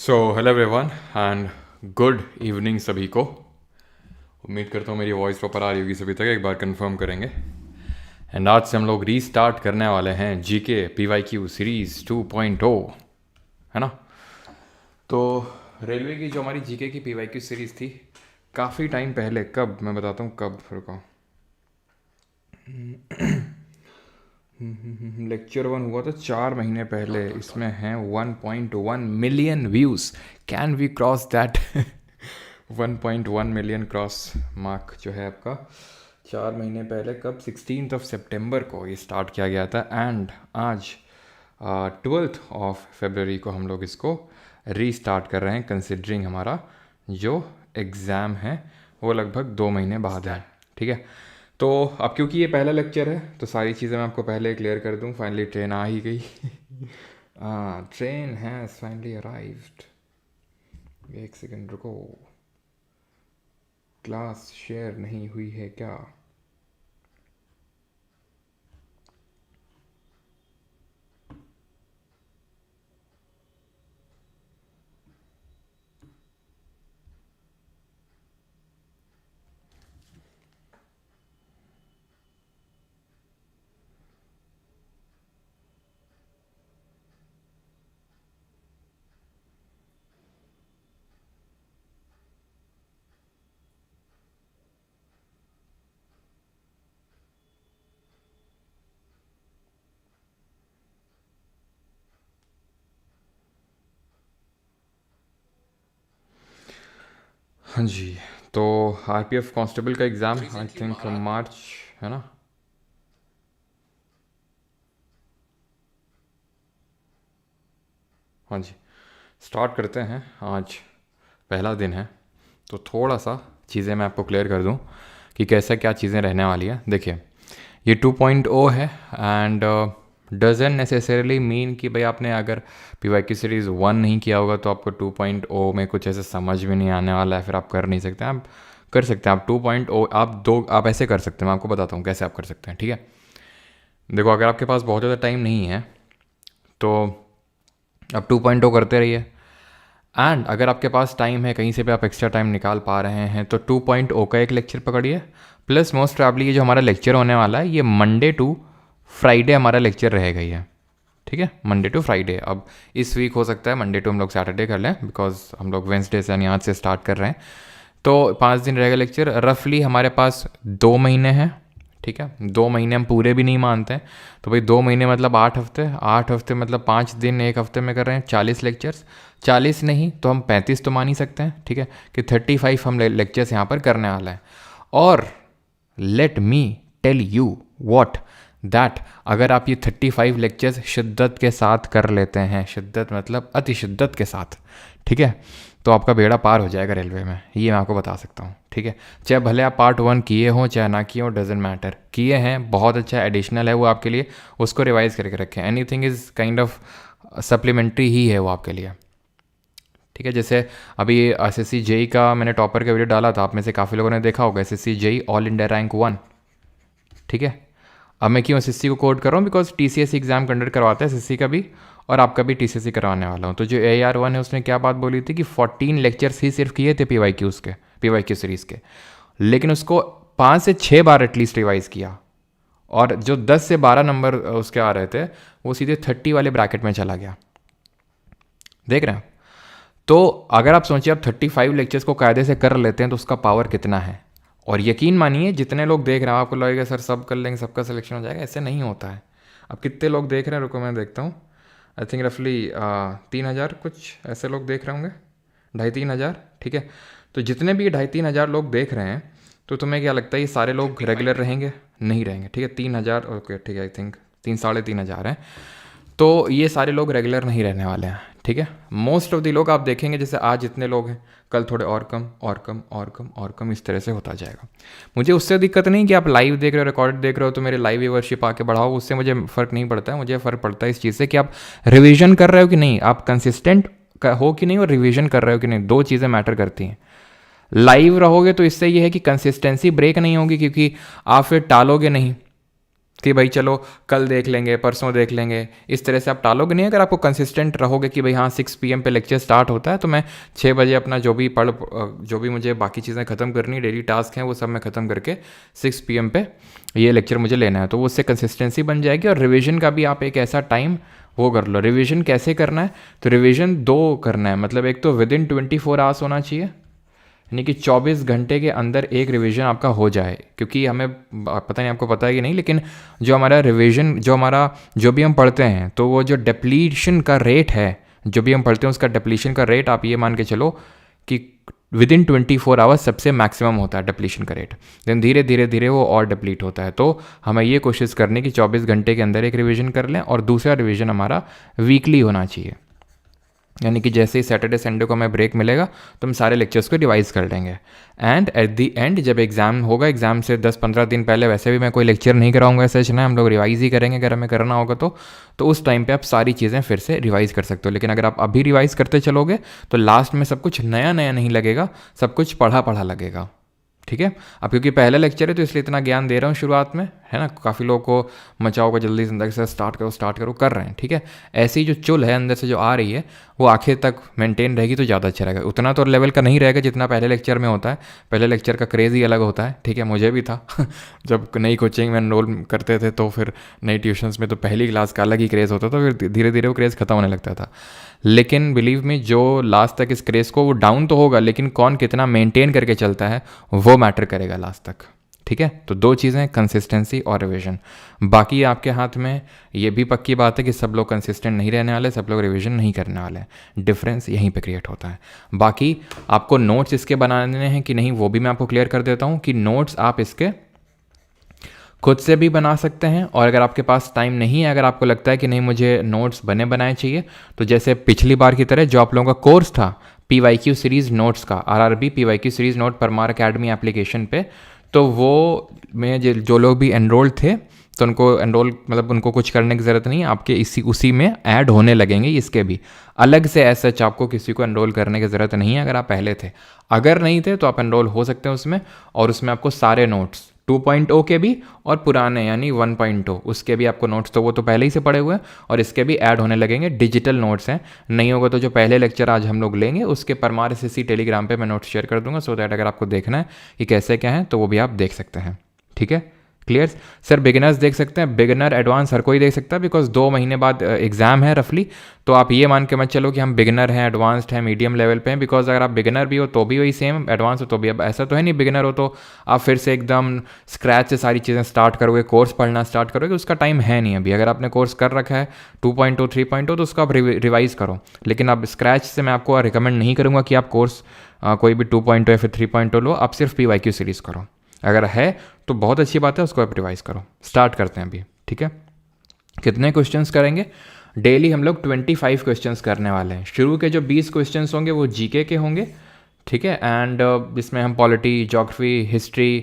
So hello everyone and good evening सभी को। उम्मीद करता हूँ मेरी वॉइस प्रॉपर आ रही होगी सभी तक। एक बार कंफर्म करेंगे। एंड आज से हम लोग रीस्टार्ट करने वाले हैं जीके पीवाईक्यू सीरीज़ 2.0, है ना। तो रेलवे की जो हमारी जीके की पीवाईक्यू सीरीज़ थी काफ़ी टाइम पहले, कब मैं बताता हूँ कब, रुको। लेक्चर 1 हुआ था 4 महीने पहले। इसमें हैं 1.1 million views. Can we cross that 1.1 million cross mark जो है आपका। 4 महीने पहले कब, 16 सितंबर को ये स्टार्ट किया गया था। एंड आज 12 फरवरी को हम लोग इसको रीस्टार्ट कर रहे हैं, कंसिडरिंग हमारा जो एग्ज़ाम है वो लगभग 2 महीने बाद है। ठीक है, तो अब क्योंकि ये पहला लेक्चर है तो सारी चीज़ें मैं आपको पहले क्लियर कर दूं। फाइनली ट्रेन आ ही गई। Train has finally arrived. एक सेकंड रुको, क्लास शेयर नहीं हुई है क्या? हाँ जी, तो आरपीएफ कांस्टेबल का एग्ज़ाम आई थिंक मार्च, है ना। हाँ जी, स्टार्ट करते हैं। आज पहला दिन है तो थोड़ा सा चीज़ें मैं आपको क्लियर कर दूं कि कैसे क्या चीज़ें रहने वाली है। देखिए, ये 2.0 है एंड डजेंट नेसेसरली मीन कि भाई आपने अगर पीवाईक्यू सीरीज़ 1 नहीं किया होगा तो आपको 2.0 में कुछ ऐसे समझ भी नहीं आने वाला है, फिर आप कर नहीं सकते। आप कर सकते हैं, आप 2.0 आप ऐसे कर सकते हैं। मैं आपको बताता हूँ कैसे आप कर सकते हैं। ठीक है, देखो, अगर आपके पास बहुत ज़्यादा टाइम नहीं है तो आप 2.0 करते रहिए। एंड अगर आपके पास टाइम है, कहीं से भी आप एक्स्ट्रा टाइम निकाल पा रहे हैं, तो 2.0 का एक लेक्चर पकड़िए। प्लस मोस्ट प्रॉब्ली ये जो हमारा लेक्चर होने वाला है ये मंडे टू फ्राइडे हमारा लेक्चर रहेगा ही है। ठीक है, मंडे टू फ्राइडे। अब इस वीक हो सकता है मंडे टू हम लोग सैटरडे कर लें, बिकॉज हम लोग वेंसडे से यानी आज से स्टार्ट कर रहे हैं। तो 5 दिन रहेगा लेक्चर। रफली हमारे पास 2 महीने हैं। ठीक है, 2 महीने हम पूरे भी नहीं मानते हैं, तो भाई 2 महीने मतलब 8 हफ्ते। 8 हफ्ते मतलब 5 दिन एक हफ्ते में कर रहे हैं, 40 लेक्चर्स। 40 नहीं तो हम 35 तो मान ही सकते हैं। ठीक है, कि 35 हम लेक्चर्स यहाँ पर करने वाला है। और let me tell you what that अगर आप ये 35 लेक्चर्स शिद्दत के साथ कर लेते हैं, शिद्दत मतलब अति शिद्दत के साथ, ठीक है, तो आपका बेड़ा पार हो जाएगा रेलवे में, ये मैं आपको बता सकता हूँ। ठीक है, चाहे भले आप पार्ट 1 किए हों चाहे ना किए हों, डजेंट मैटर। किए हैं, बहुत अच्छा एडिशनल है वो आपके लिए, उसको रिवाइज करके रखें। Anything is kind of supplementary ही है वो आपके लिए। ठीक है, जैसे अभी एसएससी जेई का मैंने टॉपर का वीडियो डाला था, आप में से काफ़ी लोगों ने देखा होगा, SSC JE all India rank 1। ठीक है, अब मैं क्यों एसएससी को कोड कर रहा हूँ, बिकॉज टीसीएस एग्जाम कंडक्ट करवाता है एसएससी का भी, और आपका भी टीसीएस करवाने वाला हूँ। तो जो AR1 है उसने क्या बात बोली थी कि 14 लेक्चर्स ही सिर्फ किए थे पीवाईक्यू सीरीज़ के, लेकिन उसको 5 से 6 बार एटलीस्ट रिवाइज किया। और जो 10 से 12 नंबर उसके आ रहे थे वो सीधे 30 वाले ब्रैकेट में चला गया। देख रहे हैं? तो अगर आप सोचिए, आप 35 लेक्चर्स को कायदे से कर लेते हैं तो उसका पावर कितना है। और यकीन मानिए, जितने लोग देख रहे हैं आपको लगेगा सर सब कर लेंगे, सबका सिलेक्शन हो जाएगा। ऐसे नहीं होता है। अब कितने लोग देख रहे हैं, रुको मैं देखता हूँ। आई थिंक रफली 3,000 कुछ ऐसे लोग देख रहे होंगे, 2,500-3,000। ठीक है, तो जितने भी 2,500-3,000 लोग देख रहे हैं, तो तुम्हें क्या लगता है ये सारे लोग रेगुलर रहेंगे? नहीं रहेंगे। ठीक है, 3,000, ओके ठीक है, आई थिंक 3-3,500 हैं। तो ये सारे लोग रेगुलर नहीं रहने वाले हैं। ठीक है, मोस्ट ऑफ द लोग आप देखेंगे, जैसे आज जितने लोग हैं कल थोड़े और कम और कम और कम और कम, इस तरह से होता जाएगा। मुझे उससे दिक्कत नहीं कि आप लाइव देख रहे हो, रिकॉर्ड देख रहे हो, तो मेरे लाइव व्यूअरशिप आके बढ़ाओ, उससे मुझे फ़र्क नहीं पड़ता है। मुझे फ़र्क पड़ता है इस चीज़ से कि आप रिविजन कर रहे हो कि नहीं, आप कंसिस्टेंट हो कि नहीं, और रिविजन कर रहे हो कि नहीं। दो चीज़ें मैटर करती हैं। लाइव रहोगे तो इससे ये है कि कंसिस्टेंसी ब्रेक नहीं होगी, क्योंकि आप फिर टालोगे नहीं, कि भाई चलो कल देख लेंगे, परसों देख लेंगे, इस तरह से आप टालोगे नहीं। अगर आपको कंसिस्टेंट रहोगे कि भाई हाँ 6 PM पे लेक्चर स्टार्ट होता है तो मैं 6 बजे अपना जो भी मुझे बाकी चीज़ें ख़त्म करनी, डेली टास्क हैं वो सब मैं ख़त्म करके 6 PM पे ये लेक्चर मुझे लेना है, तो वो उससे कंसिस्टेंसी बन जाएगी। और रिविज़न का भी आप एक ऐसा टाइम वो कर लो। रिवीजन कैसे करना है, तो रिवीजन 2 करना है, मतलब एक तो विदिन 24 आवर्स होना चाहिए, यानी कि 24 घंटे के अंदर एक रिवीजन आपका हो जाए। क्योंकि हमें पता नहीं आपको पता है कि नहीं, लेकिन जो हमारा रिवीजन जो भी हम पढ़ते हैं, तो वो जो डिप्लीशन का रेट है, जो भी हम पढ़ते हैं उसका डिप्लीशन का रेट आप ये मान के चलो कि विदिन 24 आवर्स सबसे मैक्सिमम होता है डिप्लीशन का रेट। देन धीरे धीरे धीरे वो और डिप्लीट होता है। तो हमें ये कोशिश करनी कि 24 घंटे के अंदर एक रिवीजन कर लें, और दूसरा रिवीजन हमारा वीकली होना चाहिए, यानी कि जैसे ही सैटरडे संडे को हमें ब्रेक मिलेगा तो हम सारे लेक्चर्स को रिवाइज कर लेंगे। एंड एट दी एंड जब एग्ज़ाम होगा, एग्ज़ाम से 10-15 दिन पहले वैसे भी मैं कोई लेक्चर नहीं कराऊंगा, ऐसा ना हम लोग रिवाइज ही करेंगे अगर हमें करना होगा तो उस टाइम पे आप सारी चीज़ें फिर से रिवाइज कर सकते हो। लेकिन अगर आप अभी रिवाइज करते चलोगे तो लास्ट में सब कुछ नया नया नहीं लगेगा, सब कुछ पढ़ा पढ़ा लगेगा। ठीक है, अब क्योंकि पहला लेक्चर है तो इसलिए इतना ज्ञान दे रहा हूँ शुरुआत में, है ना। काफ़ी लोगों को मचाओ को जल्दी ज़िंदगी से स्टार्ट करो कर रहे हैं। ठीक है, ऐसी ही जो चुल है अंदर से जो आ रही है वो आखिर तक मेंटेन रहेगी तो ज़्यादा अच्छा रहेगा। उतना तो लेवल का नहीं रहेगा जितना पहले लेक्चर में होता है, पहले लेक्चर का क्रेज़ ही अलग होता है। ठीक है, मुझे भी था जब नई कोचिंग में एनरोल करते थे तो फिर नई ट्यूशन्स में तो पहली क्लास का अलग ही क्रेज़ होता था, फिर धीरे धीरे वो क्रेज़ खत्म होने लगता था। लेकिन बिलीव मी, जो लास्ट तक इस क्रेज़ को, वो डाउन तो होगा लेकिन कौन कितना मेंटेन करके चलता है वो मैटर करेगा लास्ट तक। ठीक है, तो 2 चीज़ें, कंसिस्टेंसी और रिवीजन। बाकी आपके हाथ में। ये भी पक्की बात है कि सब लोग कंसिस्टेंट नहीं रहने वाले, सब लोग रिवीजन नहीं करने वाले। डिफरेंस यहीं पे क्रिएट होता है। बाकी आपको नोट्स इसके बनाने हैं कि नहीं वो भी मैं आपको क्लियर कर देता हूँ कि नोट्स आप इसके खुद से भी बना सकते हैं, और अगर आपके पास टाइम नहीं है, अगर आपको लगता है कि नहीं मुझे नोट्स बने बनाए चाहिए, तो जैसे पिछली बार की तरह जो आप लोगों का कोर्स था PYQ सीरीज़ नोट्स का, RRB PYQ series note Parmar academy application पे, तो वो में जो लोग भी एनरोल थे तो उनको कुछ करने की ज़रूरत नहीं, आपके उसी में ऐड होने लगेंगे। इसके भी अलग से ऐसा आपको किसी को एनरोल करने की ज़रूरत नहीं है अगर आप पहले थे। अगर नहीं थे तो आप एनरोल हो सकते हैं उसमें, और उसमें आपको सारे नोट्स 2.0 के भी और पुराने यानी 1.0 उसके भी आपको नोट्स, तो वो तो पहले ही से पड़े हुए हैं, और इसके भी ऐड होने लगेंगे। डिजिटल नोट्स हैं, नहीं होगा तो जो पहले लेक्चर आज हम लोग लेंगे उसके परमार SSC टेलीग्राम पे मैं नोट्स शेयर कर दूंगा, सो दैट अगर आपको देखना है कि कैसे क्या है तो वो भी आप देख सकते हैं। ठीक है, क्लियर सर। बिगिनर्स देख सकते हैं, बिगिनर एडवांस हर कोई देख सकता है, बिकॉज 2 महीने बाद एग्जाम है रफली। तो आप ये मान के मत चलो कि हम बिगिनर हैं, एडवांस्ड हैं, मीडियम लेवल पे हैं, बिकॉज अगर आप बिगिनर भी हो तो भी वही सेम, एडवांस हो तो भी। अब ऐसा तो है नहीं बिगिनर हो तो आप फिर से एकदम स्क्रैच से सारी चीज़ें स्टार्ट करोगे, कोर्स पढ़ना स्टार्ट करोगे, उसका टाइम है नहीं अभी। अगर आपने कोर्स कर रखा है 2.0 3.0 तो उसको आप रिवाइज़ करो, लेकिन अब स्क्रैच से मैं आपको रिकमेंड नहीं करूँगा कि आप कोर्स कोई भी 2.0 या फिर 3.0 लो, आप सिर्फ PYQ सीरीज़ करो। अगर है तो बहुत अच्छी बात है, उसको आप रिवाइज करो। स्टार्ट करते हैं अभी। ठीक है, कितने क्वेश्चंस करेंगे? डेली हम लोग 25 क्वेश्चंस करने वाले हैं। शुरू के जो 20 क्वेश्चंस होंगे वो GK के होंगे। ठीक है, एंड इसमें हम पॉलिटी, ज्योग्राफी, हिस्ट्री,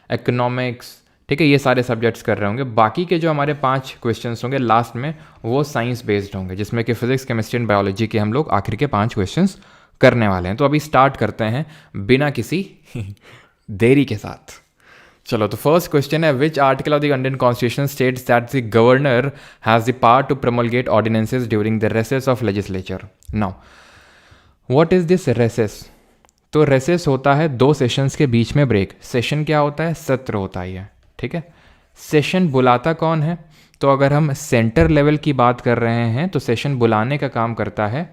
इकोनॉमिक्स, ठीक है, ये सारे सब्जेक्ट्स कर रहे होंगे। बाकी के जो हमारे 5 क्वेश्चंस होंगे लास्ट में वो साइंस बेस्ड होंगे, जिसमें कि फिजिक्स, केमिस्ट्री एंड बायोलॉजी के हम लोग आखिर के 5 क्वेश्चंस करने वाले हैं। तो अभी स्टार्ट करते हैं बिना किसी देरी के साथ। चलो, तो फर्स्ट क्वेश्चन है, which article of the Indian constitution states that the governor has the power to promulgate ordinances during the recess of legislature. Now what is this recess? तो रेसेस होता है 2 सेशंस के बीच में ब्रेक। सेशन क्या होता है? सत्र होता है। ठीक है, सेशन बुलाता कौन है? तो अगर हम सेंटर लेवल की बात कर रहे हैं तो सेशन बुलाने का काम करता है।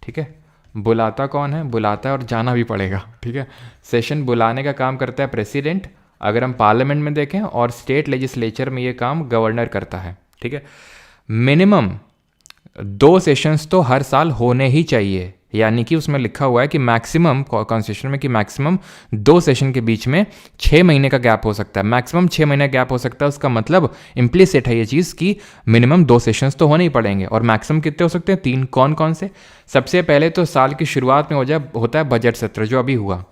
ठीक है, बुलाता कौन है? बुलाता है और जाना भी पड़ेगा। ठीक है, सेशन बुलाने का काम करता है प्रेसिडेंट, अगर हम पार्लियामेंट में देखें, और स्टेट लेजिस्लेचर में ये काम गवर्नर करता है। ठीक है, मिनिमम 2 सेशंस तो हर साल होने ही चाहिए, यानी कि उसमें लिखा हुआ है कि मैक्सिमम कॉन्स्टिट्यूशन में कि मैक्सिमम 2 सेशन के बीच में 6 महीने का गैप हो सकता है। मैक्सिमम 6 महीने का गैप हो सकता है, उसका मतलब इम्प्लिसिट है ये चीज़ कि मिनिमम 2 सेशंस तो होने ही पड़ेंगे। और मैक्सिमम कितने हो सकते हैं? 3। कौन कौन से? सबसे पहले तो साल की शुरुआत में होता है बजट सत्र, जो अभी हुआ।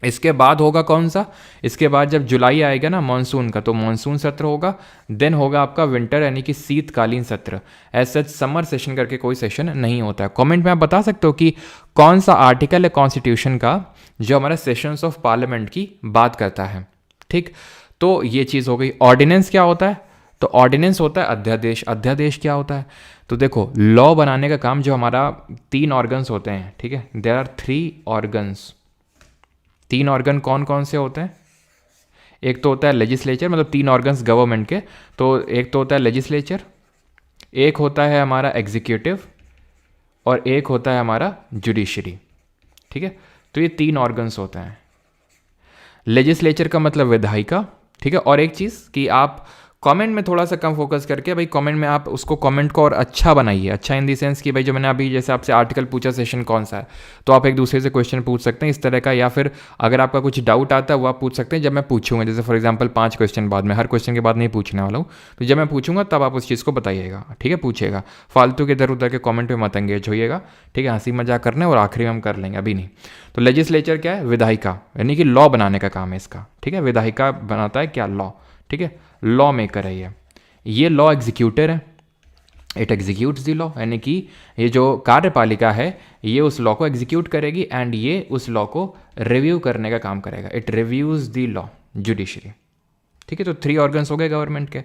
इसके बाद होगा कौन सा? इसके बाद जब जुलाई आएगा ना मानसून का, तो मानसून सत्र होगा। देन होगा आपका विंटर यानी कि शीतकालीन सत्र। ऐसा समर सेशन करके कोई सेशन नहीं होता है। कमेंट में आप बता सकते हो कि कौन सा आर्टिकल है कॉन्स्टिट्यूशन का जो हमारा सेशंस ऑफ पार्लियामेंट की बात करता है। ठीक, तो ये चीज़ हो गई। ऑर्डिनेंस क्या होता है? तो ऑर्डिनेंस होता है अध्यादेश। अध्यादेश क्या होता है? तो देखो, लॉ बनाने का काम जो हमारा 3 ऑर्गन्स होते हैं, ठीक है, देयर आर 3 ऑर्गन्स। 3 ऑर्गन कौन कौन से होते हैं? एक तो होता है लेजिस्लेचर, मतलब 3 ऑर्गन्स गवर्नमेंट के, तो एक तो होता है लेजिस्लेचर, एक होता है हमारा एग्जीक्यूटिव, और एक होता है हमारा जुडिशरी, ठीक है। तो ये 3 ऑर्गन्स होते हैं। लेजिस्लेचर का मतलब विधायिका, ठीक है। और एक चीज़ कि आप कमेंट में थोड़ा सा कम फोकस करके भाई कमेंट में आप उसको कमेंट को और अच्छा बनाइए। अच्छा इन दी सेंस कि भाई जो मैंने अभी जैसे आपसे आर्टिकल पूछा सेशन कौन सा है, तो आप एक दूसरे से क्वेश्चन पूछ सकते हैं इस तरह का, या फिर अगर आपका कुछ डाउट आता है वो आप पूछ सकते हैं जब मैं पूछूंगा। जैसे फॉर एग्जांपल 5 क्वेश्चन बाद में, हर क्वेश्चन के बाद नहीं पूछने वाला हूँ, तो जब मैं पूछूंगा तब आप उस चीज़ को बताइएगा, ठीक है, पूछिएगा। फालतू के इधर उधर के कॉमेंट में मत एंगेज होइएगा, ठीक है। हंसी मजाक करने और आखिरी में हम कर लेंगे, अभी नहीं। तो लेजिस्लेचर क्या है? विधायिका, यानी कि लॉ बनाने का काम है इसका, ठीक है। विधायिका बनाता है क्या? लॉ, ठीक है। लॉ मेकर है ये लॉ एग्जीक्यूटर है, इट एग्जीक्यूट्स द लॉ, यानी कि ये जो कार्यपालिका है ये उस लॉ को एग्जीक्यूट करेगी एंड ये उस लॉ को रिव्यू करने का काम करेगा, it reviews the law. Judiciary, ठीक है। तो 3 ऑर्गन्स हो गए गवर्नमेंट के।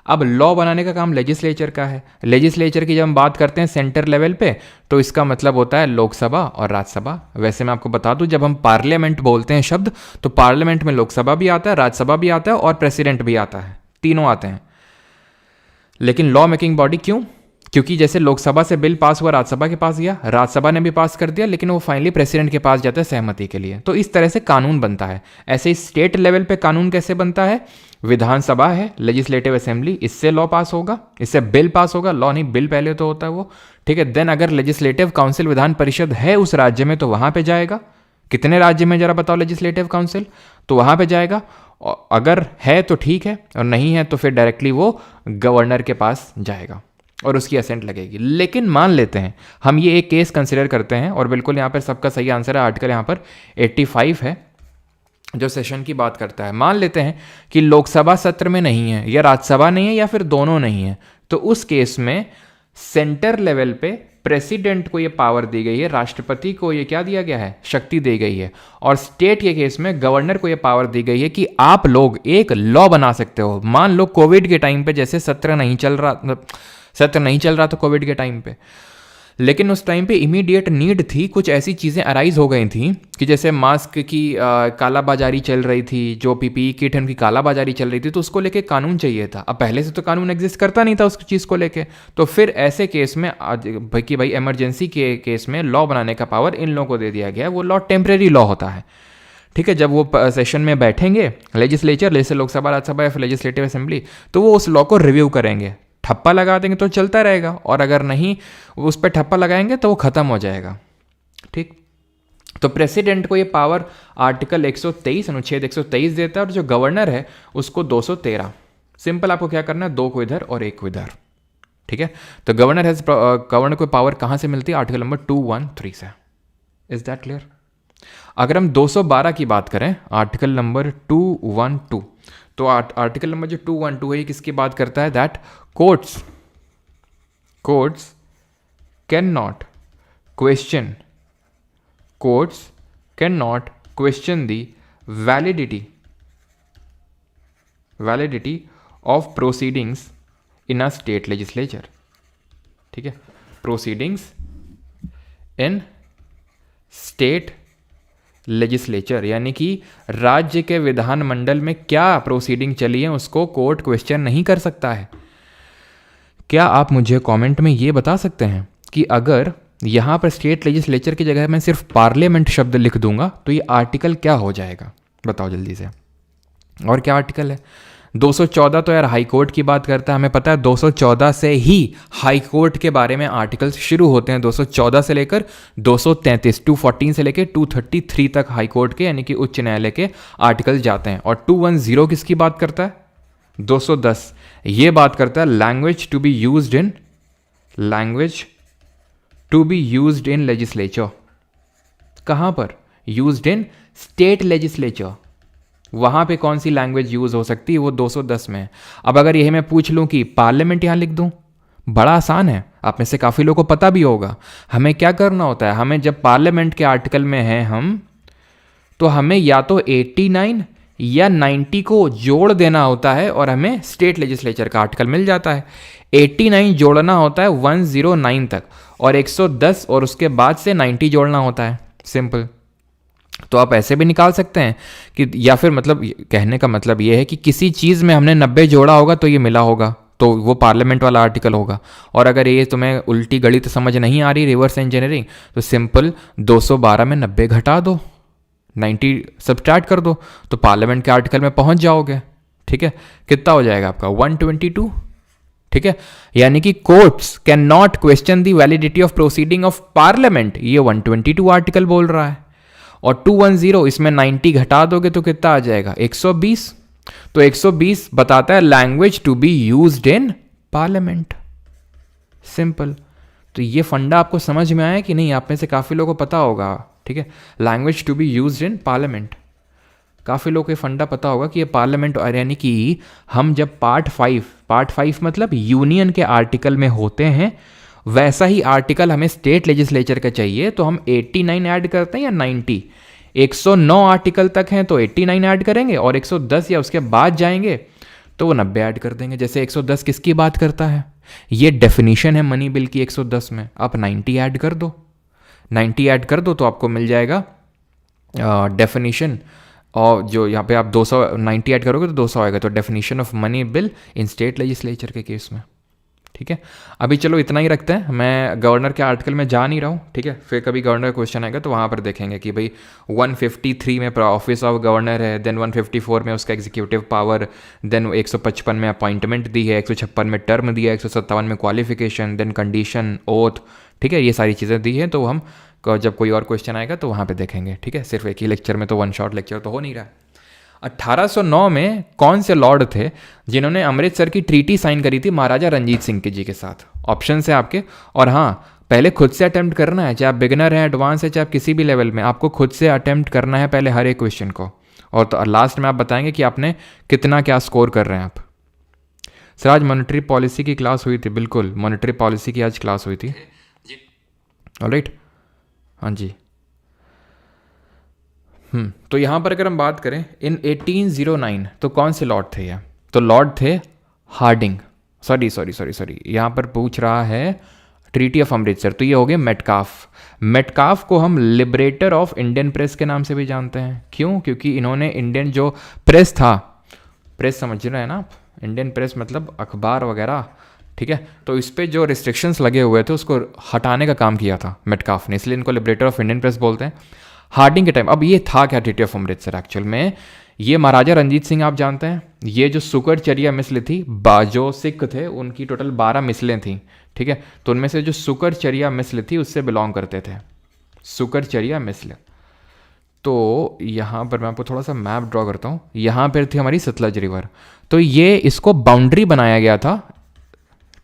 अब लॉ बनाने का काम लेजिस्लेचर का है। लेजिस्लेचर की जब हम बात करते हैं सेंटर लेवल पे, तो इसका मतलब होता है लोकसभा और राज्यसभा। वैसे मैं आपको बता दूं, जब हम पार्लियामेंट बोलते हैं शब्द, तो पार्लियामेंट में लोकसभा भी आता है, राज्यसभा भी आता है और प्रेसिडेंट भी आता है, तीनों आते हैं। लेकिन लॉ मेकिंग बॉडी क्यों? क्योंकि जैसे लोकसभा से बिल पास हुआ, राज्यसभा के पास गया, राज्यसभा ने भी पास कर दिया, लेकिन वो फाइनली प्रेसिडेंट के पास जाता है सहमति के लिए। तो इस तरह से कानून बनता है। ऐसे ही स्टेट लेवल पे कानून कैसे बनता है? विधानसभा है, लेजिस्लेटिव असेंबली, इससे लॉ पास होगा, इससे बिल पास होगा, लॉ नहीं, बिल पहले तो होता है वो, ठीक है। देन अगर लेजिस्लेटिव काउंसिल, विधान परिषद है उस राज्य में, तो वहां पे जाएगा। कितने राज्य में जरा बताओ लेजिस्लेटिव काउंसिल? तो वहां पे जाएगा, और अगर है तो ठीक है, और नहीं है तो फिर डायरेक्टली वो गवर्नर के पास जाएगा और उसकी असेंट लगेगी। लेकिन मान लेते हैं, हम ये एक केस कंसिडर करते हैं, और बिल्कुल यहाँ पर सबका सही आंसर है, आर्टिकल यहाँ पर 85 है जो सेशन की बात करता है। मान लेते हैं कि लोकसभा सत्र में नहीं है, या राज्यसभा नहीं है, या फिर दोनों नहीं है, तो उस केस में सेंटर लेवल पे प्रेसिडेंट को ये पावर दी गई है, राष्ट्रपति को ये क्या दिया गया है? शक्ति दी गई है। और स्टेट के केस में गवर्नर को ये पावर दी गई है कि आप लोग एक लॉ बना सकते हो। मान लो कोविड के टाइम पे जैसे सत्र नहीं चल रहा था कोविड के टाइम पे, लेकिन उस टाइम पे इमीडिएट नीड थी, कुछ ऐसी चीज़ें अराइज हो गई थी कि जैसे मास्क की कालाबाजारी चल रही थी, जो पीपीई किट है उनकी कालाबाजारी चल रही थी, तो उसको लेके कानून चाहिए था। अब पहले से तो कानून एग्जिस्ट करता नहीं था उस चीज़ को लेके, तो फिर ऐसे केस में भाई इमरजेंसी के केस में लॉ बनाने का पावर इन लोगों को दे दिया गया है। वो लॉ टेम्परेरी लॉ होता है, ठीक है। जब वो सेशन में बैठेंगे लेजिस्लेचर, जैसे लोकसभा, राज्यसभा या फिर लेजिस्लेटिव असेंबली, तो वो उस लॉ को रिव्यू करेंगे। ठप्पा लगा देंगे तो चलता रहेगा, और अगर नहीं उस पर ठप्पा लगाएंगे तो वो खत्म हो जाएगा, ठीक। तो प्रेसिडेंट को ये पावर आर्टिकल 123 अनुच्छेद 123 देता है, और जो गवर्नर है उसको 213। सिंपल, आपको क्या करना है? 2 को इधर और 1 को इधर, ठीक है। तो गवर्नर को पावर कहां से मिलती है? आर्टिकल नंबर 213 से। Is that clear? अगर हम 212 की बात करें, आर्टिकल नंबर 212, तो आर्टिकल नंबर जो 212 है, किसकी बात करता है? That courts cannot question the validity of proceedings in a state legislature, ठीक है। proceedings in state लेजिस्लेचर, यानी कि राज्य के विधानमंडल में क्या प्रोसीडिंग चली है उसको कोर्ट क्वेश्चन नहीं कर सकता है। क्या आप मुझे कमेंट में ये बता सकते हैं कि अगर यहाँ पर स्टेट लेजिस्लेचर की जगह मैं सिर्फ पार्लियामेंट शब्द लिख दूंगा तो ये आर्टिकल क्या हो जाएगा? बताओ जल्दी से। और क्या आर्टिकल है? 214 तो यार हाई कोर्ट की बात करता है, हमें पता है 214 से ही हाई कोर्ट के बारे में आर्टिकल्स शुरू होते हैं। 214 से लेकर 233, 214 से लेकर 233 तक हाई कोर्ट के यानी कि उच्च न्यायालय के आर्टिकल जाते हैं। और 210 किसकी बात करता है? 210 ये बात करता है language to be used in legislature. कहाँ पर? Used in state legislature. वहाँ पे कौन सी लैंग्वेज यूज़ हो सकती है? वो 210 में है। अब अगर यही मैं पूछ लूँ कि पार्लियामेंट यहाँ लिख दूँ, बड़ा आसान है, आप में से काफ़ी लोगों को पता भी होगा। हमें क्या करना होता है? हमें जब पार्लियामेंट के आर्टिकल में हैं हम, तो हमें या तो 89 या 90 को जोड़ देना होता है और हमें स्टेट लेजिस्लेचर का आर्टिकल मिल जाता है। 89 जोड़ना होता है 109 तक, और 110 और उसके बाद से 90 जोड़ना होता है, सिंपल। तो आप ऐसे भी निकाल सकते हैं कि, या फिर मतलब कहने का मतलब ये है कि किसी चीज़ में हमने 90 जोड़ा होगा तो ये मिला होगा, तो वो पार्लियामेंट वाला आर्टिकल होगा। और अगर ये तुम्हें उल्टी गणित समझ नहीं आ रही, रिवर्स इंजीनियरिंग, तो सिंपल 212 में 90 घटा दो, 90 सब्ट्रैक्ट कर दो, तो पार्लियामेंट के आर्टिकल में पहुंच जाओगे। ठीक है, कितना हो जाएगा आपका 122। ठीक है, यानी कि courts can not question the validity of proceeding of parliament, ये 122 आर्टिकल बोल रहा है। और 210 इसमें 90 घटा दोगे तो कितना आ जाएगा 120। तो 120 बताता है language to be used in parliament, simple. तो ये फंडा आपको समझ में आया कि नहीं? आप में से काफ़ी लोगों को पता होगा। ठीक है, language to be used in parliament, काफ़ी लोगों को फंडा पता होगा कि ये पार्लियामेंट, और यानी कि हम जब पार्ट 5 मतलब यूनियन के आर्टिकल में होते हैं, वैसा ही आर्टिकल हमें स्टेट लेजिस्लेचर का चाहिए, तो हम 89 ऐड करते हैं या 90। 109 आर्टिकल तक हैं तो 89 ऐड करेंगे, और 110 या उसके बाद जाएंगे तो वो 90 ऐड कर देंगे। जैसे 110 किसकी बात करता है? ये डेफिनीशन है मनी बिल की 110 में, आप 90 ऐड कर दो, 90 ऐड कर दो तो आपको मिल जाएगा डेफिनीशन। और जो यहाँ पे आप 290 ऐड करोगे तो 200 आएगा, तो definition of money bill in state legislature के केस में। ठीक है, अभी चलो इतना ही रखते हैं, मैं गवर्नर के आर्टिकल में जा नहीं रहा हूँ। ठीक है, फिर कभी गवर्नर का क्वेश्चन आएगा तो वहाँ पर देखेंगे कि भाई 153 में ऑफिस ऑफ गवर्नर है, देन 154 में उसका एग्जीक्यूटिव पावर, देन 155 में अपॉइंटमेंट दी है, 156 में टर्म दिया है, 157 में क्वालिफिकेशन, देन कंडीशन, ओथ। ठीक है, ये सारी चीज़ें दी हैं, तो हम जब कोई और क्वेश्चन आएगा तो वहाँ पे देखेंगे। ठीक है, सिर्फ एक ही लेक्चर में तो वन शॉट लेक्चर तो हो नहीं रहा। 1809 में कौन से लॉर्ड थे जिन्होंने अमृतसर की ट्रीटी साइन करी थी महाराजा रंजीत सिंह जी के साथ? ऑप्शन है आपके, और हाँ, पहले खुद से अटेम्प्ट करना है, चाहे आप बिगिनर हैं, एडवांस है, चाहे आप किसी भी लेवल में, आपको खुद से अटेम्प्ट करना है पहले हर एक क्वेश्चन को, और तो लास्ट में आप बताएंगे कि आपने कितना क्या स्कोर कर रहे हैं आप। सर आज मॉनेटरी पॉलिसी की क्लास हुई थी, बिल्कुल मॉनेटरी पॉलिसी की आज क्लास हुई थी। ऑलराइट, हाँ जी। तो यहाँ पर अगर हम बात करें इन 1809, तो कौन से लॉर्ड थे ये? तो लॉर्ड थे हार्डिंग, सॉरी, यहाँ पर पूछ रहा है ट्रीटी ऑफ अमृतसर, तो ये हो गए मेटकाफ। मेटकाफ को हम लिबरेटर ऑफ इंडियन प्रेस के नाम से भी जानते हैं। क्यों? क्योंकि इन्होंने इंडियन जो प्रेस था, प्रेस समझ रहे हैं ना आप, इंडियन प्रेस मतलब अखबार वगैरह, ठीक है, तो इस पर जो रिस्ट्रिक्शंस लगे हुए थे उसको हटाने का काम किया था मेटकाफ ने, इसलिए इनको लिबरेटर ऑफ इंडियन प्रेस बोलते हैं। हार्डिंग के टाइम, अब ये था क्या ट्रीटी ऑफ अमृतसर एक्चुअल में? ये महाराजा रंजीत सिंह आप जानते हैं, ये जो सुकरचर्या मिसल थी, जो सिख थे उनकी टोटल 12 मिसलें थी। ठीक है, तो उनमें से जो सुकरचर्या मिसल थी उससे बिलोंग करते थे, सुकरचर्या मिसल। तो यहाँ पर मैं आपको थोड़ा सा मैप ड्रॉ करता हूँ। यहाँ पर थी हमारी सतलज रिवर, तो ये इसको बाउंड्री बनाया गया था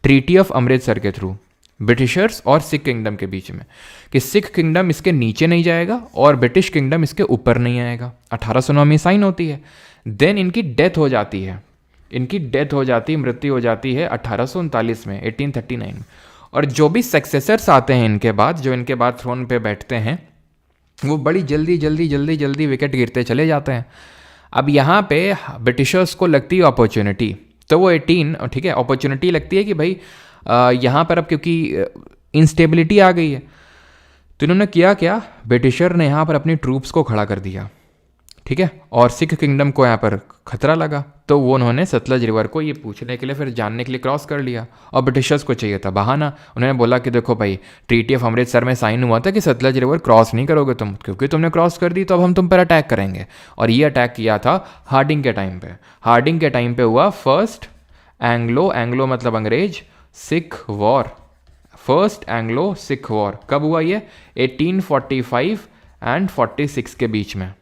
ट्रीटी ऑफ अमृतसर के थ्रू ब्रिटिशर्स और सिख किंगडम के बीच में, कि सिख किंगडम इसके नीचे नहीं जाएगा और ब्रिटिश किंगडम इसके ऊपर नहीं आएगा। 1809 में साइन होती है, देन इनकी डेथ हो जाती है, मृत्यु हो जाती है 1839 में, 1839 में। और जो भी सक्सेसर्स आते हैं इनके बाद, जो इनके बाद थ्रोन पे बैठते हैं, वो बड़ी जल्दी विकेट गिरते चले जाते हैं। अब यहाँ पे ब्रिटिशर्स को लगती है अपॉर्चुनिटी, तो वो 18, ठीक है, अपॉर्चुनिटी लगती है कि भाई यहाँ पर अब क्योंकि इंस्टेबिलिटी आ गई है, तो इन्होंने किया क्या, ब्रिटिशर ने यहाँ पर अपनी ट्रूप्स को खड़ा कर दिया। ठीक है, और सिख किंगडम को यहाँ पर खतरा लगा, तो वो उन्होंने सतलज रिवर को ये पूछने के लिए, फिर जानने के लिए क्रॉस कर लिया। और ब्रिटिशर्स को चाहिए था बहाना, उन्होंने बोला कि देखो भाई, ट्रीटी ऑफ अमृतसर में साइन हुआ था कि सतलज रिवर क्रॉस नहीं करोगे तुम, क्योंकि तुमने क्रॉस कर दी तो अब हम तुम पर अटैक करेंगे। और ये अटैक किया था हार्डिंग के टाइम पे। हार्डिंग के टाइम पे हुआ फर्स्ट एंग्लो मतलब अंग्रेज Sikh war, first Anglo Sikh war. कब हुआ ये? 1845 एंड 46 के बीच में।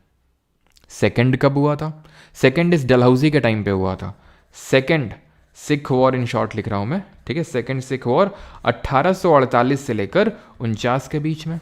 सेकंड कब हुआ था? सेकंड इस डलहौजी के टाइम पे हुआ था। Second Sikh war in short लिख रहा हूं मैं, ठीक है, सेकंड सिख वॉर 1848 से लेकर 49 के बीच में।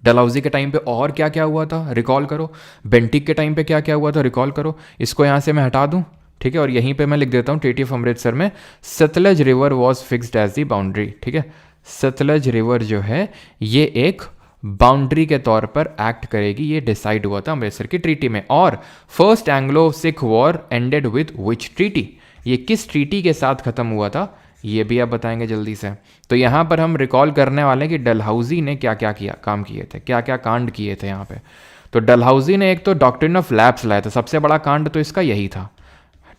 डलहौजी के टाइम पे और क्या क्या हुआ था रिकॉल करो, बेंटिक के टाइम पे क्या क्या हुआ था रिकॉल करो। इसको यहां से मैं हटा दूं, ठीक है, और यहीं पे मैं लिख देता हूँ ट्रीटी ऑफ अमृतसर में Sutlej river was fixed as the boundary. ठीक है, सतलज रिवर जो है ये एक बाउंड्री के तौर पर एक्ट करेगी, ये डिसाइड हुआ था अमृतसर की ट्रीटी में। और first Anglo Sikh war ended with which treaty, ये किस ट्रीटी के साथ खत्म हुआ था, ये भी आप बताएंगे जल्दी से। तो यहाँ पर हम रिकॉल करने वाले हैं कि डलहौजी ने क्या क्या किया, काम किए थे, क्या क्या कांड किए थे यहाँ पे। तो डलहौजी ने एक तो डॉक्ट्रिन ऑफ लैप्स लाया था, सबसे बड़ा कांड तो इसका यही था,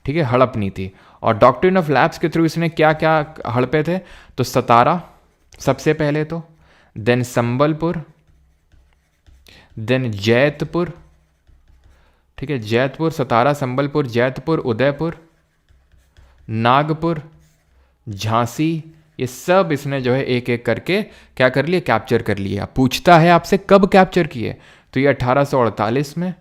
ठीक है, हड़प नीति। और डॉक्ट्रिन ऑफ लैप्स के थ्रू इसने क्या क्या हड़पे थे, तो सतारा सबसे पहले तो, देन संबलपुर, देन जैतपुर, ठीक है, जैतपुर, सतारा, संबलपुर, जैतपुर, उदयपुर, नागपुर, झांसी, ये सब इसने जो है एक एक करके क्या कर लिया, कैप्चर कर लिया। पूछता है आपसे कब कैप्चर किए, तो ये 1848 में,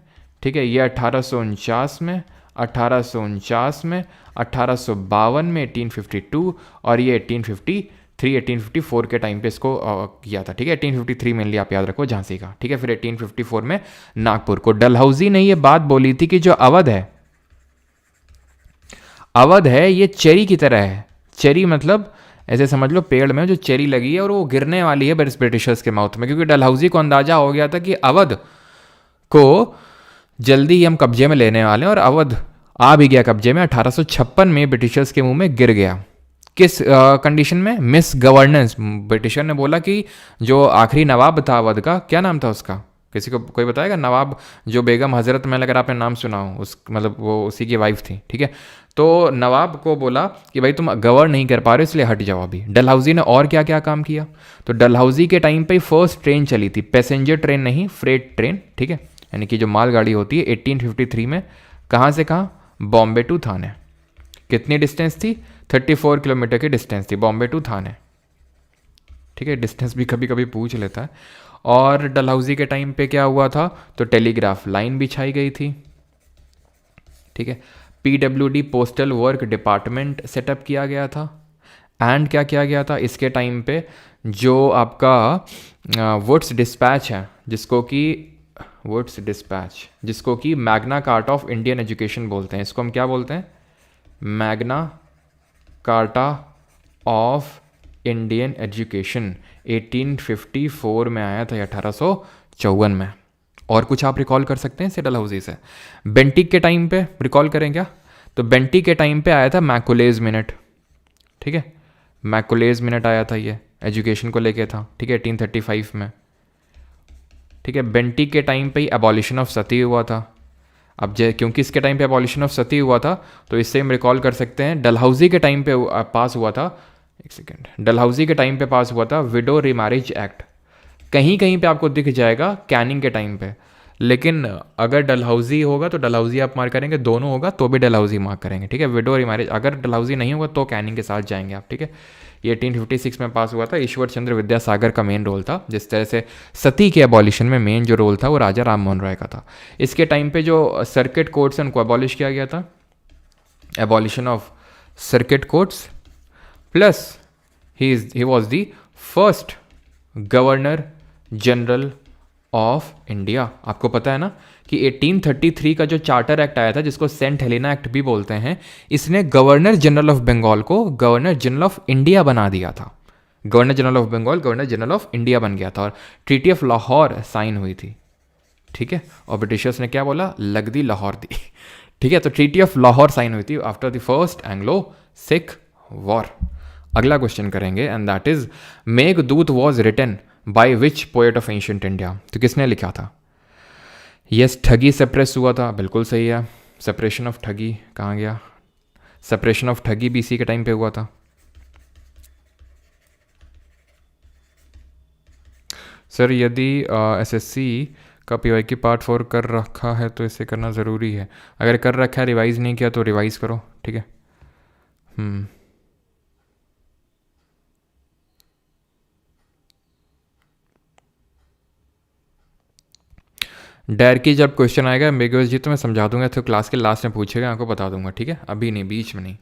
ठीक है, ये 1849 में, 1849 में, 1852 में, 1852 और ये 1853 1854 के टाइम पे इसको किया था, ठीक है। 1853 मेनली आप याद रखो झांसी का, ठीक है। फिर 1854 में नागपुर को। डलहौजी ने ये बात बोली थी कि जो अवध है, अवध है ये चेरी की तरह है। चेरी मतलब ऐसे समझ लो पेड़ में जो चेरी लगी है और वो गिरने वाली है ब्रिटिशर्स के माउथ में, क्योंकि डलहौजी को अंदाजा हो गया था कि अवध को जल्दी ही हम कब्जे में लेने वाले हैं, और अवध आ भी गया कब्जे में। 1856 में ब्रिटिशर्स के मुंह में गिर गया। किस कंडीशन में, मिस गवर्नेंस। ब्रिटिशर ने बोला कि जो आखिरी नवाब था अवध का, क्या नाम था उसका, किसी को कोई बताएगा, नवाब जो बेगम हजरत महल, अगर आपने नाम सुना हो, उस मतलब वो उसी की वाइफ थी, ठीक है। तो नवाब को बोला कि भाई तुम गवर्न नहीं कर पा रहे हो, इसलिए हट जाओ अभी। डलहौजी ने और क्या क्या काम किया, तो डलहौजी के टाइम पे फर्स्ट ट्रेन चली थी, पैसेंजर ट्रेन नहीं, फ्रेट ट्रेन, ठीक है, यानी कि जो मालगाड़ी होती है, 1853 में। कहाँ से कहाँ, बॉम्बे टू थाने। कितनी डिस्टेंस थी, 34 किलोमीटर की डिस्टेंस थी बॉम्बे टू थाने, ठीक है। डिस्टेंस भी कभी कभी पूछ लेता है। और डलहौजी के टाइम पे क्या हुआ था, तो टेलीग्राफ लाइन बिछाई गई थी, ठीक है। PWD postal work department setup किया गया था। एंड क्या किया गया था इसके टाइम पे, जो आपका वुड्स डिस्पैच है, जिसको कि वुड्स डिस्पैच, जिसको कि Magna carta of Indian education बोलते हैं, इसको हम क्या बोलते हैं, Magna carta of Indian education, 1854 में आया था, 1854 में। और कुछ आप रिकॉल कर सकते हैं इसे डलहौजी से। बेंटिक के टाइम पे रिकॉल करें क्या, तो बेंटिक के टाइम पे आया था मैकुलेज मिनट, ठीक है, मैकुलेज मिनट आया था, ये एजुकेशन को लेके था, ठीक है, 1835 में, ठीक है। बेंटिक के टाइम पे ही एबॉलिशन ऑफ सती हुआ था। अब क्योंकि इसके टाइम पे एबॉलिशन ऑफ सती हुआ था, तो इससे हम रिकॉल कर सकते हैं डलहौजी के टाइम पे पास हुआ था, एक सेकेंड, डलहौजी के टाइम पे पास हुआ था विडो रिमैरिज एक्ट। कहीं कहीं पे आपको दिख जाएगा कैनिंग के टाइम पे, लेकिन अगर डलहौजी होगा तो डलहौजी आप मार्क करेंगे, दोनों होगा तो भी डलहौजी मार्क करेंगे, ठीक है। विडो रिमैरिज, अगर डलहौजी नहीं होगा तो कैनिंग के साथ जाएंगे आप, ठीक है। ये 1856 में पास हुआ था। ईश्वर चंद्र विद्यासागर का मेन रोल था, जिस तरह से सती के एबॉलिशन में मेन जो रोल था वो राजा राम मोहन राय का था। इसके टाइम पे जो सर्किट कोर्ट्स हैं उनको एबॉलिश किया गया था, abolition of circuit courts, plus he was the first governor general of India. आपको पता है ना कि 1833 का जो चार्टर एक्ट आया था, जिसको सेंट हेलेना एक्ट भी बोलते हैं, इसने गवर्नर जनरल ऑफ बंगाल को गवर्नर जनरल ऑफ इंडिया बना दिया था। Governor general of Bengal governor general of India बन गया था, और ट्रीटी ऑफ लाहौर साइन हुई थी, ठीक है। और ब्रिटिशर्स ने क्या बोला, लग दी लाहौर दी, ठीक है। तो ट्रीटी ऑफ लाहौर साइन हुई थी after the first Anglo Sikh war. अगला क्वेश्चन करेंगे, and that is Meghdoot was written by which poet of ancient India. तो किसने लिखा था, यस, ठगी सप्रेस हुआ था, बिल्कुल सही है। सेपरेशन ऑफ ठगी कहाँ गया, सेपरेशन ऑफ ठगी BC के टाइम पे हुआ था। सर यदि SSC का PYQ पार्ट 4 कर रखा है तो इसे करना ज़रूरी है, अगर कर रखा है रिवाइज़ नहीं किया तो रिवाइज़ करो, ठीक है। डर की जब क्वेश्चन आएगा मेघदूत जी तो मैं समझा दूंगा, तो क्लास के लास्ट में पूछेगा, आपको बता दूंगा, ठीक है, अभी नहीं, बीच में नहीं।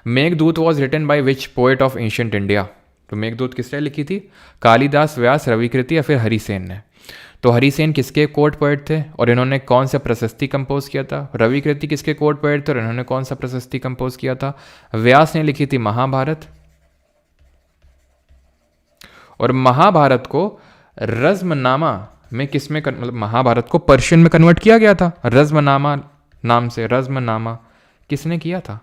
Meghdoot was written by which poet of ancient India. तो मेघदूत किसने लिखी थी, कालिदास, व्यास, रविकृति या फिर हरिसेन ने। तो हरिसेन किसके कोर्ट पोएट थे और इन्होंने कौन सा प्रशस्ति कंपोज किया था। रविकृति किसके कोर्ट पोएट थे और इन्होंने कौन सा प्रशस्ति कंपोज किया था। व्यास ने लिखी थी महाभारत, और महाभारत को रज़्मनामा में किस में मतलब महाभारत को पर्शियन में कन्वर्ट किया गया था रज़्मनामा नाम से। रज़्मनामा किसने किया था?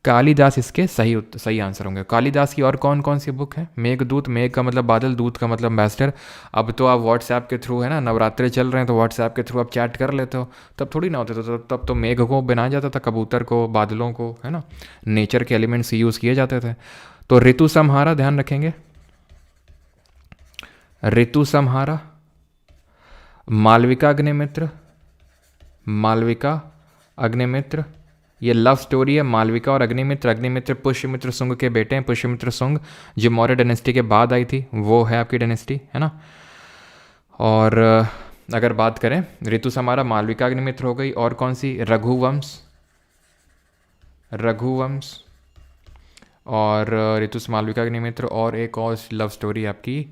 कालिदास इसके सही आंसर होंगे। कालिदास की और कौन कौन सी बुक है? मेघदूत, मेघ का मतलब बादल, दूत का मतलब मैस्टर। अब तो आप व्हाट्सएप के थ्रू, है ना, नवरात्रे चल रहे हैं तो व्हाट्सएप के थ्रू आप चैट कर लेते हो, तब थोड़ी ना होते तो तब तो मेघ को बनाया जाता था, कबूतर को, बादलों को, है ना, नेचर के एलिमेंट्स यूज़ किए जाते थे। तो ऋतु संहारा ध्यान रखेंगे, ऋतु संहारा। मालविका अग्निमित्र, मालविका अग्निमित्र, ये लव स्टोरी है मालविका और अग्निमित्र। अग्निमित्र पुष्यमित्र शुंग के बेटे हैं, पुष्यमित्र शुंग जो मौर्य डायनेस्टी के बाद आई थी, वो है आपकी डायनेस्टी, है ना। और अगर बात करें ऋतु संहारा, मालविका अग्निमित्र हो गई, और कौन सी? रघुवंश, रघुवंश और ऋतु मालविका अग्निमित्र, और एक और लव स्टोरी आपकी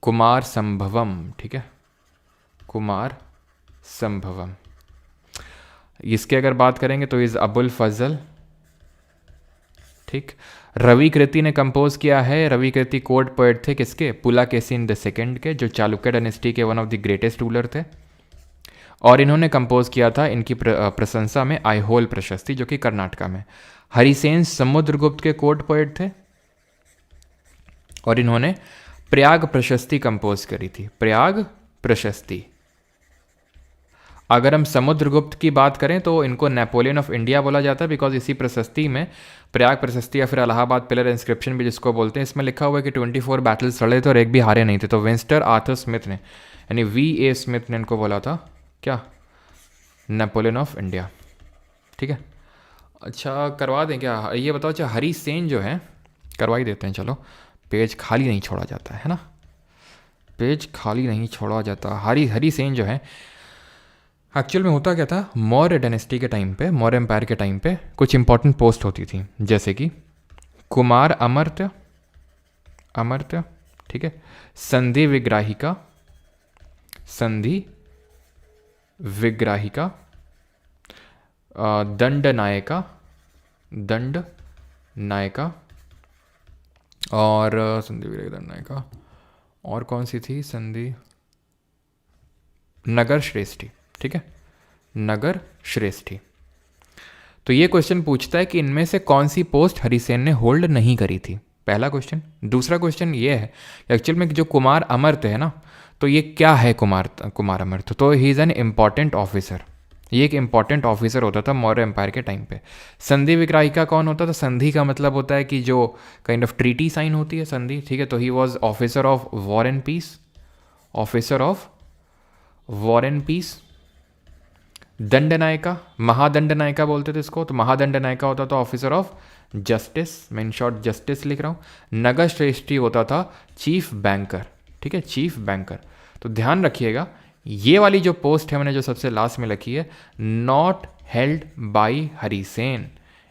कुमार संभवम, ठीक है, कुमार संभवम। इसके अगर बात करेंगे तो इज़ अबुल फजल, ठीक। रवि कृति ने कंपोज किया है, रवि कृति कोर्ट पोएट थे किसके? पुलाकेशिन द सेकंड के, जो चालुक्य डायनेस्टी के one of the greatest ruler थे। और इन्होंने कंपोज किया था इनकी प्रशंसा में आईहोल प्रशस्ति, जो कि कर्नाटका में। हरिसेन समुद्रगुप्त के कोर्ट पोएट थे और इन्होंने प्रयाग प्रशस्ति कंपोज करी थी, प्रयाग प्रशस्ति। अगर हम समुद्रगुप्त की बात करें तो इनको नेपोलियन ऑफ इंडिया बोला जाता है, बिकॉज इसी प्रशस्ति में, प्रयाग प्रशस्ति या फिर इलाहाबाद पिलर इंस्क्रिप्शन भी जिसको बोलते हैं, इसमें लिखा हुआ है कि 24 बैटल्स लड़े थे और एक भी हारे नहीं थे। तो विंस्टर आर्थर स्मिथ ने, यानी VA स्मिथ ने इनको बोला था क्या? नेपोलियन ऑफ इंडिया, ठीक है। अच्छा करवा दें क्या? ये बताओ, अच्छा हरी सेन जो है, करवा ही देते हैं, चलो, पेज खाली नहीं छोड़ा जाता है ना, पेज खाली नहीं छोड़ा जाता। हरी सेन जो है, एक्चुअल में होता क्या था, मौर्य डायनेस्टी के टाइम पे, मौर्य एम्पायर के टाइम पे कुछ इंपॉर्टेंट पोस्ट होती थी, जैसे कि कुमार अमर्त्य, अमर्त्य, ठीक है, संधि विग्राहिका, संधि विग्राहिका, दंड नायिका, दंड नायिका, और संधि विग्राहिका, दंड नायिका, और कौन सी थी? संधि नगर श्रेष्ठी, ठीक है, नगर श्रेष्ठी। तो ये क्वेश्चन पूछता है कि इनमें से कौन सी पोस्ट हरिसेन ने होल्ड नहीं करी थी, पहला क्वेश्चन। दूसरा क्वेश्चन ये है कि एक्चुअल में जो कुमार अमर्त्य है ना, तो ये क्या है कुमार अमर्त्य? तो he is an important officer, ये एक इंपॉर्टेंट ऑफिसर होता था मौर्य एम्पायर के टाइम पे। संधि विग्राहिका कौन होता था? संधि का मतलब होता है कि जो काइंड ऑफ ट्रीटी साइन होती है, संधि, ठीक है। तो he was officer of war and peace, officer of war and peace. दंड नायिका, महादंड नायिका बोलते थे इसको, तो महादंड नायिका होता था ऑफिसर ऑफ जस्टिस, मैं इन शॉर्ट जस्टिस लिख रहा हूँ। नगर श्रेष्ठी होता था चीफ बैंकर, ठीक है, चीफ बैंकर। तो ध्यान रखिएगा, ये वाली जो पोस्ट है मैंने जो सबसे लास्ट में लिखी है, नॉट हेल्ड बाय हरिसेन,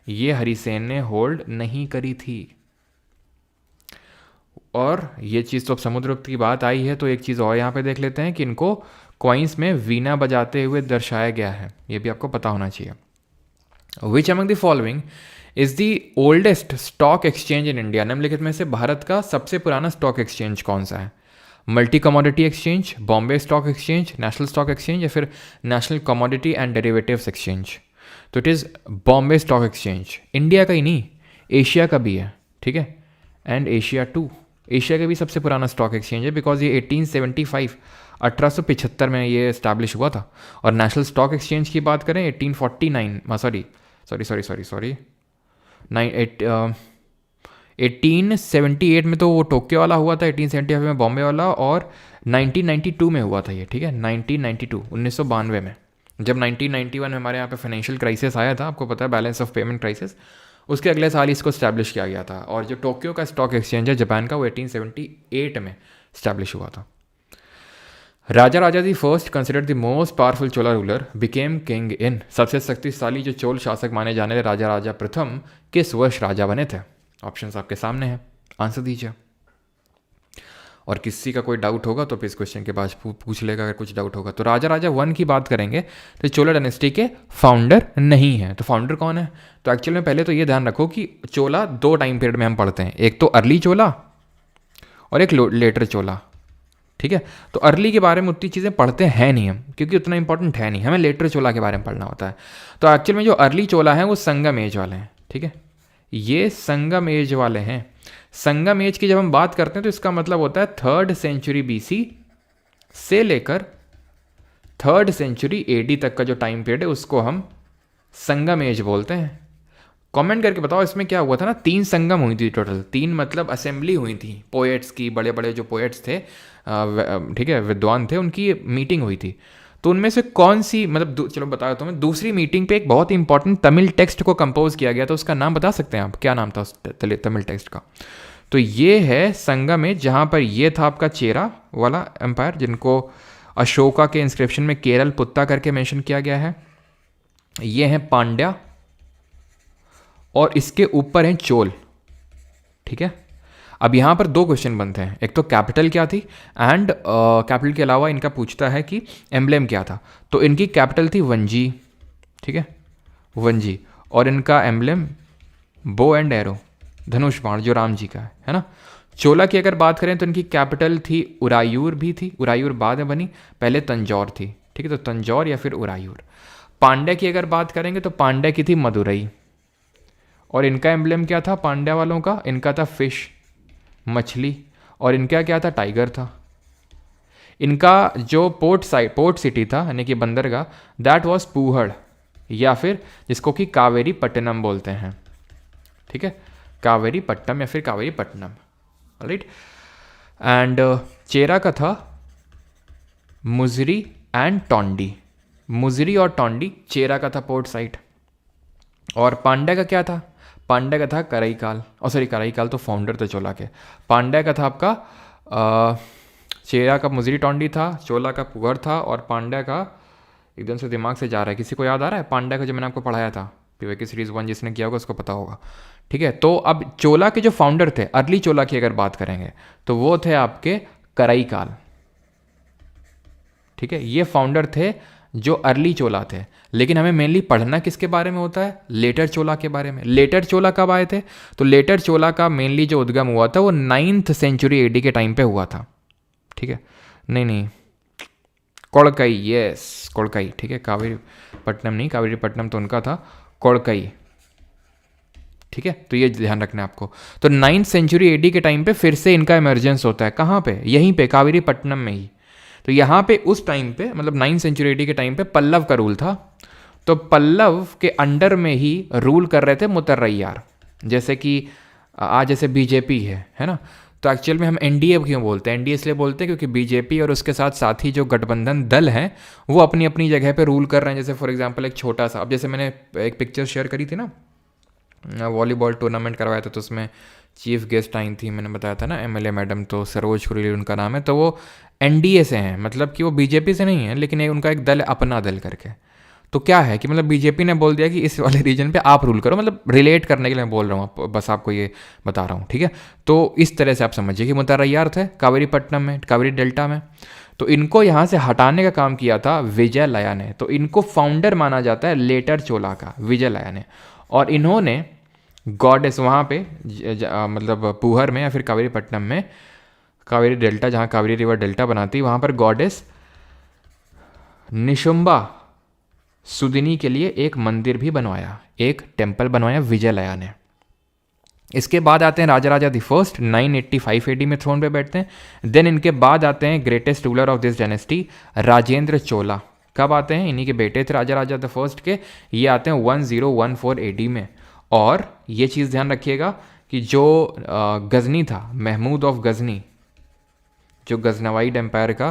ये हरिसेन ने होल्ड नहीं करी थी। और ये चीज़ तो अब समुद्रगुप्त की बात आई है, तो एक चीज़ और यहाँ पे देख लेते हैं कि इनको कॉइन्स में वीणा बजाते हुए दर्शाया गया है, ये भी आपको पता होना चाहिए। विच among the following is the oldest stock exchange in India? निम्नलिखित में से भारत का सबसे पुराना स्टॉक एक्सचेंज कौन सा है? Multi commodity exchange, Bombay stock exchange, national stock exchange, या फिर national commodity and derivatives exchange? तो it is Bombay stock exchange. India का ही नहीं, एशिया का भी है, ठीक है, एंड एशिया टू, एशिया का भी सबसे पुराना स्टॉक एक्सचेंज है, बिकॉज ये 1875 1875 में ये इस्टेब्लिश हुआ था। और नेशनल स्टॉक एक्सचेंज की बात करें 1849 1878 में तो वो टोक्यो वाला हुआ था, 1875 में बॉम्बे वाला, और 1992 में हुआ था ये, ठीक है, 1992 में, जब 1991 में हमारे यहाँ पे फाइनेंशियल क्राइसिस आया था, आपको पता है, बैलेंस ऑफ पेमेंट क्राइसिस, उसके अगले साल इसको स्टैब्लिश किया गया था। और जो टोक्यो का स्टॉक एक्सचेंज है जापान का, वो 1878 में स्टैब्लिश हुआ था। Raja Raja the first considered the most powerful Chola ruler became king in, सबसे शक्तिशाली जो चोल शासक माने जाने वाले राजा राजा प्रथम किस वर्ष राजा बने थे? ऑप्शंस आपके सामने हैं, आंसर दीजिए। और किसी का कोई डाउट होगा तो इस क्वेश्चन के बाद पूछ लेगा अगर कुछ डाउट होगा। तो राजा राजा 1 की बात करेंगे तो चोला डायनेस्टी के फाउंडर नहीं है। तो फाउंडर कौन है? तो एक्चुअल में पहले तो ये ध्यान रखो कि चोला 2 टाइम पीरियड में हम पढ़ते हैं, एक तो अर्ली चोला और एक लेटर चोला, ठीक है। तो अर्ली के बारे में उतनी चीज़ें पढ़ते हैं नहीं हम, क्योंकि उतना इंपॉर्टेंट है नहीं, हमें लेटर चोला के बारे में पढ़ना होता है। तो एक्चुअल में जो अर्ली चोला है वो संगम एज वाले हैं, ठीक है, ये संगम एज वाले हैं। संगम एज की जब हम बात करते हैं तो इसका मतलब होता है 3rd सेंचुरी BC से लेकर 3rd सेंचुरी AD तक का जो टाइम पीरियड है उसको हम संगम एज बोलते हैं। कमेंट करके बताओ इसमें क्या हुआ था ना, 3 संगम हुई थी टोटल, 3 मतलब असेंबली हुई थी पोएट्स की, बड़े बड़े जो पोएट्स थे, ठीक है, विद्वान थे, उनकी मीटिंग हुई थी। तो उनमें से कौन सी, मतलब चलो बता देता हूँ मैं, दूसरी मीटिंग पे एक बहुत इंपॉर्टेंट तमिल टेक्स्ट को कंपोज किया गया था, उसका नाम बता सकते हैं आप, क्या नाम था उस तमिल टेक्स्ट का? तो ये है संगम एज, जहाँ पर ये था आपका चेरा वाला एम्पायर, जिनको अशोका के इंस्क्रिप्शन में केरल पुत्ता करके मेंशन किया गया है। ये हैं पांड्या और इसके ऊपर हैं चोल, ठीक है। अब यहाँ पर 2 क्वेश्चन बनते हैं, एक तो कैपिटल क्या थी, एंड कैपिटल के अलावा इनका पूछता है कि एम्ब्लेम क्या था। तो इनकी कैपिटल थी वंजी, ठीक है, वंजी, और इनका एम्ब्लेम बो एंड एरो, धनुष बाण, जो राम जी का है ना। चोला की अगर बात करें तो इनकी कैपिटल थी उरायूर भी थी, उरायूर बाद में बनी, पहले तंजौर थी, ठीक है, तो तंजौर या फिर उरायूर। पांड्या की अगर बात करेंगे तो पांड्या की थी मदुरई, और इनका एम्ब्लेम क्या था पांड्या वालों का, इनका था फिश, मछली, और इनका क्या था, टाइगर था। इनका जो पोर्ट सिटी था यानी कि बंदरगाह, दैट वाज पूहड़, या फिर जिसको कि कावेरी पट्टनम बोलते हैं, ठीक है, कावेरी पट्टनम या फिर कावेरी पट्टनम, राइट। एंड चेरा का था मुजरी एंड टोंडी, मुजरी और टोंडी चेरा का था पोर्ट साइट। और पांड्या का क्या था, पांड्या का था कराईकाल, और सॉरी कराईकाल तो फाउंडर थे चोला के। पांड्या का था आपका चेरा का मुजरी टोंडी था, चोला का पुगर था, और पांड्या का एकदम से दिमाग से जा रहा है, किसी को याद आ रहा है पांड्या का जो मैंने आपको पढ़ाया था PYQ सीरीज 1, जिसने किया होगा उसको पता होगा, ठीक है। तो अब चोला के जो फाउंडर थे, अर्ली चोला की अगर बात करेंगे तो वो थे आपके कराईकाल, ठीक है, ये फाउंडर थे जो अर्ली चोला थे। लेकिन हमें मेनली पढ़ना किसके बारे में होता है, लेटर चोला के बारे में। लेटर चोला कब आए थे, तो लेटर चोला का मेनली जो उद्गम हुआ था वो 9th सेंचुरी AD के टाइम पे हुआ था, ठीक है, नहीं कोड़कई, यस कोड़कई, ठीक है, कावेरी पट्टनम नहीं, कावेरी पट्टनम तो उनका था, कोड़कई, ठीक है। तो ये ध्यान रखना है आपको। तो 9th सेंचुरी AD के टाइम पे फिर से इनका इमरजेंस होता है, कहाँ पे, यहीं पे कावेरी पट्टनम में ही। तो यहाँ पे उस टाइम पे मतलब 9th सेंचुरी AD के टाइम पे पल्लव का रूल था, तो पल्लव के अंडर में ही रूल कर रहे थे मुत्तरैयार, जैसे कि आज जैसे BJP है ना। तो एक्चुअल में हम NDA क्यों बोलते हैं, NDA इसलिए बोलते हैं क्योंकि BJP और उसके साथ साथी जो गठबंधन दल हैं वो अपनी अपनी जगह पे रूल कर रहे हैं। जैसे फॉर एग्जांपल एक छोटा सा, अब जैसे मैंने एक पिक्चर शेयर करी थी ना, वॉलीबॉल टूर्नामेंट करवाया था, तो उसमें चीफ गेस्ट आई थी, मैंने बताया था ना MLA मैडम, तो सरोज कुरेली उनका नाम है। तो वो NDA से हैं, मतलब कि वो BJP से नहीं है, लेकिन एक उनका एक दल है अपना दल करके। तो क्या है कि मतलब BJP ने बोल दिया कि इस वाले रीजन पे आप रूल करो, मतलब रिलेट करने के लिए मैं बोल रहा हूँ, बस आपको ये बता रहा हूँ, ठीक है। तो इस तरह से आप समझिए कि मुत्तरैयार थे कावेरी पट्टनम में, कावेरी डेल्टा में। तो इनको यहाँ से हटाने का काम किया था विजयलया ने, तो इनको फाउंडर माना जाता है लेटर चोला का, विजयलया ने। और इन्होंने गॉडेस वहाँ पे मतलब पूहर में या फिर कावेरी पट्टनम में, कावेरी डेल्टा जहाँ कावेरी रिवर डेल्टा बनाती, वहाँ पर गॉडेस निशुम्बा सुदिनी के लिए एक मंदिर भी बनवाया, एक टेम्पल बनवाया विजयलया ने। इसके बाद आते हैं राजा द फर्स्ट, 985 AD में थ्रोन पे बैठते हैं। देन इनके बाद आते हैं greatest ruler of this dynasty, Rajendra Chola. कब आते हैं, इन्हीं के बेटे थे राजा द फर्स्ट के, ये आते हैं 1014 AD में। और ये चीज़ ध्यान रखिएगा कि जो गजनी था, महमूद ऑफ गजनी, जो गजनवाइड एम्पायर का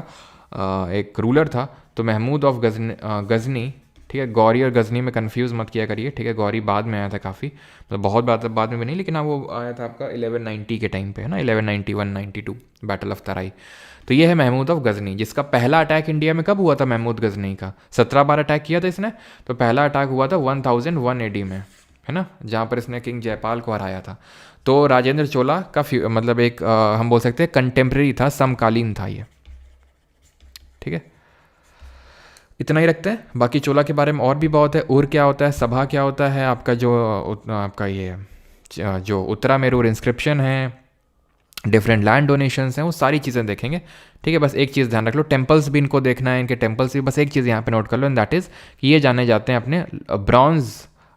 एक रूलर था, तो महमूद ऑफ गजनी, ठीक है, गौरी और गजनी में कंफ्यूज मत किया करिए, ठीक है। गौरी बाद में आया था काफ़ी, मतलब बहुत बाद में भी नहीं, लेकिन हाँ वो आया था आपका 1190 के टाइम पे, है ना, 1191-92 बैटल ऑफ तराई। तो ये है महमूद ऑफ गजनी, जिसका पहला अटैक इंडिया में कब हुआ था, महमूद गजनी का 17 बार अटैक किया था इसने। तो पहला अटैक हुआ था 1001 AD में, है ना, जहाँ पर इसने किंग जयपाल को हराया था। तो राजेंद्र चोला का मतलब एक हम बोल सकते हैं कंटेम्प्रेरी था, समकालीन था ये, ठीक है। इतना ही रखते हैं, बाकी चोला के बारे में और भी बहुत है। उर क्या होता है, सभा क्या होता है, आपका जो आपका ये जो उत्तरामेरूर इंस्क्रिप्शन है, डिफरेंट लैंड डोनेशंस हैं, वो सारी चीज़ें देखेंगे। ठीक है, बस एक चीज़ ध्यान रख लो, टेम्पल्स भी इनको देखना है, इनके टेम्पल्स भी, बस एक चीज़ यहाँ पे नोट कर लो, एंड दैट इज़ कि ये जाने जाते हैं अपने ब्रॉन्ज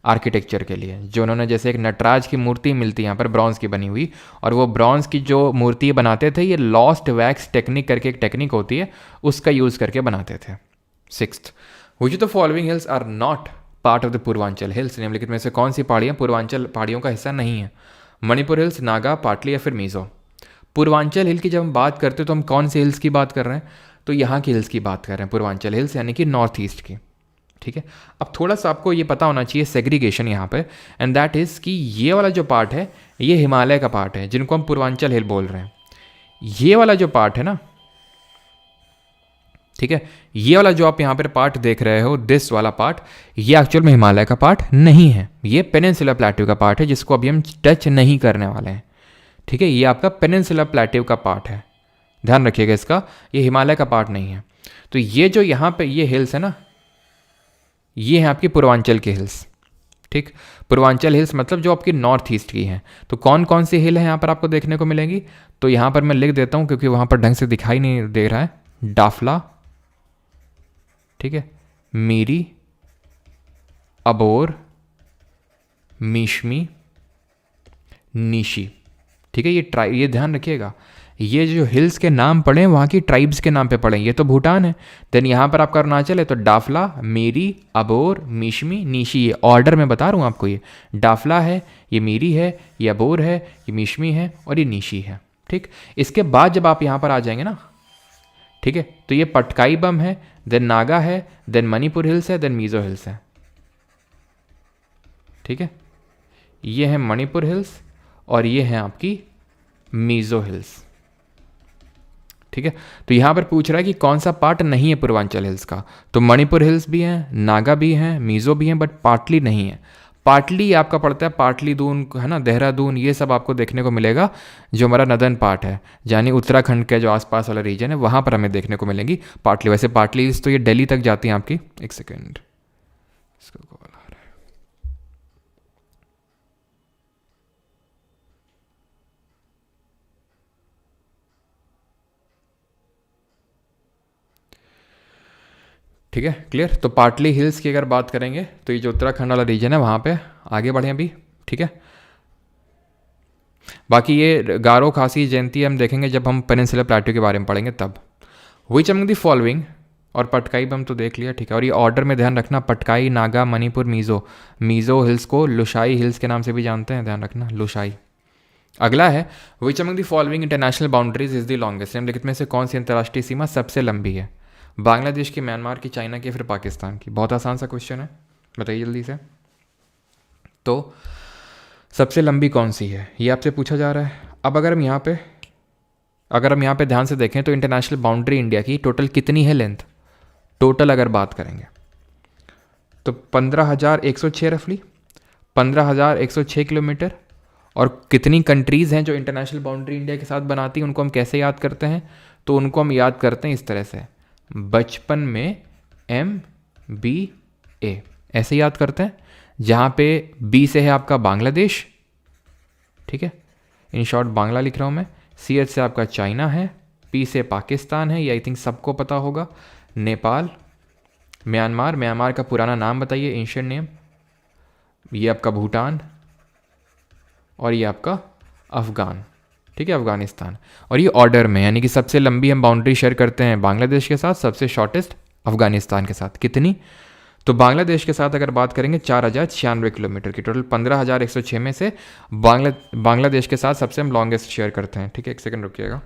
आर्किटेक्चर के लिए। जो उन्होंने, जैसे एक नटराज की मूर्ति मिलती है यहाँ पर ब्रॉन्ज की बनी हुई, और वो ब्रॉन्ज की जो मूर्ति बनाते थे, ये लॉस्ट वैक्स टेक्निक करके एक टेक्निक होती है, उसका यूज़ करके बनाते थे। 6th, which of the following hills are not part of the Purvanchal hills, निम्नलिखित में से कौन सी पहाड़ियाँ पूर्वांचल पहाड़ियों का हिस्सा नहीं है? मणिपुर हिल्स, नागा, पाटली या फिर मीज़ो। पूर्वांचल हिल की जब हम बात करते हैं तो हम कौन से हिल्स की बात कर रहे हैं? तो यहाँ की हिल्स की बात कर रहे हैं, पूर्वांचल हिल्स यानी कि नॉर्थ ईस्ट की। ठीक है, अब थोड़ा सा आपको ये पता होना चाहिए सेग्रीगेशन यहाँ पे, एंड दैट इज़ कि ये वाला जो पार्ट है ये हिमालय का पार्ट है, जिनको हम पूर्वांचल हिल बोल रहे हैं। ये वाला जो पार्ट है ना, ठीक है, ये वाला जो आप यहाँ पर पार्ट देख रहे हो, दिस वाला पार्ट, ये एक्चुअल में हिमालय का पार्ट नहीं है, ये पेनिनसुलर प्लेट्यू का पार्ट है, जिसको अभी हम टच नहीं करने वाले हैं। ठीक है, ये आपका पेनिनसुलर प्लेट्यू का पार्ट है, ध्यान रखिएगा इसका, ये हिमालय का पार्ट नहीं है। तो ये जो यहाँ पे ये हिल्स है ना, ये है आपकी पूर्वांचल की हिल्स। ठीक, पूर्वांचल हिल्स मतलब जो आपकी नॉर्थ ईस्ट की हैं। तो कौन कौन सी हिल है यहाँ पर आपको देखने को मिलेंगी? तो यहाँ पर मैं लिख देता हूँ क्योंकि वहाँ पर ढंग से दिखाई नहीं दे रहा है। डाफला, ठीक है, मीरी, अबोर, मीशमी, नीशी। ठीक है, ये ध्यान रखिएगा, ये जो हिल्स के नाम पड़े हैं वहाँ की ट्राइब्स के नाम पे पड़े हैं। ये तो भूटान है, देन यहाँ पर आपका अरुणाचल है, तो डाफला, मीरी, अबोर, मीशमी, नीशी, ये ऑर्डर में बता रहा हूँ आपको। ये डाफला है, ये मीरी है, ये अबोर है, ये मीशमी है और ये नीशी है। ठीक, इसके बाद जब आप यहाँ पर आ जाएंगे ना, ठीक है, तो ये पटकाई बम है, देन नागा है, देन मणिपुर हिल्स है, देन मीज़ो हिल्स है। ठीक है, ये है मणिपुर हिल्स और ये है आपकी मीज़ो हिल्स। ठीक है, तो यहाँ पर पूछ रहा है कि कौन सा पार्ट नहीं है पूर्वांचल हिल्स का, तो मणिपुर हिल्स भी हैं, नागा भी हैं, मीज़ो भी हैं, बट पाटली नहीं है। पाटली आपका पड़ता है पाटलीदून, है ना, देहरादून, ये सब आपको देखने को मिलेगा जो हमारा नदर्न पार्ट है, यानी उत्तराखंड के जो आसपास वाला रीजन है वहाँ पर हमें देखने को मिलेंगी पाटली। वैसे पाटली हिल्स तो ये दिल्ली तक जाती हैं आपकी। एक सेकेंड, इसको कॉल आ रहा है। ठीक है, क्लियर। तो पाटली हिल्स की अगर बात करेंगे तो ये जो उत्तराखंड वाला रीजन है वहाँ पे आगे बढ़े अभी। ठीक है, बाकी ये गारो, खासी, जयंती हम देखेंगे जब हम पेनिनसुलर प्लेट्यू के बारे में पढ़ेंगे तब। व्हिच अमंग द फॉलोइंग, और पटकाई बम तो देख लिया। ठीक है, और ये ऑर्डर में ध्यान रखना, पटकाई, नागा, मणिपुर, मीज़ो। मीज़ो हिल्स को लुशाई हिल्स के नाम से भी जानते हैं, ध्यान रखना, लुशाई। अगला है which among the following international boundaries is the longest, निम्नलिखित में से कौन सी अंतर्राष्ट्रीय सीमा सबसे लंबी है? बांग्लादेश की, म्यांमार की, चाइना की, फिर पाकिस्तान की। बहुत आसान सा क्वेश्चन है, बताइए जल्दी से। तो सबसे लंबी कौन सी है ये आपसे पूछा जा रहा है। अब अगर हम यहाँ पे ध्यान से देखें तो इंटरनेशनल बाउंड्री इंडिया की टोटल कितनी है लेंथ, टोटल अगर बात करेंगे तो 15,106 रफली, 15,106 किलोमीटर। और कितनी कंट्रीज़ हैं जो इंटरनेशनल बाउंड्री इंडिया के साथ बनाती हैं, उनको हम कैसे याद करते हैं? तो उनको हम याद करते हैं इस तरह से, बचपन में MBA ऐसे याद करते हैं, जहाँ पे B से है आपका बांग्लादेश, ठीक है, इन शॉर्ट बांग्ला लिख रहा हूँ मैं, CH से आपका चाइना है, P से पाकिस्तान है, ये आई थिंक सबको पता होगा, नेपाल, म्यांमार का पुराना नाम बताइए, एंशिएंट नेम, ये आपका भूटान और ये आपका अफ़गान। ठीक है, अफ़गानिस्तान। और ये ऑर्डर में, यानी कि सबसे लंबी हम बाउंड्री शेयर करते हैं बांग्लादेश के साथ, सबसे शॉर्टेस्ट अफ़गानिस्तान के साथ। कितनी? तो बांग्लादेश के साथ अगर बात करेंगे 4,096 किलोमीटर की, टोटल 15,106 में से बांग्लादेश के साथ सबसे हम लॉन्गेस्ट शेयर करते हैं। ठीक है, एक सेकंड रुकिएगा।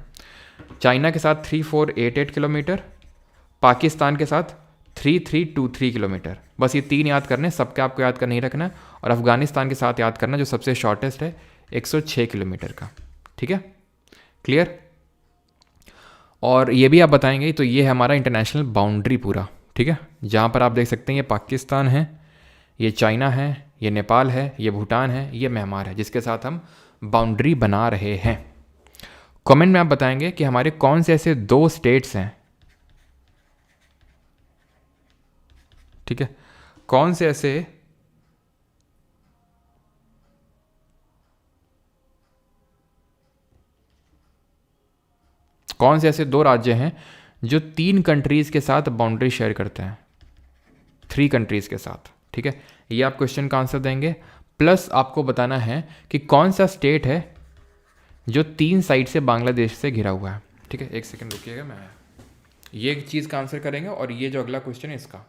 चाइना के साथ 3,488 किलोमीटर, पाकिस्तान के साथ 3,323 किलोमीटर। बस ये 3 याद करने, सबके आपको याद कर नहीं रखना है। और अफगानिस्तान के साथ याद करना जो सबसे शॉर्टेस्ट है, 106 किलोमीटर का। ठीक है, क्लियर। और ये भी आप बताएंगे, तो ये है हमारा इंटरनेशनल बाउंड्री पूरा। ठीक है, जहाँ पर आप देख सकते हैं ये पाकिस्तान है, ये चाइना है, ये नेपाल है, ये भूटान है, ये म्यांमार है, जिसके साथ हम बाउंड्री बना रहे हैं। कमेंट में आप बताएंगे कि हमारे कौन से ऐसे 2 स्टेट्स हैं, ठीक है, कौन से ऐसे कौन से ऐसे 2 राज्य हैं जो 3 कंट्रीज़ के साथ बाउंड्री शेयर करते हैं, 3 कंट्रीज़ के साथ, ठीक है। ये आप क्वेश्चन का आंसर देंगे, प्लस आपको बताना है कि कौन सा स्टेट है जो 3 साइड से बांग्लादेश से घिरा हुआ है, ठीक है। 1 सेकंड रुकिएगा, मैं ये एक चीज़ का आंसर करेंगे और ये जो अगला क्वेश्चन है इसका।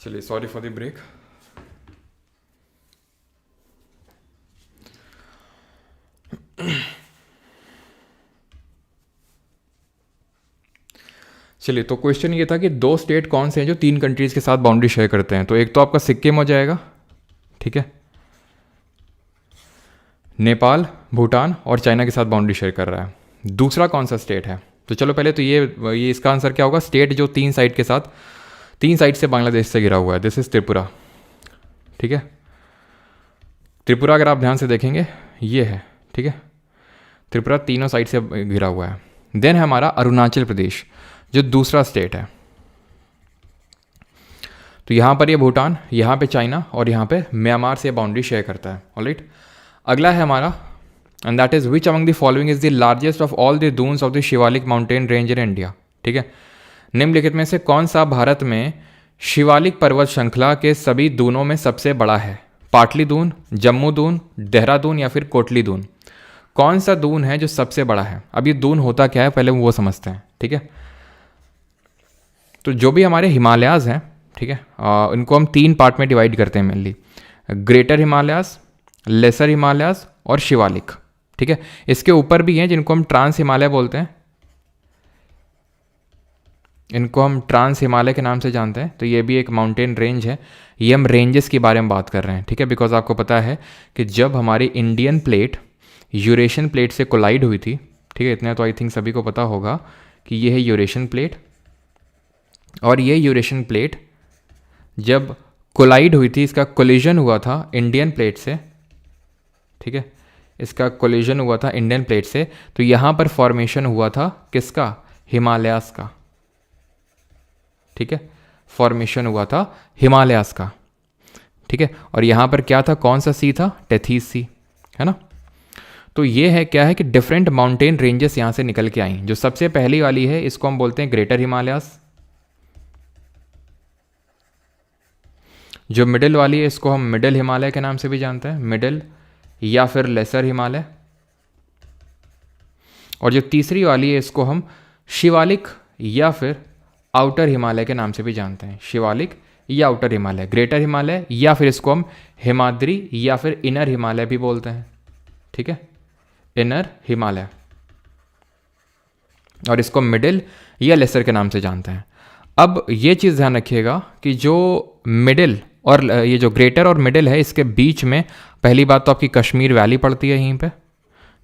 चलिए, सॉरी फॉर द ब्रेक। चलिए, तो क्वेश्चन ये था कि 2 स्टेट कौन से हैं जो 3 कंट्रीज़ के साथ बाउंड्री शेयर करते हैं। तो एक तो आपका सिक्किम हो जाएगा, ठीक है, नेपाल, भूटान और चाइना के साथ बाउंड्री शेयर कर रहा है। दूसरा कौन सा स्टेट है? तो चलो पहले तो ये इसका आंसर क्या होगा, स्टेट जो 3 साइड के साथ 3 साइड से बांग्लादेश से घिरा हुआ है, दिस इज त्रिपुरा, ठीक है। त्रिपुरा अगर आप ध्यान से देखेंगे ये है, ठीक है, त्रिपुरा तीनों साइड से घिरा हुआ है। देन है हमारा अरुणाचल प्रदेश जो दूसरा स्टेट है। तो यहाँ पर ये भूटान, यहाँ पे चाइना और यहाँ पे म्यांमार से बाउंड्री शेयर करता है, ऑलराइट। अगला है हमारा, and that is which among the following is the largest of all the duns of the Shivalik mountain range in India, ठीक है। निम्नलिखित में से कौन सा भारत में शिवालिक पर्वत श्रृंखला के सभी दूनों में सबसे बड़ा है? पाटली दून, जम्मू दून, देहरादून या फिर कोटली दून? कौन सा दून है जो सबसे बड़ा है? अब ये दून होता क्या है पहले वो समझते हैं, ठीक है। तो जो भी हमारे हिमालयाज़ हैं, ठीक है, इनको हम 3 पार्ट में डिवाइड करते हैं mainly, greater Himalayas, lesser Himalayas और शिवालिक, ठीक है। इसके ऊपर भी हैं जिनको हम ट्रांस हिमालय बोलते हैं, इनको हम ट्रांस हिमालय के नाम से जानते हैं। तो ये भी एक माउंटेन रेंज है, ये हम रेंजेस के बारे में बात कर रहे हैं, ठीक है। बिकॉज आपको पता है कि जब हमारी इंडियन प्लेट यूरेशियन प्लेट से कोलाइड हुई थी, ठीक है, इतना तो आई थिंक सभी को पता होगा कि ये है यूरेशियन प्लेट, और ये यूरेशियन प्लेट जब कोलाइड हुई थी, इसका कोलिजन हुआ था इंडियन प्लेट से, ठीक है, इसका कोलिजन हुआ था इंडियन प्लेट से। तो यहाँ पर फॉर्मेशन हुआ था किसका? हिमालयास का, ठीक है, फॉर्मेशन हुआ था हिमालयास का, ठीक है। और यहाँ पर क्या था, कौन सा सी था? टेथीस सी, है ना। तो ये है क्या है कि डिफरेंट माउंटेन रेंजेस यहाँ से निकल के आई। जो सबसे पहली वाली है इसको हम बोलते हैं ग्रेटर हिमालयास, जो मिडिल वाली है इसको हम मिडिल हिमालय के नाम से भी जानते हैं, मिडिल या फिर लेसर हिमालय, और जो तीसरी वाली है इसको हम शिवालिक या फिर आउटर हिमालय के नाम से भी जानते हैं, शिवालिक या आउटर हिमालय, ग्रेटर हिमालय या फिर इसको हम हिमाद्री या फिर इनर हिमालय भी बोलते हैं, ठीक है, इनर हिमालय। और इसको मिडिल या लेसर के नाम से जानते हैं। अब ये चीज़ ध्यान रखिएगा कि जो मिडिल और ये जो ग्रेटर और मिडिल है, इसके बीच में पहली बात तो आपकी कश्मीर वैली पड़ती है। यहीं पे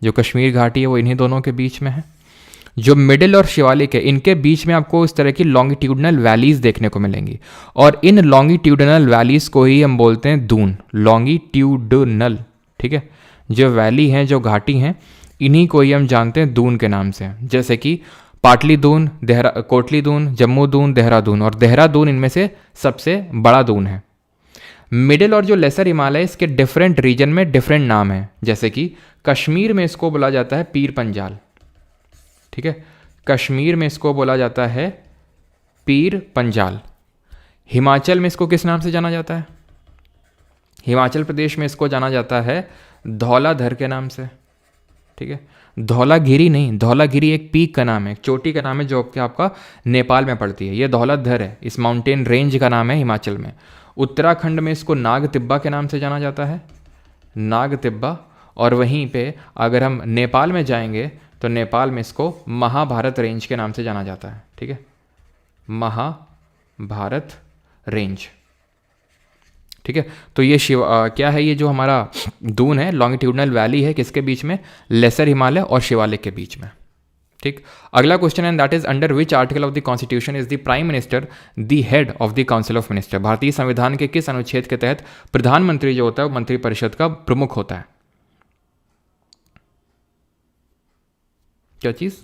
जो कश्मीर घाटी है वो इन्हीं दोनों के बीच में है। जो मिडिल और शिवालिक है, इनके बीच में आपको इस तरह की लॉन्गिट्यूडनल वैलीज देखने को मिलेंगी, और इन लॉन्गिट्यूडनल वैलीज को ही हम बोलते हैं दून, लॉन्गिट्यूडनल। ठीक है, जो वैली हैं, जो घाटी हैं, इन्हीं को ही हम जानते हैं दून के नाम से। जैसे कि पाटली दून, कोटली दून, जम्मू दून, देहरादून, और देहरादून इनमें से सबसे बड़ा दून है। मिडिल और जो लेसर हिमालय, इसके डिफरेंट रीजन में डिफरेंट नाम है। जैसे कि कश्मीर में इसको बोला जाता है पीर पंजाल। ठीक है, कश्मीर में इसको बोला जाता है पीर पंजाल। हिमाचल में इसको किस नाम से जाना जाता है? हिमाचल प्रदेश में इसको जाना जाता है धौलाधर के नाम से। ठीक है, धौलागिरी नहीं, धौलागिरी एक पीक का नाम है, एक चोटी का नाम है, जो कि आपका नेपाल में पड़ती है। ये धौलाधर है, इस माउंटेन रेंज का नाम है हिमाचल में। उत्तराखंड में इसको नाग तिब्बा के नाम से जाना जाता है, नाग तिब्बा। और वहीं पे अगर हम नेपाल में जाएंगे तो नेपाल में इसको महाभारत रेंज के नाम से जाना जाता है। ठीक है, महाभारत रेंज। ठीक है, तो ये क्या है, ये जो हमारा दून है, लॉन्गिट्यूडनल वैली है, किसके बीच में? लेसर हिमालय और शिवालिक के बीच में। ठीक, अगला क्वेश्चन है, that is under which article of the constitution is the prime minister the head of the council of minister? भारतीय संविधान के किस अनुच्छेद के तहत प्रधानमंत्री जो होता है वो मंत्रिपरिषद का प्रमुख होता है? क्या चीज?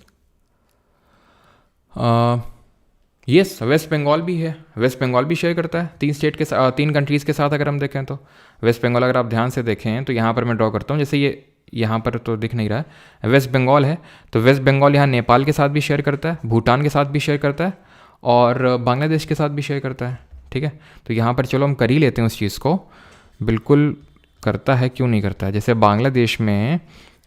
यस, वेस्ट बंगाल भी है। वेस्ट बंगाल भी शेयर करता है 3 स्टेट के साथ, 3 कंट्रीज़ के साथ। अगर हम देखें तो वेस्ट बंगाल, अगर आप ध्यान से देखें तो यहाँ पर मैं ड्रॉ करता हूँ, जैसे ये यहाँ पर तो दिख नहीं रहा है, वेस्ट बंगाल है, तो वेस्ट बंगाल यहाँ नेपाल के साथ भी शेयर करता है, भूटान के साथ भी शेयर करता है, और बांग्लादेश के साथ भी शेयर करता है। ठीक है, तो यहाँ पर चलो हम कर ही लेते हैं उस चीज़ को। बिल्कुल करता है, क्यों नहीं करता है। जैसे बांग्लादेश में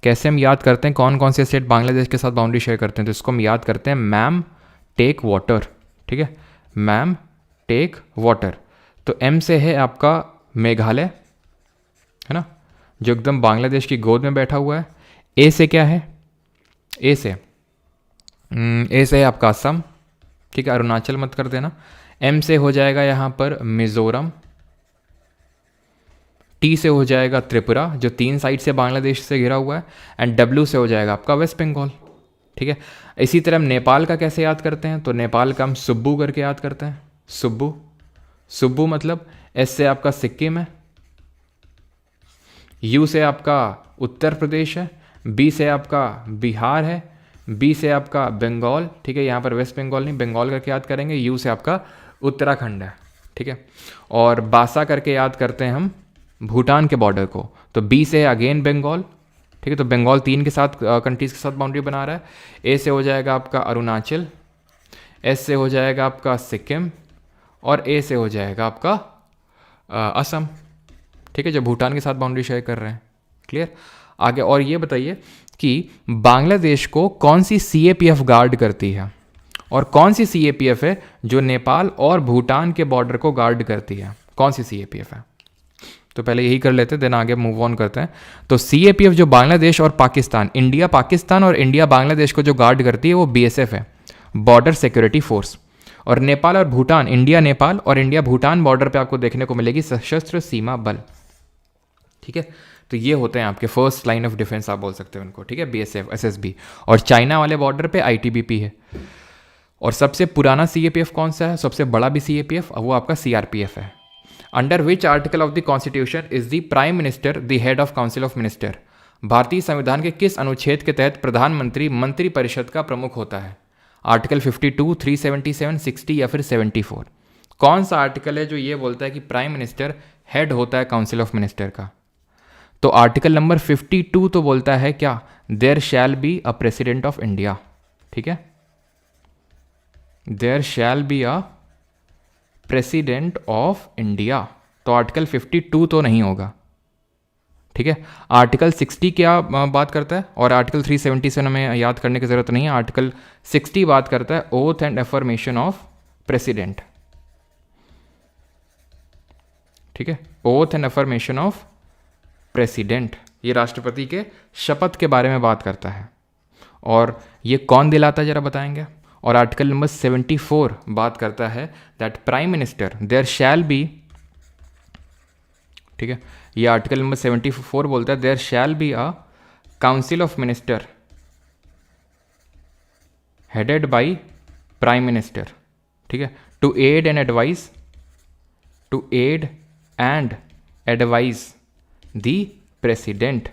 कैसे हम याद करते हैं कौन कौन से स्टेट बांग्लादेश के साथ बाउंड्री शेयर करते हैं, तो इसको हम याद करते हैं मैम टेक वाटर। ठीक है, मैम टेक वाटर। तो एम से है आपका मेघालय, है ना, जो एकदम बांग्लादेश की गोद में बैठा हुआ है। ए से क्या है? ए से है आपका असम। ठीक है, अरुणाचल मत कर देना। एम से हो जाएगा यहाँ पर मिजोरम। टी से हो जाएगा त्रिपुरा, जो 3 साइड से बांग्लादेश से घिरा हुआ है। एंड डब्ल्यू से हो जाएगा आपका वेस्ट बंगाल। ठीक है, इसी तरह हम नेपाल का कैसे याद करते हैं, तो नेपाल का हम सुब्बू करके याद करते हैं। सुब्बू, सुब्बू मतलब एस से आपका सिक्किम है, यू से आपका उत्तर प्रदेश है, बी से आपका बिहार है, बी से आपका बंगाल। ठीक है, यहाँ पर वेस्ट बंगाल नहीं, बंगाल करके याद करेंगे। यू से आपका उत्तराखंड है। ठीक है, और बासा करके याद करते हैं हम भूटान के बॉर्डर को। तो बी से है अगेन बंगाल। ठीक है, तो बंगाल 3 के साथ कंट्रीज़ के साथ बाउंड्री बना रहा है। ए से हो जाएगा आपका अरुणाचल, एस से हो जाएगा आपका सिक्किम, और ए से हो जाएगा आपका असम। ठीक है, जो भूटान के साथ बाउंड्री शेयर कर रहे हैं। क्लियर? आगे और ये बताइए कि बांग्लादेश को कौन सी CAPF गार्ड करती है, और कौन सी CAPF है जो नेपाल और भूटान के बॉर्डर को गार्ड करती है? कौन सी CAPF है? तो पहले यही कर लेते हैं, देन आगे मूव ऑन करते हैं। तो CAPF जो बांग्लादेश और पाकिस्तान, इंडिया पाकिस्तान और इंडिया बांग्लादेश को जो गार्ड करती है वो BSF है, बॉर्डर सिक्योरिटी फोर्स। और नेपाल और भूटान, इंडिया नेपाल और इंडिया भूटान बॉर्डर पे आपको देखने को मिलेगी सशस्त्र सीमा बल। ठीक है, तो ये होते हैं आपके फर्स्ट लाइन ऑफ डिफेंस, आप बोल सकते हैं उनको। ठीक है, BSF, SSB। और चाइना वाले बॉर्डर पे ITBP है। और सबसे पुराना CAPF कौन सा है, सबसे बड़ा भी CAPF, वो आपका CRPF है। Under which article of the constitution is the prime minister the head of council of minister? भारतीय संविधान के किस अनुच्छेद के तहत प्रधानमंत्री मंत्रिपरिषद का प्रमुख होता है? आर्टिकल 52, 377, 60 या फिर 74? कौन सा आर्टिकल है जो ये बोलता है कि प्राइम मिनिस्टर हेड होता है काउंसिल ऑफ मिनिस्टर का? तो आर्टिकल नंबर 52 तो बोलता है क्या, there shall be a president of India. ठीक है, there shall be a president of India. तो आर्टिकल 52 तो नहीं होगा। ठीक है, आर्टिकल 60 क्या बात करता है, और आर्टिकल 377 हमें याद करने की जरूरत नहीं है। आर्टिकल 60 बात करता है oath and affirmation of president. ठीक है, oath and affirmation of president, ये राष्ट्रपति के शपथ के बारे में बात करता है। और ये कौन दिलाता है ज़रा बताएंगे। और आर्टिकल नंबर 74 बात करता है that prime minister there shall be, ठीक है, ये आर्टिकल नंबर 74 बोलता है there shall be a council of minister headed by prime minister, ठीक है, to aid and advise, to aid and advise the president,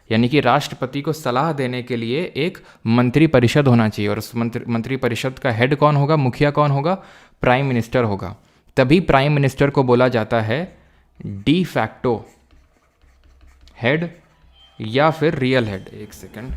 यानी कि राष्ट्रपति को सलाह देने के लिए एक मंत्री परिषद होना चाहिए और उस मंत्री परिषद का हेड कौन होगा, मुखिया कौन होगा, प्राइम मिनिस्टर होगा। तभी प्राइम मिनिस्टर को बोला जाता है डी फैक्टो हेड या फिर रियल हेड। एक सेकेंड,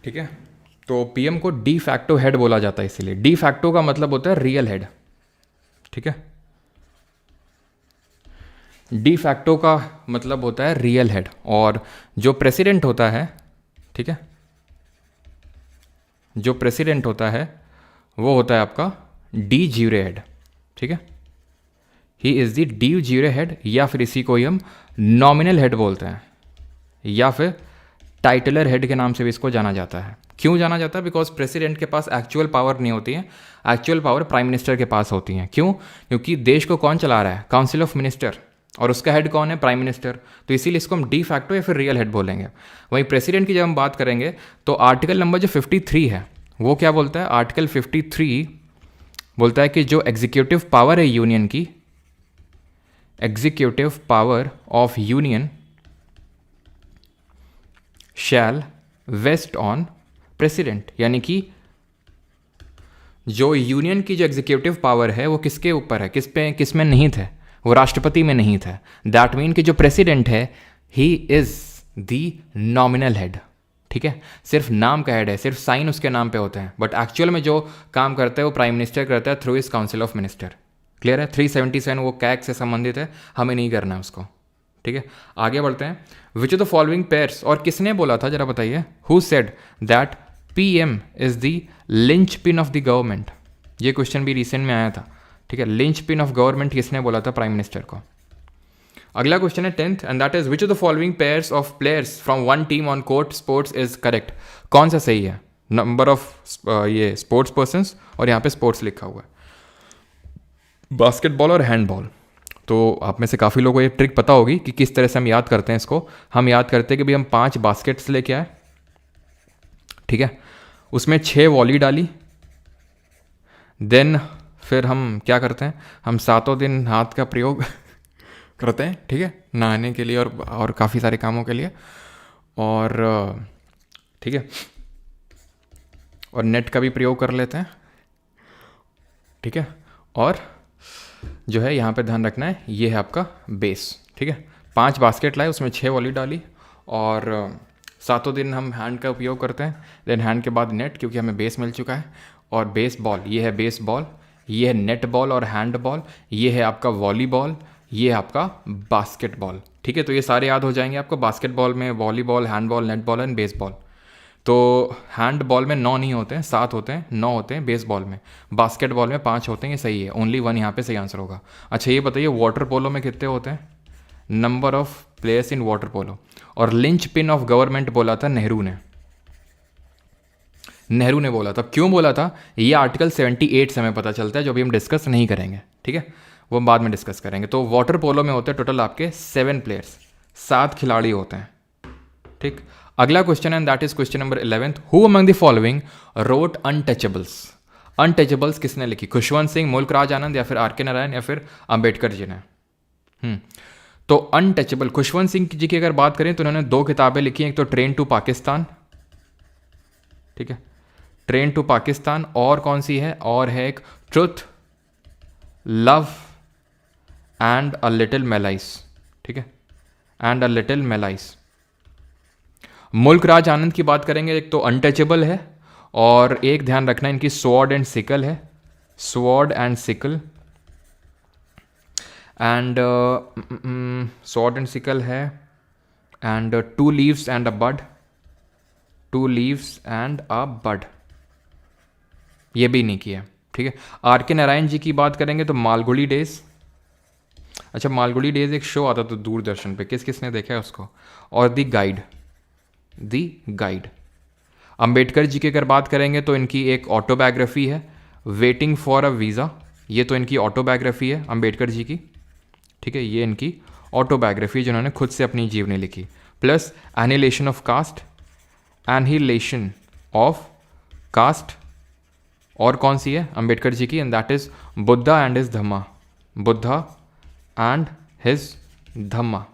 ठीक है। तो पीएम को डी फैक्टो हेड बोला जाता है, इसीलिए डी फैक्टो का मतलब होता है रियल हेड, ठीक है। डी फैक्टो का मतलब होता है रियल हेड, और जो प्रेसिडेंट होता है, ठीक है, जो प्रेसिडेंट होता है वो होता है आपका डी ज्यूरे हेड, ठीक है। ही इज द डी ज्यूरे हेड, या फिर इसी को ही हम नॉमिनल हेड बोलते हैं, या फिर टाइटलर हेड के नाम से भी इसको जाना जाता है। क्यों जाना जाता है? बिकॉज प्रेसिडेंट के पास एक्चुअल पावर नहीं होती है, एक्चुअल पावर प्राइम मिनिस्टर के पास होती है। क्यों? क्योंकि देश को कौन चला रहा है? काउंसिल ऑफ मिनिस्टर, और उसका हेड कौन है? Prime minister. तो इसीलिए इसको हम डी फैक्टो या फिर रियल हेड बोलेंगे। वहीं प्रेसिडेंट की जब हम बात करेंगे तो आर्टिकल नंबर जो 53 है वो क्या बोलता है? आर्टिकल 53 बोलता है कि जो एग्जीक्यूटिव पावर है यूनियन की, executive power of union shall vest on president, यानी कि जो यूनियन की जो एग्जीक्यूटिव पावर है वो किसके ऊपर है, किस में नहीं थे? वो राष्ट्रपति में नहीं था। दैट मीन कि जो प्रेसिडेंट है he is the nominal head, ठीक है, सिर्फ नाम का हेड है, सिर्फ साइन उसके नाम पे होते हैं, बट एक्चुअल में जो काम करता है वो प्राइम मिनिस्टर करता है थ्रू इस काउंसिल ऑफ मिनिस्टर। क्लियर है? 377 वो कैग से संबंधित है, हमें नहीं करना है उसको, ठीक है। आगे बढ़ते हैं। विच ऑफ द फॉलोइंग पेयर्स, और किसने बोला था जरा बताइए, who said that PM is the lynch pin of the government? ये क्वेश्चन भी रिसेंट में आया था, ठीक है। लिंच पिन ऑफ गवर्नमेंट किसने बोला था प्राइम मिनिस्टर को? अगला क्वेश्चन है 10th, and that is which of the following pairs of players from one team on court sports is correct? कौन सा सही है? नंबर ऑफ ये स्पोर्ट्स पर्सन्स, और यहाँ पे स्पोर्ट्स लिखा हुआ है, बास्केटबॉल और हैंडबॉल। तो आप में से काफ़ी लोगों को ये ट्रिक पता होगी कि किस तरह से हम याद करते हैं इसको। हम याद करते हैं कि भाई हम 5 बास्केट्स लेके आए, ठीक है, उसमें 6 वॉली डाली, देन फिर हम क्या करते हैं, हम 7 दिन हाथ का प्रयोग करते हैं, ठीक है, नहाने के लिए और काफ़ी सारे कामों के लिए, और ठीक है, और नेट का भी प्रयोग कर लेते हैं, ठीक है। और जो है यहाँ पे ध्यान रखना है, ये है आपका बेस, ठीक है। 5 बास्केट लाए, उसमें 6 वॉली डाली, और 7 दिन हम हैंड का उपयोग करते हैं, देन हैंड के बाद नेट, क्योंकि हमें बेस मिल चुका है, और बेस बॉल, ये है बेस बॉल, ये है नेट बॉल और हैंड बॉल, ये है आपका वॉलीबॉल, ये है आपका बास्केटबॉल, ठीक है। तो ये सारे याद हो जाएंगे आपको। बास्केटबॉल में volleyball, handball, net ball and base ball. तो हैंड बॉल में 9 नहीं होते हैं, 7 होते हैं, 9 होते हैं बेसबॉल में, बास्केटबॉल में 5 होते हैं, ये सही है, ओनली 1 यहाँ पे सही आंसर होगा। अच्छा ये बताइए वाटर पोलो में कितने होते हैं? Number of players in water polo. और लिंच पिन ऑफ गवर्नमेंट बोला था नेहरू ने, नेहरू ने बोला था। क्यों बोला था? ये आर्टिकल 78 से हमें पता चलता है, जो भी हम डिस्कस नहीं करेंगे, ठीक है, वो हम बाद में डिस्कस करेंगे। तो वाटर पोलो में होते हैं टोटल आपके 7 प्लेयर्स, 7 खिलाड़ी होते हैं, ठीक। अगला क्वेश्चन है, that is question number 11th, who among the following wrote untouchables? Untouchables किसने लिखी? खुशवंत सिंह, मुल्क राज आनंद, या फिर आर.के. नारायण, या फिर अंबेडकर जी ने? तो अनटचेबल खुशवंत सिंह जी की अगर बात करें तो उन्होंने 2 किताबें लिखी हैं, एक तो ट्रेन टू पाकिस्तान, ठीक है, ट्रेन टू पाकिस्तान, और कौन सी है? और है एक truth, love and a little malice, ठीक है, एंड अ लिटिल मेलाइस, मुल्क राज आनंद की बात करेंगे, एक तो अनटचेबल है, और एक ध्यान रखना इनकी स्वॉर्ड एंड सिकल है, sword and sickle, and sword and sickle है, and two leaves and a bud, two leaves and a bud, ये भी नहीं किया, ठीक है। आर के नारायण जी की बात करेंगे तो मालगुडी डेज, अच्छा मालगुडी डेज एक शो आता था दूरदर्शन पे, किस किसने देखा है उसको, और दी गाइड, दी गाइड। अंबेडकर जी की अगर बात करेंगे तो इनकी एक ऑटोबायोग्राफी है, वेटिंग फॉर अ वीज़ा, ये तो इनकी ऑटोबायोग्राफी है अंबेडकर जी की, ठीक है, ये इनकी ऑटोबायोग्राफी जिन्होंने खुद से अपनी जीवनी लिखी, plus annihilation of caste, annihilation of caste, और कौन सी है अंबेडकर जी की, and that is Buddha and his Dhamma, Buddha and his Dhamma.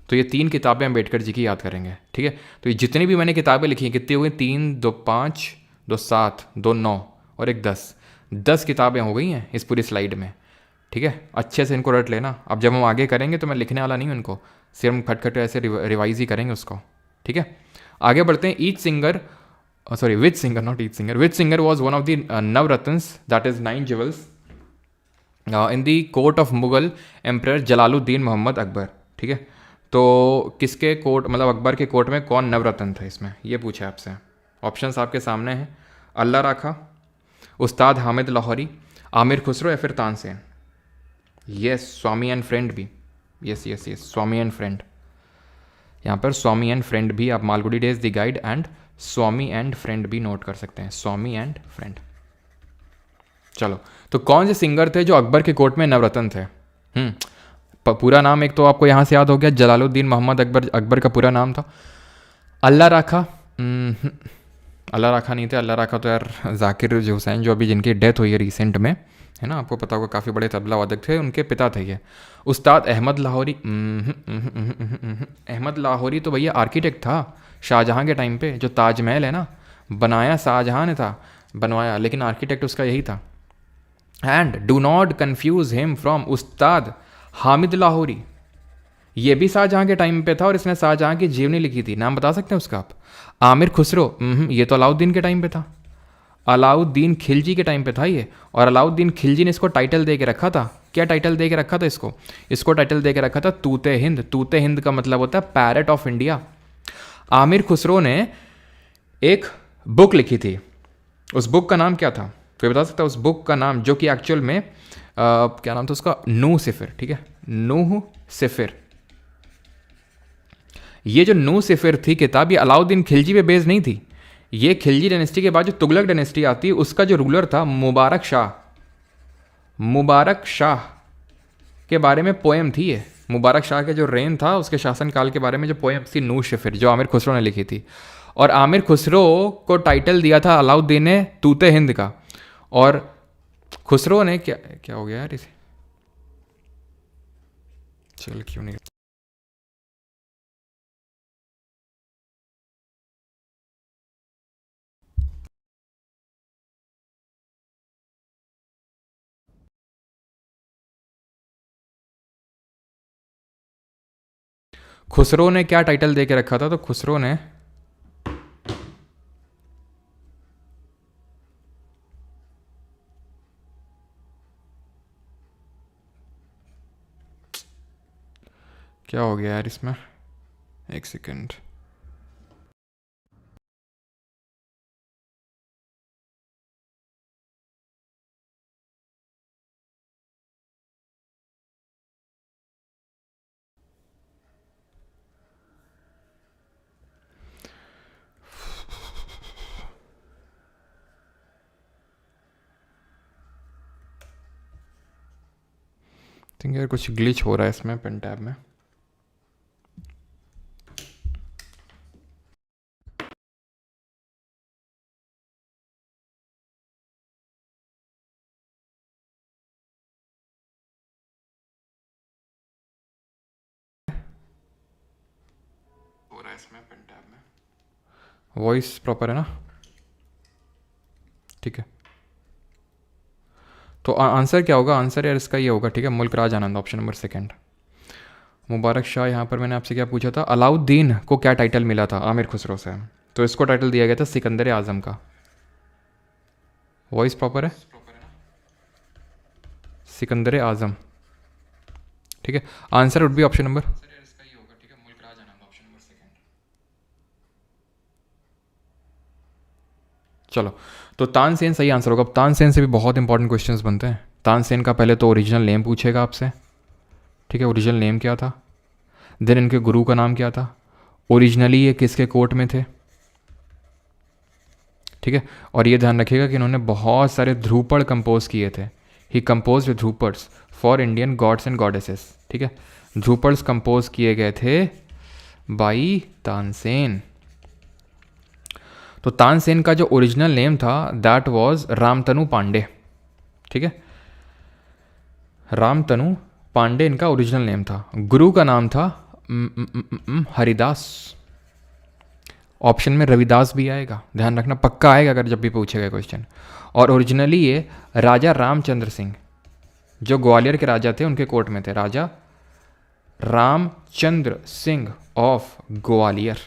तो ये 3 किताबें अंबेडकर जी की याद करेंगे, ठीक है। तो ये जितनी भी मैंने किताबें लिखी हैं, कितनी हो गई, 3 2 5 2 7 2 9 और एक 10 किताबें हो गई हैं इस पूरी स्लाइड में, ठीक है। अच्छे से इनको रट लेना। अब जब हम आगे करेंगे तो मैं लिखने वाला नहीं हूँ इनको, सिर्फ हम खटखट ऐसे रिवाइज ही करेंगे उसको, ठीक है। आगे बढ़ते हैं। Each singer, sorry which singer, not each singer, which singer was one of the navratnas, that is 9 jewels in the court of Mughal emperor Jalaluddin Mohammad Akbar, ठीक है। तो किसके कोर्ट, मतलब अकबर के कोर्ट में कौन नवरत्न थे इसमें, ये पूछा आपसे। ऑप्शंस आपके सामने हैं, अल्लाह राखा, उस्ताद हामिद लाहौरी, आमिर खुसरो या फिर Tansen. Yes, Swami and friend भी, yes yes yes, Swami and friend, यहाँ पर स्वामी एंड फ्रेंड भी आप Malgudi days the guide and Swami and friend भी नोट कर सकते हैं, स्वामी एंड फ्रेंड। चलो, तो कौन से सिंगर थे जो अकबर के कोर्ट में नवरत्न थे? पूरा नाम एक तो आपको यहाँ से याद हो गया, जलालुद्दीन मोहम्मद अकबर, अकबर का पूरा नाम था। अल्लाह राखा, अल्लाह राखा नहीं थे, अल्लाह राखा तो यार जाकिर हुसैन जो अभी जिनकी डेथ हुई है रिसेंट में, है ना, आपको पता होगा, काफ़ी बड़े तबला वादक थे, उनके पिता थे ये। उस्ताद अहमद लाहौरी, अहमद लाहौरी तो भैया आर्किटेक्ट था शाहजहाँ के टाइम पे, जो ताजमहल है ना बनाया शाहजहाँ ने था, बनवाया, लेकिन आर्किटेक्ट उसका यही था। And do not confuse him from उस्ताद हामिद लाहौरी, ये भी शाहजहाँ के टाइम पे था और इसने शाहजहाँ की जीवनी लिखी थी, नाम बता सकते हैं उसका आप? आमिर खुसरो, ये तो अलाउद्दीन के टाइम पे था, अलाउद्दीन खिलजी के टाइम पे था ये, और अलाउद्दीन खिलजी ने इसको टाइटल दे के रखा था, क्या टाइटल दे के रखा था इसको? इसको टाइटल दे के रखा था तूते हिंद। तूते हिंद का मतलब होता है parrot of India. Aamir Khusro ने एक बुक लिखी थी, उस बुक का नाम क्या था? कोई बता सकता है उस बुक का नाम, जो कि एक्चुअल में क्या नाम था उसका? नूह सिफिर, ठीक है, नूह सिफिर। ये जो नूह सिफिर थी किताब, ये अलाउद्दीन खिलजी पे बेस्ड नहीं थी, ये खिलजी डायनेस्टी के बाद जो तुगलक डायनेस्टी आती है उसका जो रूलर था मुबारक शाह, मुबारक शाह के बारे में पोएम थी ये। मुबारक शाह के जो रेन था उसके शासनकाल के बारे में जो पोएम थी नूह सिफिर, जो आमिर खुसरो ने लिखी थी। और आमिर खुसरो को टाइटल दिया था अलाउद्दीन ने तूते हिंद का, और खुसरो ने क्या क्या हो गया यार इसे, चल क्यों नहीं, खुसरो ने क्या टाइटल दे के रखा था? तो खुसरो ने क्या हो गया यार इसमें, एक सेकंड, थिंक यार कुछ ग्लिच हो रहा है इसमें पेन टैब में। हो रहा है इसमें पेन टैब में, वॉइस प्रॉपर है ना? ठीक है, तो आंसर क्या होगा? आंसर यार इसका ये होगा, ठीक है, मुल्क राज आनंद, ऑप्शन नंबर 2। मुबारक शाह, यहाँ पर मैंने आपसे क्या पूछा था, अलाउद्दीन को क्या टाइटल मिला था आमिर खुसरो से, तो इसको टाइटल दिया गया था सिकंदर आज़म का। वॉइस प्रॉपर है, सिकंदर आज़म, ठीक है। Answer would be option number, चलो तो तानसेन सही आंसर होगा। अब तानसेन से भी बहुत इंपॉर्टेंट क्वेश्चंस बनते हैं। तानसेन का पहले तो ओरिजिनल नेम पूछेगा आपसे, ठीक है, ओरिजिनल नेम क्या था, देन इनके गुरु का नाम क्या था, ओरिजिनली ये किसके कोर्ट में थे, ठीक है। और ये ध्यान रखिएगा कि इन्होंने बहुत सारे ध्रुपद कंपोज किए थे। He compose dhrupads for Indian gods and goddesses, ठीक है। ध्रुपद्स कंपोज किए गए थे बाई तानसेन। तो तानसेन का जो ओरिजिनल नेम था दैट वाज रामतनु पांडे, ठीक है। रामतनु पांडे इनका ओरिजिनल नेम था। गुरु का नाम था हरिदास। ऑप्शन में रविदास भी आएगा, ध्यान रखना, पक्का आएगा अगर जब भी पूछेगा क्वेश्चन। और ओरिजिनली ये राजा रामचंद्र सिंह जो ग्वालियर के राजा थे उनके कोर्ट में थे, राजा रामचंद्र सिंह ऑफ ग्वालियर,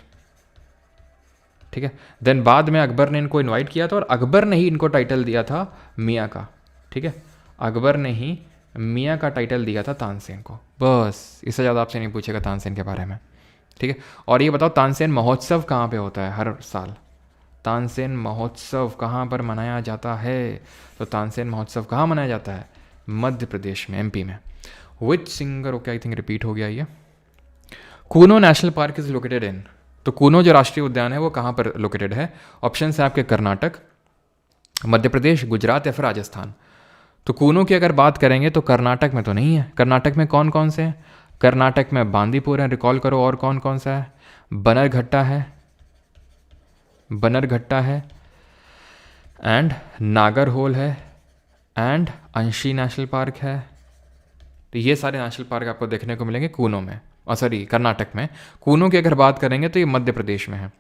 ठीक है। देन बाद में अकबर ने इनको इनवाइट किया था और अकबर ने ही इनको टाइटल दिया था मियाँ का, ठीक है। अकबर ने ही मियाँ का टाइटल दिया था तानसेन को। बस इससे ज़्यादा आपसे नहीं पूछेगा तानसेन के बारे में, ठीक है। और ये बताओ तानसेन महोत्सव कहाँ पे होता है हर साल, तानसेन महोत्सव कहाँ पर मनाया जाता है, तो तानसेन महोत्सव कहाँ मनाया जाता है, मध्य प्रदेश में, एमपी में। Which singer, okay I think repeat हो गया ये। Kuno national park is located in, तो कूनो जो राष्ट्रीय उद्यान है वो कहाँ पर लोकेटेड है, ऑप्शन है आपके कर्नाटक, मध्य प्रदेश, गुजरात या फिर राजस्थान। तो कूनो की अगर बात करेंगे तो कर्नाटक में तो नहीं है। कर्नाटक में कौन कौन से हैं, कर्नाटक में बांदीपुर है, रिकॉल करो, और कौन कौन सा है, बनरघट्टा है, बनरघट्टा है, एंड नागरहोल है, एंड अंशी नेशनल पार्क है। तो ये सारे नेशनल पार्क आपको देखने को मिलेंगे कूनो में, और सॉरी कर्नाटक में। कूनो की अगर बात करेंगे तो ये मध्य प्रदेश में है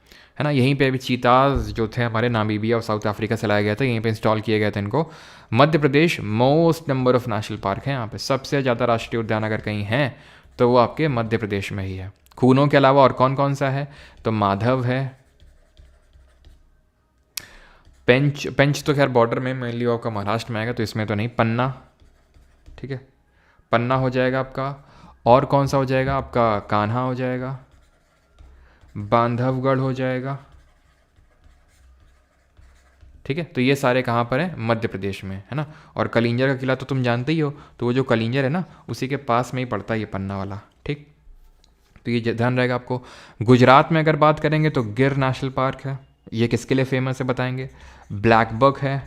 ना। यहीं पे अभी चीताज जो थे हमारे नामीबिया और साउथ अफ्रीका से लाया गया था, यहीं पे इंस्टॉल किए गए थे इनको। Madhya Pradesh most number of national park है यहाँ पे, सबसे ज़्यादा राष्ट्रीय उद्यान अगर कहीं हैं तो वो आपके मध्य प्रदेश में ही है। कूनो के अलावा और कौन कौन सा है, तो माधव है, पेंच, पेंच तो खैर बॉर्डर में मेनली आपका महाराष्ट्र में आएगा तो इसमें तो नहीं, पन्ना, ठीक है, पन्ना हो जाएगा आपका। और कौन सा हो जाएगा आपका, कान्हा हो जाएगा, बांधवगढ़ हो जाएगा, ठीक है। तो ये सारे कहाँ पर हैं, मध्य प्रदेश में, है ना। और कलिंजर का किला तो तुम जानते ही हो, तो वो जो कलिंजर है ना उसी के पास में ही पड़ता है ये पन्ना वाला, ठीक। तो ये ध्यान रहेगा आपको। गुजरात में अगर बात करेंगे तो गिर नेशनल पार्क है, ये किसके लिए फेमस है बताएंगे, ब्लैक बक है,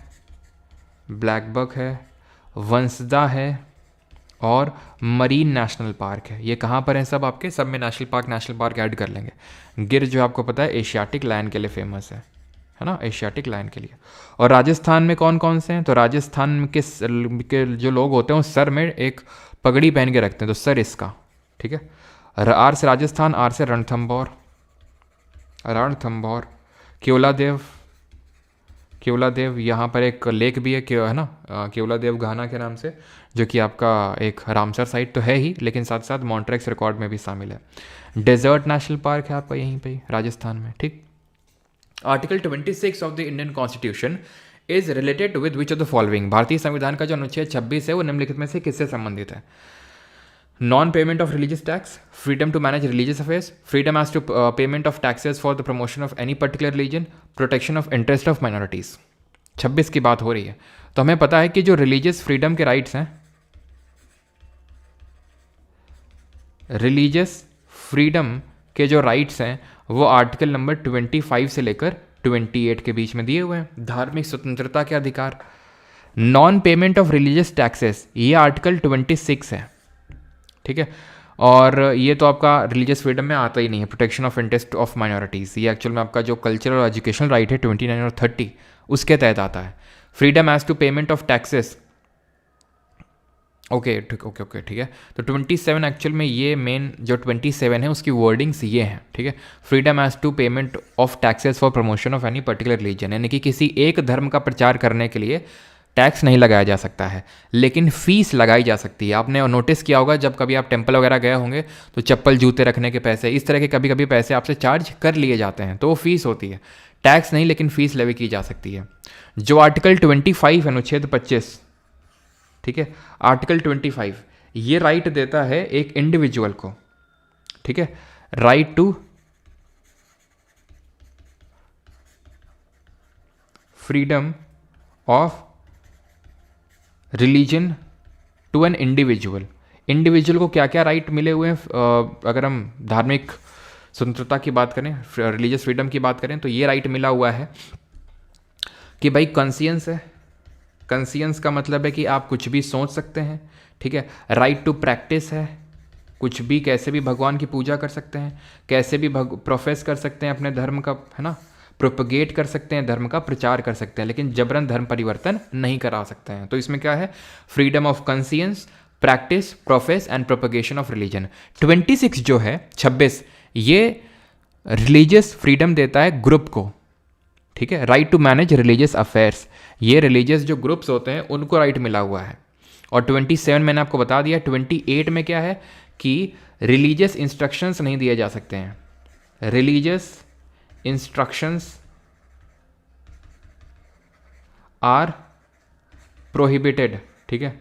ब्लैक बक है, वंसदा है, और मरीन नेशनल पार्क है। ये कहाँ पर है सब आपके, सब में नेशनल पार्क ऐड कर लेंगे। गिर जो आपको पता है एशियाटिक लायन के लिए फेमस है ना, एशियाटिक लायन के लिए। और राजस्थान में कौन कौन से हैं, तो राजस्थान के जो लोग होते हैं वो सर में एक पगड़ी पहन के रखते हैं, तो सर इसका, ठीक है। आर से राजस्थान, आर से रणथंभौर, रणथंभौर, केवलादेव, केवलादेव यहाँ पर एक लेक भी है ना, केवलादेव घाना के नाम से, जो कि आपका एक रामसर साइट तो है ही, लेकिन साथ साथ मॉन्ट्रेक्स रिकॉर्ड में भी शामिल है। डेजर्ट नेशनल पार्क है आपका यहीं पे राजस्थान में, ठीक। Article 26 of the Indian constitution is related with which of the following, भारतीय संविधान का जो अनुच्छेद 26 है वो निम्नलिखित में से किससे संबंधित है, non payment of religious tax, freedom to manage religious affairs, freedom as to payment of taxes for the promotion of any particular religion, protection of interest of minorities. 26 की बात हो रही है, तो हमें पता है कि जो रिलीजियस फ्रीडम के राइट्स हैं, रिलीजियस फ्रीडम के जो राइट्स हैं वो आर्टिकल नंबर 25 से लेकर 28 के बीच में दिए हुए हैं। धार्मिक स्वतंत्रता के अधिकार, non payment of religious taxes, ये आर्टिकल 26 है, ठीक है। और ये तो आपका रिलीजियस फ्रीडम में आता ही नहीं है। Protection of interest of minorities, ये एक्चुअल में आपका जो कल्चरल और एजुकेशनल राइट है 29 और 30 उसके तहत आता है। Freedom as to payment of taxes, okay ठीक, ओके ठीक है। तो 27 एक्चुअल में ये मेन जो 27 है उसकी वर्डिंग्स ये हैं, ठीक है। Freedom as to payment of taxes for promotion of any particular religion, यानी कि किसी एक धर्म का प्रचार करने के लिए टैक्स नहीं लगाया जा सकता है, लेकिन फ़ीस लगाई जा सकती है। आपने नोटिस किया होगा जब कभी आप टेम्पल वगैरह गए होंगे तो चप्पल जूते रखने के पैसे, इस तरह के कभी कभी पैसे आपसे चार्ज कर लिए जाते हैं, तो वो फीस होती है। टैक्स नहीं, लेकिन फ़ीस लेवी की जा सकती है। जो आर्टिकल 25 अनुच्छेद 25, ठीक है, आर्टिकल 25 ये राइट देता है एक इंडिविजुअल को, ठीक है, right to freedom of religion to an individual. Individual को क्या क्या राइट मिले हुए हैं? अगर हम धार्मिक स्वतंत्रता की बात करें, रिलीजियस फ्रीडम की बात करें, तो ये राइट मिला हुआ है कि भाई कंसियंस है। कंसियंस का मतलब है कि आप कुछ भी सोच सकते हैं, ठीक है। राइट टू प्रैक्टिस है, कुछ भी कैसे भी भगवान की पूजा कर सकते हैं, कैसे भी प्रोफेस कर सकते हैं अपने धर्म का, है ना, प्रोपगेट कर सकते हैं, धर्म का प्रचार कर सकते हैं, लेकिन जबरन धर्म परिवर्तन नहीं करा सकते हैं। तो इसमें क्या है? Freedom of conscience, practice, profess and propagation of religion. 26 जो है, 26, ये रिलीजियस फ्रीडम देता है ग्रुप को, ठीक है। Right to manage religious affairs, ये रिलीजियस जो ग्रुप्स होते हैं उनको राइट मिला हुआ है। और 27 मैंने आपको बता दिया। 28 में क्या है कि रिलीजियस इंस्ट्रक्शंस नहीं दिए जा सकते हैं। रिलीजियस इंस्ट्रक्शंस आर प्रोहिबिटेड, ठीक है।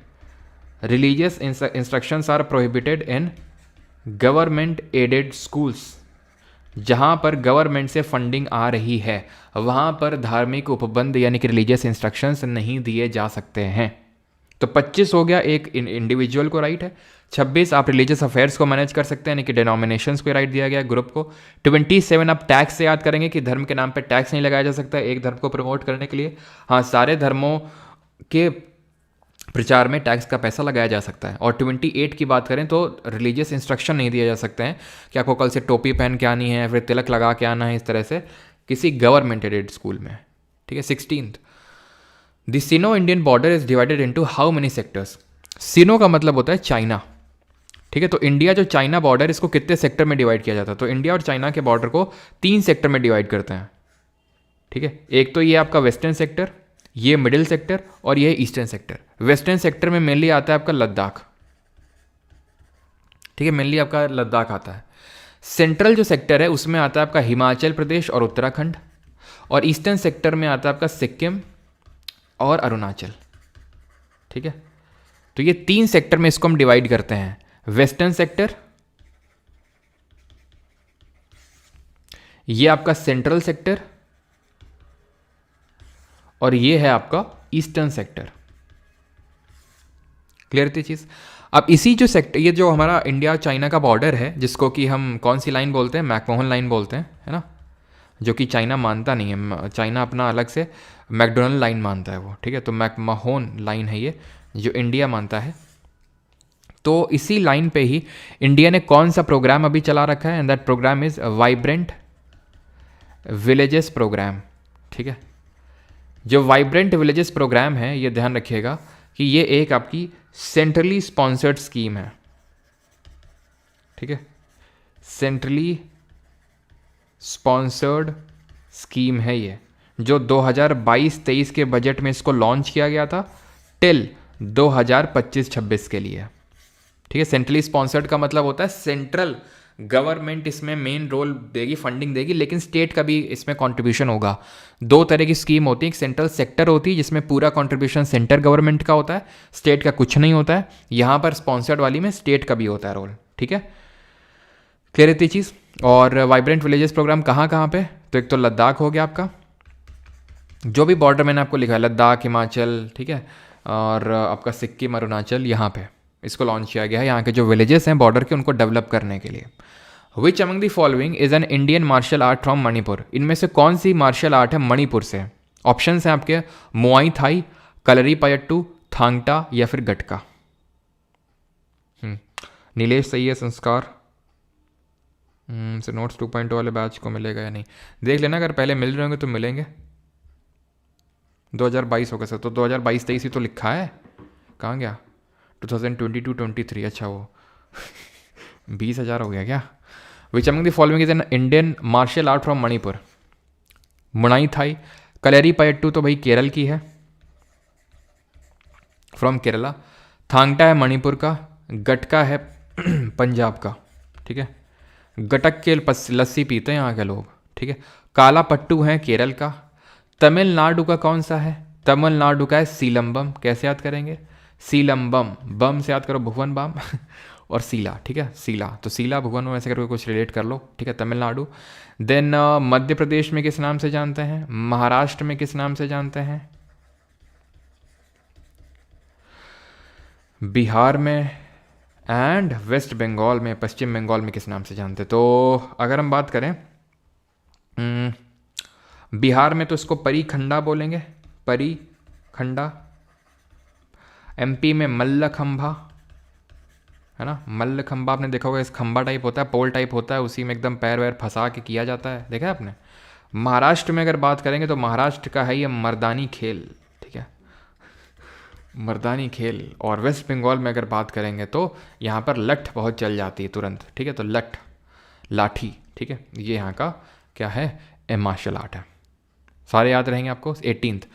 Religious instructions are prohibited in government aided schools. जहाँ पर गवर्नमेंट से फंडिंग आ रही है वहाँ पर धार्मिक उपबंध यानी कि रिलीजियस इंस्ट्रक्शंस नहीं दिए जा सकते हैं। तो 25 हो गया, एक इंडिविजुअल को राइट है। 26 आप रिलीजियस अफेयर्स को मैनेज कर सकते हैं, यानी कि डिनोमिनेशंस को राइट दिया गया ग्रुप को। 27 आप टैक्स से याद करेंगे कि धर्म के नाम पे टैक्स नहीं लगाया जा सकता एक धर्म को प्रमोट करने के लिए। हाँ, सारे धर्मों के प्रचार में टैक्स का पैसा लगाया जा सकता है। और 28 की बात करें तो रिलीजियस इंस्ट्रक्शन नहीं दिया जा सकते हैं कि आपको कल से टोपी पहन के आनी है, फिर तिलक लगा के आना है, इस तरह से किसी गवर्नमेंट एडेड स्कूल में, ठीक है। 16th, the Sino Indian border is divided into how many sectors. Sino का मतलब होता है चाइना, ठीक है। तो इंडिया जो चाइना बॉर्डर, इसको कितने सेक्टर में डिवाइड किया जाता है? तो इंडिया और चाइना के बॉर्डर को 3 सेक्टर में डिवाइड करते हैं, ठीक है। एक तो ये आपका वेस्टर्न सेक्टर, ये मिडिल सेक्टर और ये ईस्टर्न सेक्टर। वेस्टर्न सेक्टर में मेनली आता है आपका लद्दाख, ठीक है, मेनली आपका लद्दाख आता है। सेंट्रल जो सेक्टर है उसमें आता है आपका हिमाचल प्रदेश और उत्तराखंड, और ईस्टर्न सेक्टर में आता है आपका सिक्किम और अरुणाचल, ठीक है। तो ये 3 सेक्टर में इसको हम डिवाइड करते हैं। वेस्टर्न सेक्टर, ये आपका सेंट्रल सेक्टर, और ये है आपका ईस्टर्न सेक्टर। क्लियर थी चीज? अब इसी जो सेक्टर, ये जो हमारा इंडिया चाइना का बॉर्डर है, जिसको कि हम कौन सी लाइन बोलते हैं? मैकमोहन लाइन बोलते हैं, है ना, जो कि चाइना मानता नहीं है। चाइना अपना अलग से मैकडोनल्ड लाइन मानता है वो, ठीक है। तो मैकमोहन लाइन है ये, जो इंडिया मानता है। तो इसी लाइन पे ही इंडिया ने कौन सा प्रोग्राम अभी चला रखा है? And that program is vibrant villages program, ठीक है। जो वाइब्रेंट विलेजेस प्रोग्राम है, ये ध्यान रखिएगा कि ये एक आपकी सेंट्रली स्पॉन्सर्ड स्कीम है, ठीक है। सेंट्रली स्पॉन्सर्ड स्कीम है ये, जो 2022-23 के बजट में इसको लॉन्च किया गया था टिल 2025-26 के लिए, ठीक है। सेंट्रली स्पॉन्सर्ड का मतलब होता है सेंट्रल गवर्नमेंट इसमें मेन रोल देगी, फंडिंग देगी, लेकिन स्टेट का भी इसमें कंट्रीब्यूशन होगा। 2 तरह की स्कीम होती है, एक सेंट्रल सेक्टर होती है जिसमें पूरा कंट्रीब्यूशन सेंटर गवर्नमेंट का होता है, स्टेट का कुछ नहीं होता है। यहाँ पर स्पॉन्सर्ड वाली में स्टेट का भी होता है रोल, ठीक है। क्लियर रहती चीज़? और वाइब्रेंट विलेजेस प्रोग्राम कहाँ कहाँ पे? तो एक तो लद्दाख हो गया आपका, जो भी बॉर्डर मैंने आपको लिखा है, लद्दाख, हिमाचल, ठीक है, और आपका सिक्किम, अरुणाचल, यहाँ पे इसको लॉन्च किया गया है। यहाँ के जो विलेजेस हैं बॉर्डर के, उनको डेवलप करने के लिए। Which among the following is an Indian martial art from Manipur? इनमें से कौन सी मार्शल आर्ट है मणिपुर से? ऑप्शंस हैं आपके, मुआई थाई, कलरीपयट्टू, थांगटा या फिर गटका। नीलेश सही है। संस्कार से नोट्स 2.0 वाले बैच को मिलेगा या नहीं देख लेना, अगर पहले मिल रहे होंगे तो मिलेंगे। 2022 होगा सर, तो 2022-23 ही तो लिखा है, कहाँ गया? 2022-23, अच्छा वो 20,000 हो गया क्या? Which among the following is an Indian martial art from Manipur? Muay Thai, Kalari payattu तो भाई केरल की है, फ्रॉम केरला। थांगटा है मणिपुर का। गटका है पंजाब का, ठीक है। गटक के लस्सी पीते हैं यहाँ के लोग, ठीक है। काला पट्टू है केरल का। तमिलनाडु का कौन सा है? तमिलनाडु का है सीलम्बम। कैसे याद करेंगे? सीलम्बम, बम से याद करो भुवन बाम और सीला, ठीक है, सीला। तो सीला भुवन में ऐसे करके कुछ रिलेट कर लो, ठीक है, तमिलनाडु। देन मध्य प्रदेश में किस नाम से जानते हैं? महाराष्ट्र में किस नाम से जानते हैं? बिहार में। एंड वेस्ट बंगाल में, पश्चिम बंगाल में किस नाम से जानते हैं? तो अगर हम बात करें बिहार में तो इसको परीखंडा बोलेंगे, परीखंडा। एमपी में मल्लखंभा, है ना, मल्लखंभा। आपने देखा होगा, इस खंभा टाइप होता है, पोल टाइप होता है, उसी में एकदम पैर वैर फंसा के किया जाता है, देखा है आपने। महाराष्ट्र में अगर बात करेंगे तो महाराष्ट्र का है ये मर्दानी खेल, ठीक है, मर्दानी खेल। और वेस्ट बंगाल में अगर बात करेंगे तो यहाँ पर लठ बहुत चल जाती है तुरंत, ठीक है, तो लठ, लाठी, ठीक है, ये यहाँ का क्या है? मार्शल आर्ट है। सारे याद रहेंगे आपको। 18th,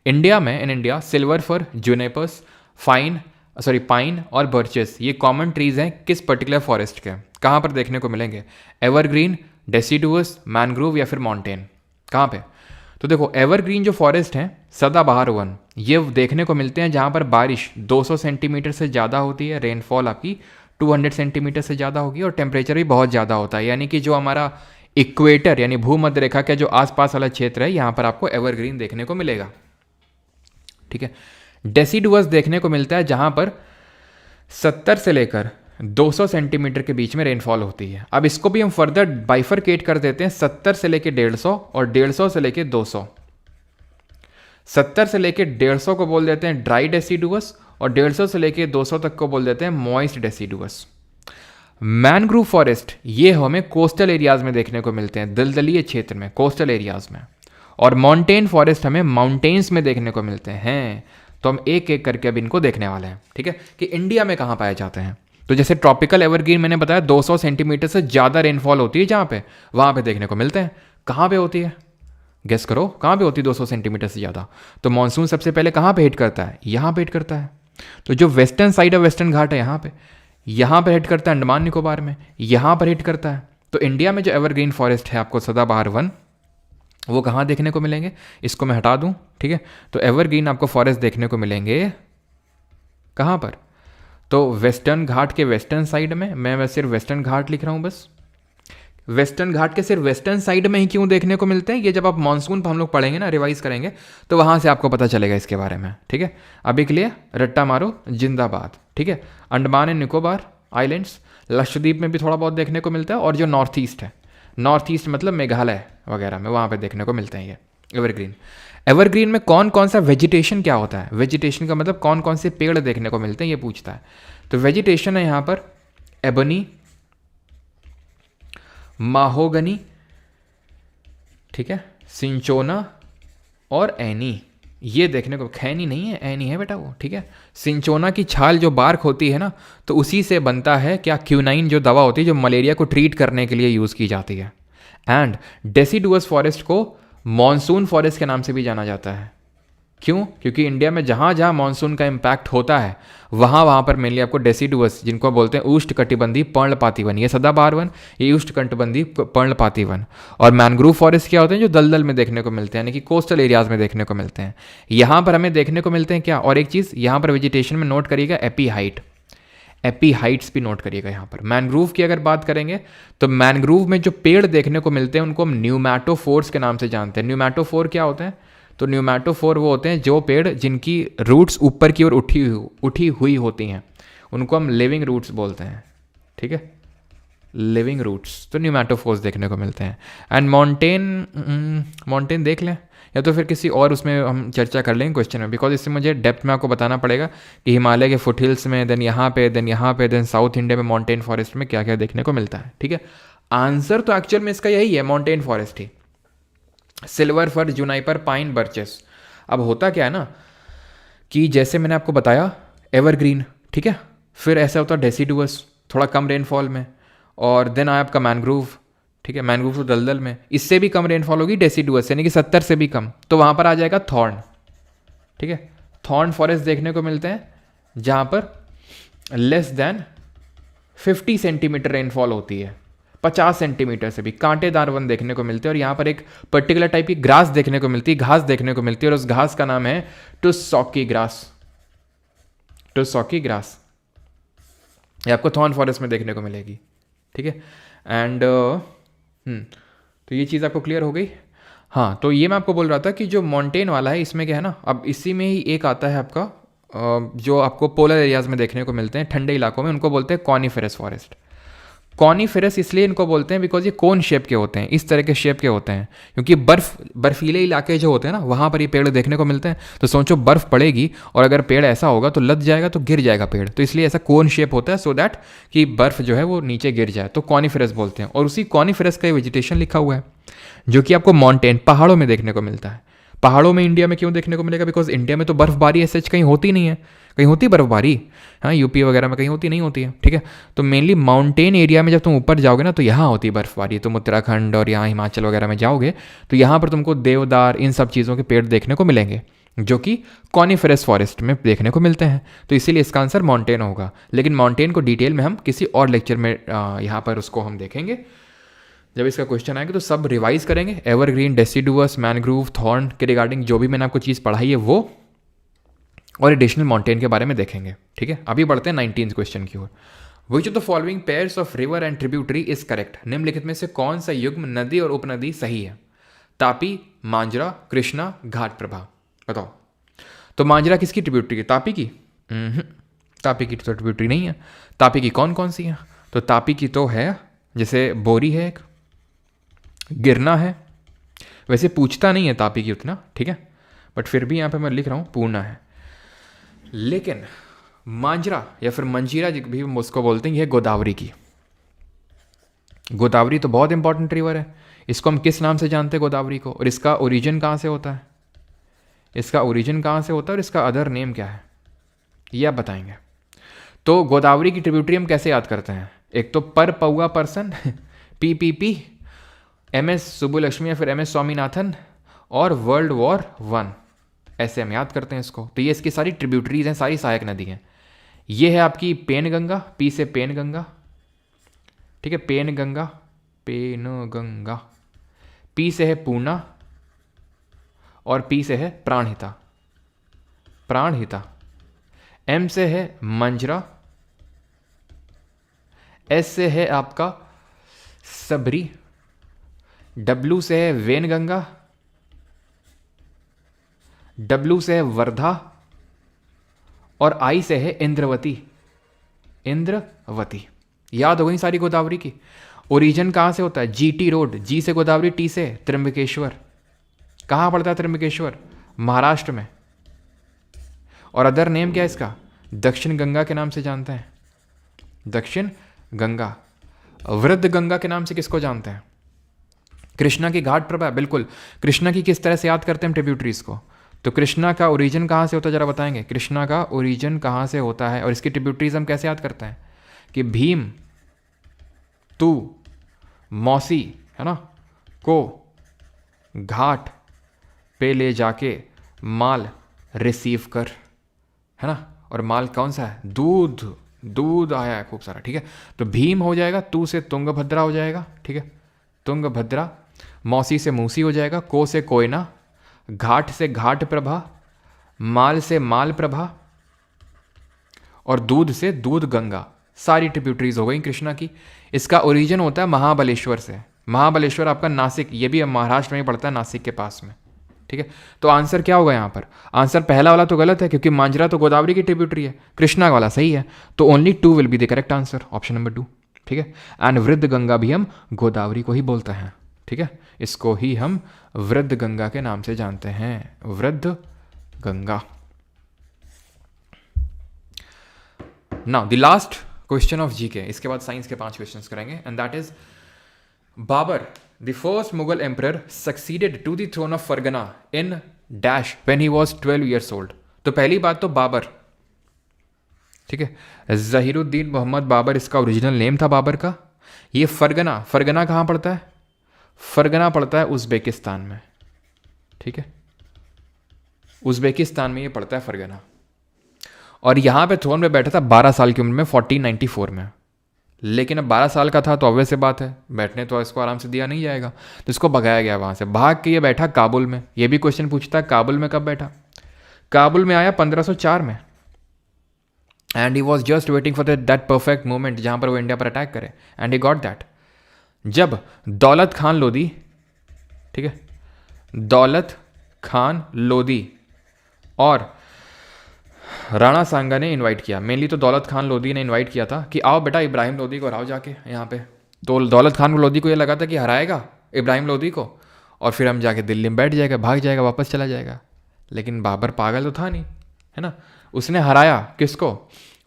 इंडिया में, in India silver fir, junipers, pine और बर्चेस, ये कॉमन ट्रीज हैं किस पर्टिकुलर फॉरेस्ट के? कहाँ पर देखने को मिलेंगे? एवरग्रीन, डेसिडुअस, मैनग्रोव या फिर माउंटेन? कहाँ पे? तो देखो, एवरग्रीन जो फॉरेस्ट हैं, सदाबहार वन, ये देखने को मिलते हैं जहाँ पर बारिश 200 सेंटीमीटर से ज़्यादा होती है, रेनफॉल आपकी 200 सेंटीमीटर से ज़्यादा होगी और टेम्परेचर भी बहुत ज़्यादा होता है। यानी कि जो हमारा इक्वेटर यानी भूमध्य रेखा का जो आसपास वाला क्षेत्र है, यहाँ पर आपको एवरग्रीन देखने को मिलेगा, ठीक है। डेसिडुअस देखने को मिलता है जहाँ पर 70 से लेकर 200 सेंटीमीटर के बीच में रेनफॉल होती है। अब इसको भी हम फर्दर बाइफरकेट कर देते हैं, 70 से लेकर 150 और 150 से लेकर 200। 70 से लेकर 150 को बोल देते हैं ड्राई डेसिडुअस और 150 से लेकर 200 तक को बोल देते हैं मॉइस्ट डेसिडुअस। मैनग्रोव फॉरेस्ट ये हमें कोस्टल एरियाज में देखने को मिलते हैं, दलदलीय क्षेत्र में, कोस्टल एरियाज में। और माउंटेन फॉरेस्ट हमें माउंटेन्स में देखने को मिलते हैं। तो हम एक एक करके अब इनको देखने वाले हैं, ठीक है, कि इंडिया में कहाँ पाए जाते हैं। तो जैसे ट्रॉपिकल एवरग्रीन मैंने बताया 200 सेंटीमीटर से ज़्यादा रेनफॉल होती है जहाँ पे, वहाँ पे देखने को मिलते हैं। कहाँ पे होती है? गेस करो, कहाँ पे होती है 200 सेंटीमीटर से ज़्यादा? तो मानसून सबसे पहले कहाँ पे हिट करता है? यहाँ पे हिट करता है। तो जो वेस्टर्न साइड ऑफ वेस्टर्न घाट है यहाँ पर हिट करता है, अंडमान निकोबार में यहाँ पर हिट करता है। तो इंडिया में जो एवरग्रीन फॉरेस्ट है आपको सदाबहार वन, वो कहाँ देखने को मिलेंगे? इसको मैं हटा दूँ, ठीक है। तो एवरग्रीन आपको फॉरेस्ट देखने को मिलेंगे कहाँ पर? तो वेस्टर्न घाट के वेस्टर्न साइड में। मैं सिर्फ वेस्टर्न घाट लिख रहा हूँ बस। वेस्टर्न घाट के सिर्फ वेस्टर्न साइड में ही क्यों देखने को मिलते हैं? ये जब आप मानसून पर हम लोग पढ़ेंगे ना, रिवाइज करेंगे, तो वहाँ से आपको पता चलेगा इसके बारे में, ठीक है। अभी के लिए रट्टा मारो जिंदाबाद, ठीक है। अंडमान एंड निकोबार आइलैंड्स, लक्षद्वीप में भी थोड़ा बहुत देखने को मिलता है, और जो नॉर्थ ईस्ट है, नॉर्थ ईस्ट मतलब मेघालय वगैरह में, वहाँ पे देखने को मिलते हैं ये एवरग्रीन। एवरग्रीन में कौन कौन सा वेजिटेशन क्या होता है? वेजिटेशन का मतलब कौन कौन से पेड़ देखने को मिलते हैं, ये पूछता है। तो वेजिटेशन है यहाँ पर एबनी, माहोगनी, ठीक है, सिंचोना और एनी, ये देखने को, खैनी नहीं है, एनी है बेटा वो, ठीक है। सिंचोना की छाल जो बार्क होती है ना, तो उसी से बनता है क्या? क्यूनाइन, जो दवा होती है जो मलेरिया को ट्रीट करने के लिए यूज़ की जाती है। एंड डेसिडुअस फॉरेस्ट को मॉनसून फॉरेस्ट के नाम से भी जाना जाता है। क्यों? क्योंकि इंडिया में जहाँ जहाँ मानसून का इम्पैक्ट होता है वहाँ पर मेनली आपको डेसिडुअस, जिनको बोलते हैं उष्णकटिबंधीय पर्णपाती वन, ये सदाबहार वन, ये उष्णकटिबंधीय पर्णपाती वन। और मैनग्रोव फॉरेस्ट क्या होते हैं? जो दलदल में देखने को मिलते हैं, यानी कि कोस्टल एरियाज में देखने को मिलते हैं। यहाँ पर हमें देखने को मिलते हैं क्या? और एक चीज़ यहाँ पर वेजिटेशन में नोट करिएगा, एपी हाइट, एपी हाइट्स भी नोट करिएगा यहाँ पर। मैनग्रोव की अगर बात करेंगे तो मैनग्रोव में जो पेड़ देखने को मिलते हैं उनको हम न्यूमैटोफोर्स के नाम से जानते हैं। न्यूमैटोफोर क्या होते हैं? तो न्यूमैटोफोर वो होते हैं जो पेड़ जिनकी रूट्स ऊपर की ओर उठी हुई होती हैं, उनको हम लिविंग रूट्स बोलते हैं, ठीक है, लिविंग रूट्स। तो न्यूमैटोफोर्स देखने को मिलते हैं। एंड माउंटेन देख लें, या तो फिर किसी और उसमें हम चर्चा कर लेंगे क्वेश्चन में, बिकॉज इससे मुझे डेप्थ में आपको बताना पड़ेगा कि हिमालय के फुटहिल्स में, देन यहाँ पे, देन साउथ इंडिया में माउंटेन फॉरेस्ट में क्या क्या देखने को मिलता है, ठीक है। आंसर तो एक्चुअल में इसका यही है, माउंटेन फॉरेस्ट ही, सिल्वर फर, जुनाइपर, पाइन, बर्चेस। अब होता क्या है ना कि जैसे मैंने आपको बताया एवरग्रीन, ठीक है, फिर ऐसा होता है डेसिडुअस थोड़ा कम रेनफॉल में, और देन आया आपका मैनग्रोव, ठीक है, मैनग्रोव तो दलदल में, इससे भी कम रेनफॉल होगी डेसिडुअस, यानी कि 70 से भी कम, तो वहाँ पर आ जाएगा थॉर्न, ठीक है। थॉर्न फॉरेस्ट देखने को मिलते हैं जहाँ पर लेस देन 50 सेंटीमीटर रेनफॉल होती है, 50 सेंटीमीटर से भी कांटेदार वन देखने को मिलते हैं। और यहाँ पर एक पर्टिकुलर टाइप की ग्रास देखने को मिलती है, घास देखने को मिलती है, और उस घास का नाम है टुस्सॉकी ग्रास। टुस्सॉकी ग्रास ये आपको थॉर्न फॉरेस्ट में देखने को मिलेगी, ठीक है। एंड तो ये चीज़ आपको क्लियर हो गई। हाँ, तो ये मैं आपको बोल रहा था कि जो माउंटेन वाला है इसमें क्या है ना, अब इसी में ही एक आता है आपका जो आपको पोलर एरियाज़ में देखने को मिलते हैं, ठंडे इलाकों में, उनको बोलते हैं कॉनिफेरस फॉरेस्ट। कॉनिफेरस इसलिए इनको बोलते हैं बिकॉज ये कोन शेप के होते हैं, इस तरह के शेप के होते हैं, क्योंकि बर्फीले इलाके जो होते हैं ना, वहाँ पर ये पेड़ देखने को मिलते हैं। तो सोचो बर्फ़ पड़ेगी और अगर पेड़ ऐसा होगा तो लद जाएगा, तो गिर जाएगा पेड़, तो इसलिए ऐसा कोन शेप होता है, सो दैट कि बर्फ़ जो है वो नीचे गिर जाए, तो कॉनिफेरस बोलते हैं। और उसी कॉनिफेरस का वेजिटेशन लिखा हुआ है जो कि आपको माउंटेन पहाड़ों में देखने को मिलता है। पहाड़ों में इंडिया में क्यों देखने को मिलेगा? बिकॉज इंडिया में तो बर्फबारी ऐसे कहीं होती नहीं है। कहीं होती बर्फबारी? हाँ, यूपी वगैरह में कहीं होती नहीं होती है, ठीक है। तो मेनली माउंटेन एरिया में जब तुम ऊपर जाओगे ना, तो यहाँ होती है बर्फबारी। तुम उत्तराखंड और यहाँ हिमाचल वगैरह में जाओगे तो यहाँ पर तुमको देवदार, इन सब चीज़ों के पेड़ देखने को मिलेंगे, जो कि कॉनिफेरस फॉरेस्ट में देखने को मिलते हैं। तो इसीलिए इसका आंसर माउंटेन होगा। लेकिन माउंटेन को डिटेल में हम किसी और लेक्चर में यहाँ पर उसको हम देखेंगे। जब इसका क्वेश्चन आएगा तो सब रिवाइज करेंगे, एवरग्रीन, डेसिडुअस, मैनग्रूव, थॉर्न के रिगार्डिंग जो भी मैंने आपको चीज़ पढ़ाई है वो, और एडिशनल माउंटेन के बारे में देखेंगे, ठीक है। अभी बढ़ते हैं 19th क्वेश्चन की ओर। Which of the following pairs of river and tributary is correct? निम्नलिखित में से कौन सा युग्म नदी और उपनदी सही है? तापी, मांजरा, कृष्णा, घाट प्रभा। बताओ। तो मांजरा किसकी ट्रिब्यूटरी है? तापी की? तापी की तो ट्रिब्यूटरी नहीं है। तापी की कौन कौन सी है? तो तापी की तो है, जैसे बोरी है एक, गिरना है, वैसे पूछता नहीं है तापी की उतना, ठीक है, बट फिर भी यहाँ पे मैं लिख रहा हूँ पूर्णा है। लेकिन मांजरा या फिर मंजीरा भी उसको बोलते हैं, यह गोदावरी की। गोदावरी तो बहुत इंपॉर्टेंट रिवर है। इसको हम किस नाम से जानते हैं गोदावरी को? और इसका ओरिजिन कहाँ से होता है? इसका ओरिजिन कहाँ से होता है और इसका अदर नेम क्या है, ये आप बताएंगे। तो गोदावरी की ट्रिब्यूटरी हम कैसे याद करते हैं? एक तो पर पौआ पर्सन PPP, MS सुब्बुलक्ष्मी या फिर MS स्वामीनाथन, और वर्ल्ड वॉर 1, ऐसे हम याद करते हैं इसको। तो ये इसकी सारी ट्रिब्यूटरीज हैं, सारी सहायक नदी हैं। ये है आपकी पेन गंगा, P से पेन गंगा, ठीक है, Penganga, Penganga. P से है पूर्णा, और P से है प्राणहिता, प्राणहिता। M से है मंजरा, S से है आपका सबरी, W से है वेनगंगा, W से है वर्धा, और I से है इंद्रवती, इंद्रवती। याद हो गई सारी गोदावरी की। ओरिजिन कहाँ से होता है? GT रोड, G से गोदावरी, T से त्र्यंबकेश्वर। कहाँ पड़ता है त्र्यंबकेश्वर? महाराष्ट्र में। और अदर नेम क्या है इसका? दक्षिण गंगा के नाम से जानते हैं, दक्षिण गंगा। वृद्ध गंगा के नाम से किसको जानते हैं? कृष्णा की घाट प्रभा, बिल्कुल। कृष्णा की किस तरह से याद करते हैं हम ट्रिब्यूटरीज को? तो कृष्णा का ओरिजिन कहाँ से होता है जरा बताएंगे? कृष्णा का ओरिजिन कहाँ से होता है और इसकी ट्रिब्यूटरीज हम कैसे याद करते हैं? कि भीम, तू, मौसी, है ना, को घाट पे ले जाके माल रिसीव कर, है ना। और माल कौन सा है? दूध, दूध आया है खूब सारा, ठीक है। तो भीम हो जाएगा, तू से तुंगभद्रा हो जाएगा, ठीक है, तुंगभद्रा। मौसी से मूसी हो जाएगा, को से कोयना, घाट से घाट प्रभा, माल से माल प्रभा, और दूध से दूध गंगा। सारी ट्रिब्यूटरीज हो गई कृष्णा की। इसका ओरिजिन होता है महाबलेश्वर से। महाबलेश्वर आपका नासिक, ये भी महाराष्ट्र में ही पड़ता है, नासिक के पास में, ठीक है। तो आंसर क्या होगा यहाँ पर? आंसर पहला वाला तो गलत है, क्योंकि मांजरा तो गोदावरी की ट्रिब्यूटरी है, कृष्णा वाला सही है। तो only 2 will be the correct answer, option number 2, ठीक है। एंड वृद्ध गंगा भी हम गोदावरी को ही बोलते हैं, ठीक है। इसको ही हम वृद्ध गंगा के नाम से जानते हैं, Vriddha Ganga. Now the last question of GK, इसके बाद साइंस के 5 क्वेश्चंस करेंगे, and that is Babur the first Mughal emperor succeeded to the throne of Fergana in dash when he was 12 years old. तो पहली बात तो बाबर, ठीक है, जहीरुद्दीन मोहम्मद बाबर इसका ओरिजिनल नेम था बाबर का। ये फरगना, फरगना कहाँ पड़ता है? फरगना पड़ता है उज़्बेकिस्तान में, ठीक है, उज़्बेकिस्तान में ये पड़ता है फरगना। और यहाँ पे थ्रोन पे बैठा था 12 साल की उम्र में 1494 में। लेकिन अब 12 साल का था तो ऑब्वियस सी बात है बैठने तो इसको आराम से दिया नहीं जाएगा, तो इसको भगाया गया वहाँ से। भाग के ये बैठा काबुल में। ये भी क्वेश्चन पूछता है काबुल में कब बैठा। काबुल में आया 1504 में, and he was just waiting for that perfect moment जहाँ पर वो इंडिया पर अटैक करे, एंड ही गॉट दैट। जब दौलत खान लोधी, ठीक है, दौलत खान लोधी और राणा सांगा ने इनवाइट किया, मेनली तो दौलत खान लोधी ने इनवाइट किया था कि आओ बेटा इब्राहिम लोधी को हराओ जाके यहाँ पे। तो दौलत खान लोधी को ये लगा था कि हराएगा इब्राहिम लोधी को और फिर हम जाके दिल्ली में बैठ जाएगा, भाग जाएगा, वापस चला जाएगा। लेकिन बाबर पागल तो था नहीं, है ना। उसने हराया किसको?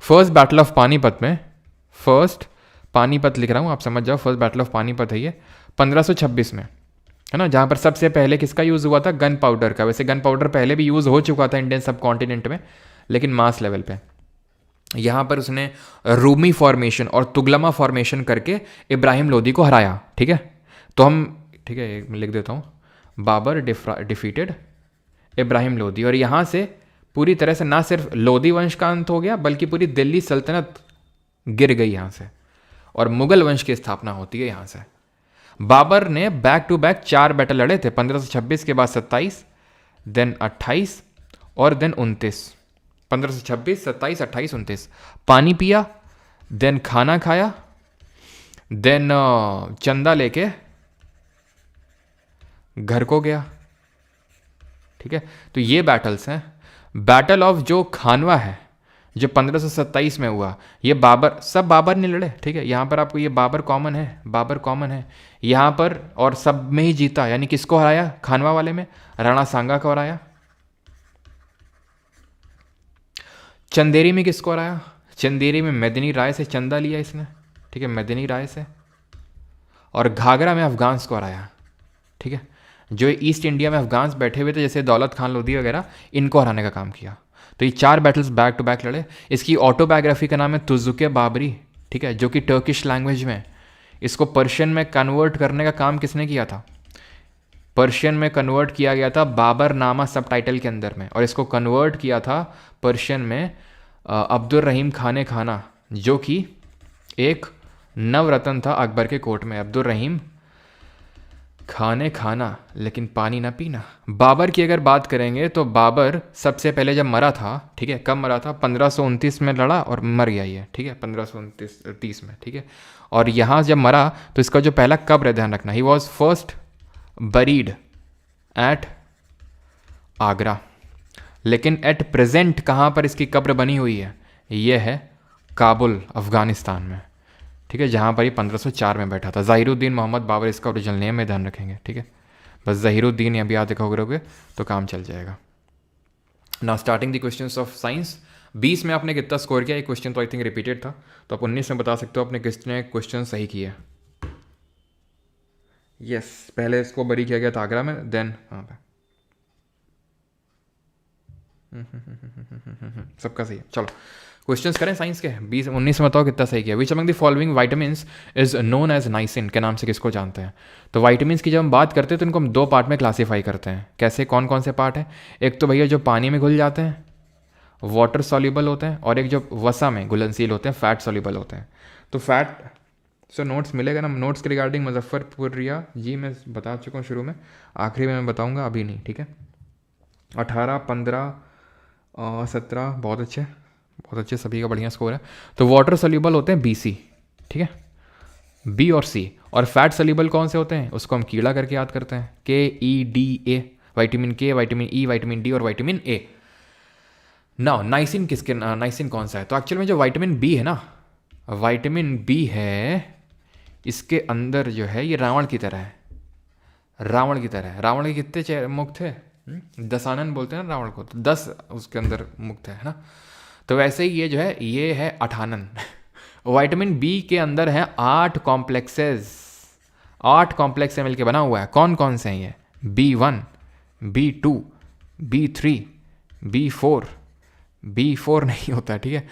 फर्स्ट बैटल ऑफ पानीपत में। फर्स्ट पानीपत लिख रहा हूँ, आप समझ जाओ, फर्स्ट बैटल ऑफ पानीपत है ये 1526 में, है ना, जहाँ पर सबसे पहले किसका यूज़ हुआ था? गन पाउडर का। वैसे गन पाउडर पहले भी यूज़ हो चुका था इंडियन सब कॉन्टिनेंट में, लेकिन मास लेवल पे। यहाँ पर उसने रूमी फॉर्मेशन और तुगलमा फॉर्मेशन करके इब्राहिम लोधी को हराया, ठीक है। तो हम, ठीक है, मैं लिख देता हूँ, बाबर डिफीटेड इब्राहिम लोधी। और यहाँ से पूरी तरह से ना सिर्फ लोधी वंश का अंत हो गया, बल्कि पूरी दिल्ली सल्तनत गिर गई यहाँ से, और मुगल वंश की स्थापना होती है यहाँ से। बाबर ने बैक टू बैक 4 बैटल लड़े थे, 1526 के बाद 27, देन 28 और देन 29। 1526, 27, 28, 29 पानी पिया, देन खाना खाया, देन चंदा लेके घर को गया, ठीक है। तो ये बैटल्स हैं। बैटल ऑफ जो खानवा है जो 1527 में हुआ, ये बाबर, सब बाबर ने लड़े, ठीक है। यहाँ पर आपको ये बाबर कॉमन है, बाबर कॉमन है यहाँ पर, और सब में ही जीता। यानी किसको हराया? खानवा वाले में राणा सांगा को हराया। चंदेरी में किसको हराया? चंदेरी में मेदिनी राय से चंदा लिया इसने, ठीक है, मेदिनी राय से। और घाघरा में अफगान्स को हराया, ठीक है। जो ईस्ट इंडिया में अफगान्स बैठे हुए थे जैसे दौलत खान लोधी वगैरह, इनको हराने का काम किया। तो ये 4 बैटल्स बैक टू बैक लड़े। इसकी ऑटोबायोग्राफी का नाम है तुजुके बाबरी, ठीक है, जो कि टर्किश लैंग्वेज में। इसको पर्शियन में कन्वर्ट करने का काम किसने किया था? पर्शियन में कन्वर्ट किया गया था बाबर नामा सब टाइटल के अंदर में, और इसको कन्वर्ट किया था पर्शियन में अब्दुल रहीम खाने खाना, जो कि एक नवरत्न था अकबर के कोर्ट में। अब्दुल रहीम खाने खाना लेकिन पानी ना पीना। बाबर की अगर बात करेंगे तो बाबर सबसे पहले जब मरा था, ठीक है, कब मरा था? 1529 में लड़ा और मर गया ये, ठीक है, 1529 में, ठीक है। और यहाँ जब मरा तो इसका जो पहला कब्र है, ध्यान रखना, he was first buried at Agra. लेकिन एट प्रेजेंट कहाँ पर इसकी कब्र बनी हुई है? ये है काबुल, अफगानिस्तान में, ठीक है, जहाँ पर ये 1504 में बैठा था। ज़हीरुद्दीन मोहम्मद बाबर इसका ओरिजिनल नेम है, ध्यान रखेंगे, ठीक है। बस ज़हीरुद्दीन या भी याद रखोगे तो काम चल जाएगा। ना starting the questions of science. 20 में आपने कितना स्कोर किया? एक क्वेश्चन तो आई थिंक रिपीटेड था, तो आप 19 में बता सकते हो आपने कितने क्वेश्चन सही किए। यस, पहले इसको बरी किया गया था आगरा में, देन हाँ पे सबका सही है। चलो क्वेश्चंस करें साइंस के। 19 में बताओ कितना सही किया। Which among the following vitamins is known as niacin के नाम से किसको जानते हैं? तो वाइटामिन्स की जब हम बात करते हैं तो इनको हम 2 पार्ट में क्लासीफाई करते हैं। कैसे, कौन कौन से पार्ट हैं? एक तो भैया जो पानी में घुल जाते हैं, वाटर सॉल्यूबल होते हैं, और एक जो वसा में घुलनशील होते हैं, फैट सॉल्यूबल होते हैं। तो फैट, सो नोट्स मिलेगा ना, नोट्स के रिगार्डिंग मुजफ्फरपुरिया जी मैं बता चुका हूँ शुरू में, आखिरी में मैं बताऊँगा, अभी नहीं, ठीक है। 18, 15, 17 बहुत अच्छे, बहुत अच्छे, सभी का बढ़िया स्कोर है। तो वाटर सोल्यूबल होते हैं BC, ठीक है, B और C। और फैट सोल्यूबल कौन से होते हैं? उसको हम कीड़ा करके याद करते हैं, KEDA, vitamin K, vitamin E, vitamin D और विटामिन A। नाउ नाइसिन किसके, नाइसिन कौन सा है? तो एक्चुअल में जो विटामिन B है ना, विटामिन B है, इसके अंदर जो है ये रावण की तरह है, रावण की तरह है। रावण के कितने मुख थे? 10 आनन बोलते हैं ना रावण को, तो 10 उसके अंदर मुक्त है ना। तो वैसे ही ये जो है, ये है 8 आनन। विटामिन B के अंदर है 8 कॉम्प्लेक्सेस, 8 कॉम्प्लेक्स से मिलकर बना हुआ है। कौन कौन से हैं ये? B1, B2, B3, B4, B4 नहीं होता, ठीक है।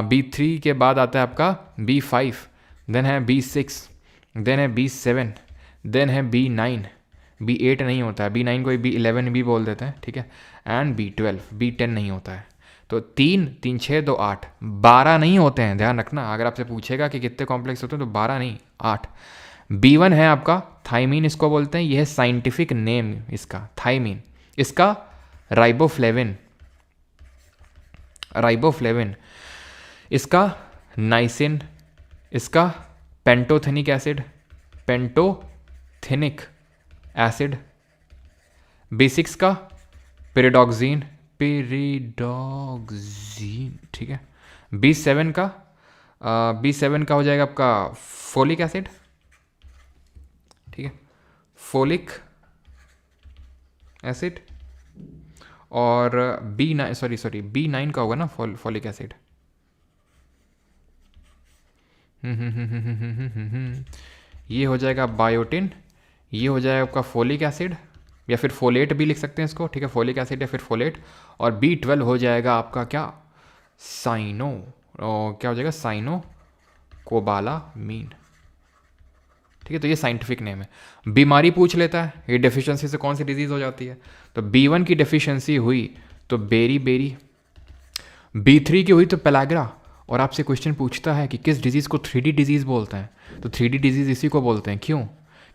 B3 के बाद आता है आपका B5, देन है B6, देन है B7, देन है B9, B8 नहीं होता है, B9 को B11 भी बोल देते हैं, ठीक है, एंड B12, B10 नहीं होता है। तो 3 3 6 2 8, 12 नहीं होते हैं, ध्यान रखना। अगर आपसे पूछेगा कि कितने कॉम्प्लेक्स होते हैं तो 12 नहीं 8। B1 है आपका थाइमीन, इसको बोलते हैं, यह है साइंटिफिक नेम इसका थाइमीन। इसका राइबोफ्लेविन, राइबोफ्लेविन। इसका नाइसिन, इसका pantothenic acid, pantothenic acid. B6 का पेरिडॉक्सीन, पेरिडॉक्सीन, ठीक है। B7 का B7 का हो जाएगा आपका फोलिक एसिड, ठीक है, फोलिक एसिड। और B9 का होगा ना फोलिक एसिड। ये हो जाएगा बायोटिन, ये हो जाएगा आपका फोलिक एसिड या फिर फोलेट भी लिख सकते हैं इसको, ठीक है, फोलिक एसिड या फिर फोलेट। और B12 हो जाएगा आपका क्या, साइनो, क्या हो जाएगा, साइनो कोबालामीन, ठीक है। तो ये साइंटिफिक नेम है। बीमारी पूछ लेता है, ये डेफिशिएंसी से कौन सी डिजीज हो जाती है, तो B1 की डेफिशिएंसी हुई तो बेरी बेरी, B3 की हुई तो पेलाग्रा। और आपसे क्वेश्चन पूछता है कि किस डिजीज़ को 3D डिजीज़ बोलते हैं, तो 3D डिजीज़ इसी को बोलते हैं। क्यों?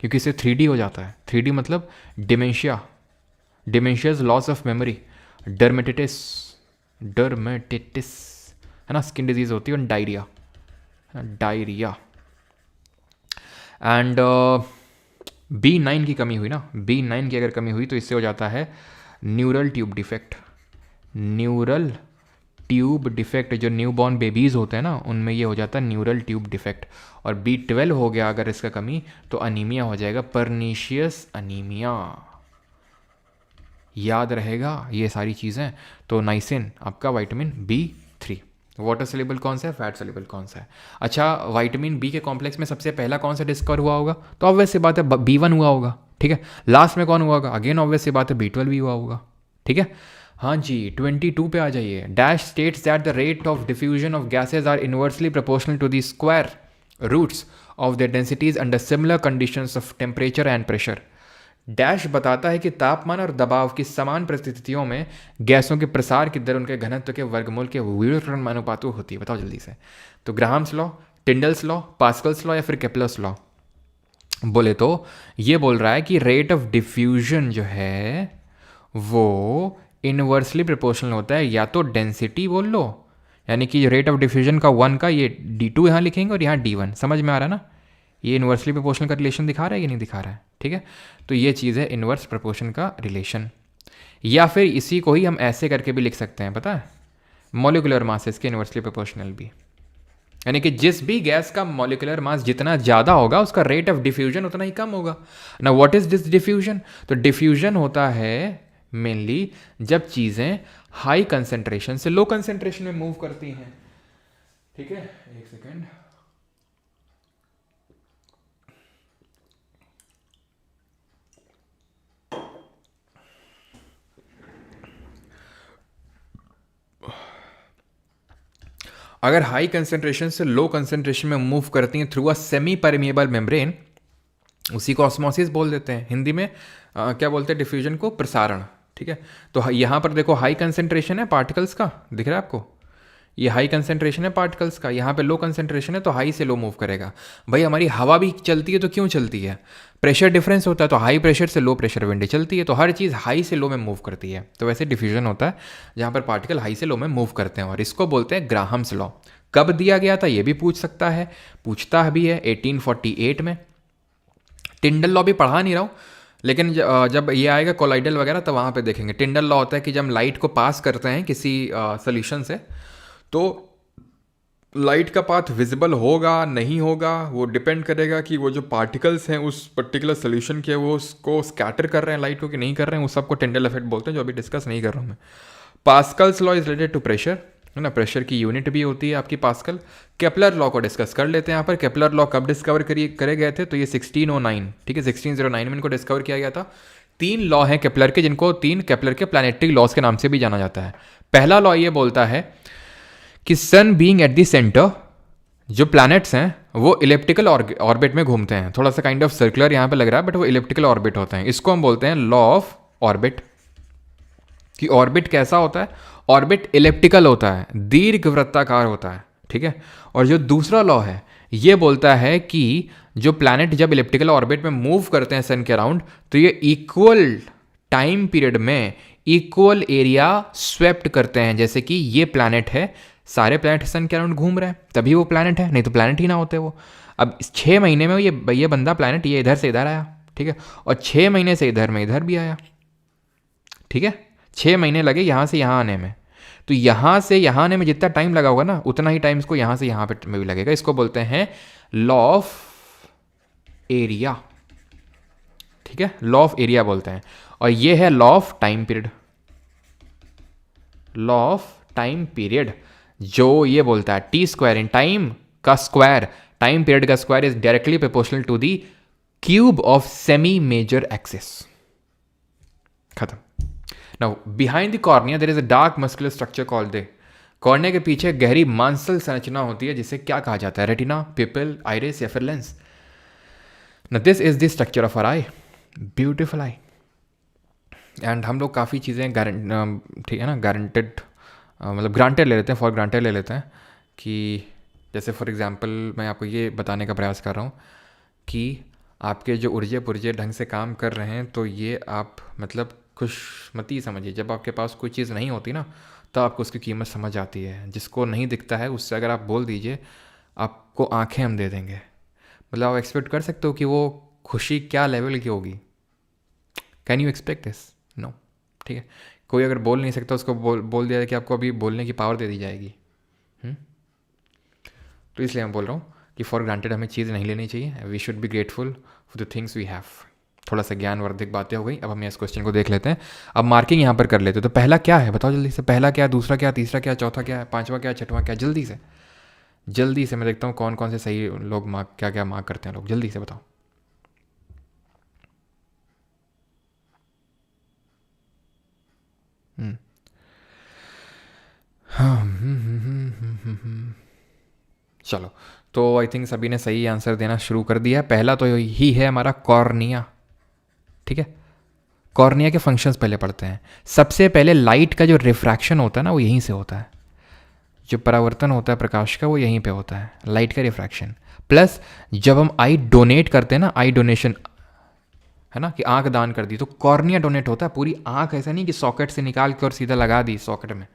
क्योंकि इससे 3D हो जाता है। 3D मतलब dementia, dementias loss of memory, डर्मेटिटिस, डर्मेटिटिस है ना, स्किन डिजीज़ होती है, और डायरिया, डायरिया। एंड B9 की कमी हुई ना, B9 की अगर कमी हुई तो इससे हो जाता है neural tube defect, neural tube defect. जो न्यूबॉर्न बेबीज़ होते हैं ना, उनमें ये हो जाता है न्यूरल ट्यूब डिफेक्ट। और B12 हो गया अगर इसका कमी तो अनीमिया हो जाएगा, परनीशियस अनीमिया। याद रहेगा ये सारी चीज़ें। तो नाइसिन आपका विटामिन B3। वाटर सोल्यूबल कौन सा है, फैट सोल्यूबल कौन सा है। अच्छा, विटामिन B के कॉम्प्लेक्स में सबसे पहला कौन सा डिस्कवर हुआ होगा, तो ऑब्वियस सी बात है B1 हुआ होगा, ठीक है। लास्ट में कौन हुआ होगा, अगेन ऑब्वियस सी बात है B12 भी हुआ होगा, ठीक है। हाँ जी, 22 पे आ जाइए। Dash states that the rate of diffusion of gases are inversely proportional to the square roots of the densities under similar conditions of temperature and pressure. Dash बताता है कि तापमान और दबाव की समान परिस्थितियों में गैसों के प्रसार की दर उनके घनत्व के वर्गमूल के व्युत्क्रम अनुपातों होती है। बताओ जल्दी से। तो Graham's law, Tyndall's law, Pascal's law या फिर केप्लर्स लॉ। बोले तो ये बोल रहा है कि रेट ऑफ डिफ्यूजन जो है वो इनवर्सली प्रोपोर्शनल होता है, या तो डेंसिटी बोल लो, यानी कि रेट ऑफ डिफ्यूजन का 1 का ये D2 यहाँ लिखेंगे और यहाँ D1। समझ में आ रहा है ना, ये इनवर्सली प्रोपोर्शनल का रिलेशन दिखा रहा है कि नहीं दिखा रहा है, ठीक है। तो ये चीज़ है इनवर्स प्रोपोर्शन का रिलेशन। या फिर इसी को ही हम ऐसे करके भी लिख सकते हैं, पता है, मॉलिक्यूलर मास इसके इनवर्सली प्रोपोर्शनल भी, यानी कि जिस भी गैस का मॉलिक्यूलर मास जितना ज़्यादा होगा उसका रेट ऑफ डिफ्यूजन उतना ही कम होगा ना। व्हाट इज दिस डिफ्यूजन, तो डिफ्यूजन होता है मेनली जब चीज़ें हाई कंसेंट्रेशन से लो कंसेंट्रेशन में मूव करती हैं, ठीक है। एक सेकेंड, अगर हाई कंसेंट्रेशन से लो कंसेंट्रेशन में मूव करती हैं through a semi permeable membrane, उसी को ऑस्मोसिस बोल देते हैं। हिंदी में क्या बोलते हैं डिफ्यूजन को, प्रसारण, ठीक है। तो यहाँ पर देखो हाई कंसेंट्रेशन है पार्टिकल्स का, दिख रहा है आपको, ये हाई कंसेंट्रेशन है पार्टिकल्स का, यहाँ पे लो कंसेंट्रेशन है तो हाई से लो मूव करेगा। भाई हमारी हवा भी चलती है तो क्यों चलती है, प्रेशर डिफरेंस होता है, तो हाई प्रेशर से लो प्रेशर विंड चलती है, तो हर चीज़ हाई से लो में मूव करती है। तो वैसे डिफ्यूजन होता है जहाँ पर पार्टिकल हाई से लो में मूव करते हैं, और इसको बोलते हैं ग्राहम्स लॉ। कब दिया गया था ये भी पूछ सकता है, पूछता भी है 1848 में। टिंडल लॉ भी पढ़ा नहीं रहा हूँ, लेकिन जब ये आएगा कोलाइडल वगैरह तो वहाँ पे देखेंगे। टिंडल लॉ होता है कि जब हम लाइट को पास करते हैं किसी सोल्यूशन से, तो लाइट का पाथ विजिबल होगा नहीं होगा वो डिपेंड करेगा कि वो जो पार्टिकल्स हैं उस पर्टिकुलर सोल्यूशन के वो उसको स्कैटर कर रहे हैं लाइट को कि नहीं कर रहे हैं, उस सबको टिंडल इफेक्ट बोलते हैं, जो अभी डिस्कस नहीं कर रहा हूँ मैं। Pascal's law is related to pressure, है ना, प्रेशर की यूनिट भी होती है आपकी पास्कल। केपलर लॉ को डिस्कस कर लेते हैं यहाँ पर। केपलर लॉ कब डिस्कवर करे गए थे, तो ये 1609, ठीक है, 1609 में इनको डिस्कवर किया गया था। 3 लॉ हैं केपलर के, जिनको 3 केपलर के प्लानिटरी लॉज के नाम से भी जाना जाता है। पहला लॉ ये बोलता है कि सन बीइंग एट द सेंटर, जो प्लैनेट्स हैं वो इलिप्टिकल ऑर्बिट में घूमते हैं, थोड़ा सा काइंड ऑफ सर्कुलर यहाँ पे लग रहा है बट वो इलिप्टिकल ऑर्बिट होते हैं, इसको हम बोलते हैं लॉ ऑफ ऑर्बिट। कि ऑर्बिट कैसा होता है, ऑर्बिट इलिप्टिकल होता है, दीर्घवृत्ताकार होता है, ठीक है। और जो दूसरा लॉ है ये बोलता है कि जो प्लैनेट जब इलिप्टिकल ऑर्बिट में मूव करते हैं सन के अराउंड, तो ये इक्वल टाइम पीरियड में इक्वल एरिया स्वेप्ट करते हैं। जैसे कि ये प्लैनेट है, सारे प्लैनेट सन के अराउंड घूम रहे हैं तभी वो प्लैनेट है, नहीं तो प्लैनेट ही ना होते वो। अब 6 महीने में ये बंदा प्लैनेट ये इधर से इधर आया, ठीक है, और 6 महीने से इधर में इधर भी आया, ठीक है। 6 महीने लगे यहाँ से यहाँ आने में, तो यहाँ से यहाँ आने में जितना टाइम लगा होगा ना, उतना ही टाइम इसको यहाँ से यहाँ पे में भी लगेगा। इसको बोलते हैं लॉ ऑफ एरिया, ठीक है, लॉ ऑफ एरिया बोलते हैं। और ये है law of time period, law of time period, जो ये बोलता है टी स्क्वायर इन टाइम का स्क्वायर, टाइम पीरियड का square is directly proportional to the cube of semi major axis. खत्म। Now behind the cornea there is a dark muscular structure called the, cornea के पीछे गहरी मांसल संरचना होती है जिसे क्या कहा जाता है, रेटिना, पिपल, आइरिस या फिर lens. Now this is the structure of our eye, beautiful eye. And हम लोग काफ़ी चीज़ें ठीक है ना, गारंटेड मतलब ग्रांटेड ले लेते हैं, फॉर ग्रांटेड ले लेते हैं कि जैसे फॉर एग्जांपल मैं आपको ये बताने का प्रयास कर रहा हूँ कि आपके जो ऊर्जे पुर्जे ढंग से काम कर रहे हैं, तो ये आप मतलब खुशमती समझिए। जब आपके पास कोई चीज़ नहीं होती ना, तो आपको उसकी कीमत समझ आती है। जिसको नहीं दिखता है उससे अगर आप बोल दीजिए आपको आंखें हम दे देंगे, मतलब आप एक्सपेक्ट कर सकते हो कि वो खुशी क्या लेवल की होगी। Can you expect this? No, ठीक है। कोई अगर बोल नहीं सकता उसको बोल दिया कि आपको अभी बोलने की पावर दे दी जाएगी। तो इसलिए मैं बोल रहा हूँ कि फॉर ग्रांटेड हमें चीज़ नहीं लेनी चाहिए, we should be grateful for the things we have. थोड़ा सा ज्ञानवर्धक बातें हो गई। अब हम इस क्वेश्चन को देख लेते हैं, अब मार्किंग यहाँ पर कर लेते हैं। तो पहला क्या है बताओ जल्दी से, पहला क्या, दूसरा क्या, तीसरा क्या, चौथा क्या है, पांचवा क्या, छठवां क्या, जल्दी से जल्दी से मैं देखता हूँ कौन कौन से सही लोग मार्क, क्या क्या मार्क करते हैं लोग, जल्दी से बताओ। चलो, तो आई थिंक सभी ने सही आंसर देना शुरू कर दिया। पहला तो ही है हमारा कॉर्निया, ठीक है। कॉर्निया के फंक्शंस पहले पढ़ते हैं। सबसे पहले लाइट का जो रिफ्रैक्शन होता है ना, वो यहीं से होता है। जो परावर्तन होता है प्रकाश का, वो यहीं पे होता है, लाइट का रिफ्रैक्शन। प्लस जब हम आई डोनेट करते हैं ना, आई डोनेशन है ना, कि आंख दान कर दी, तो कॉर्निया डोनेट होता है। पूरी आंख ऐसा नहीं कि सॉकेट से निकाल के और सीधा लगा दी सॉकेट में,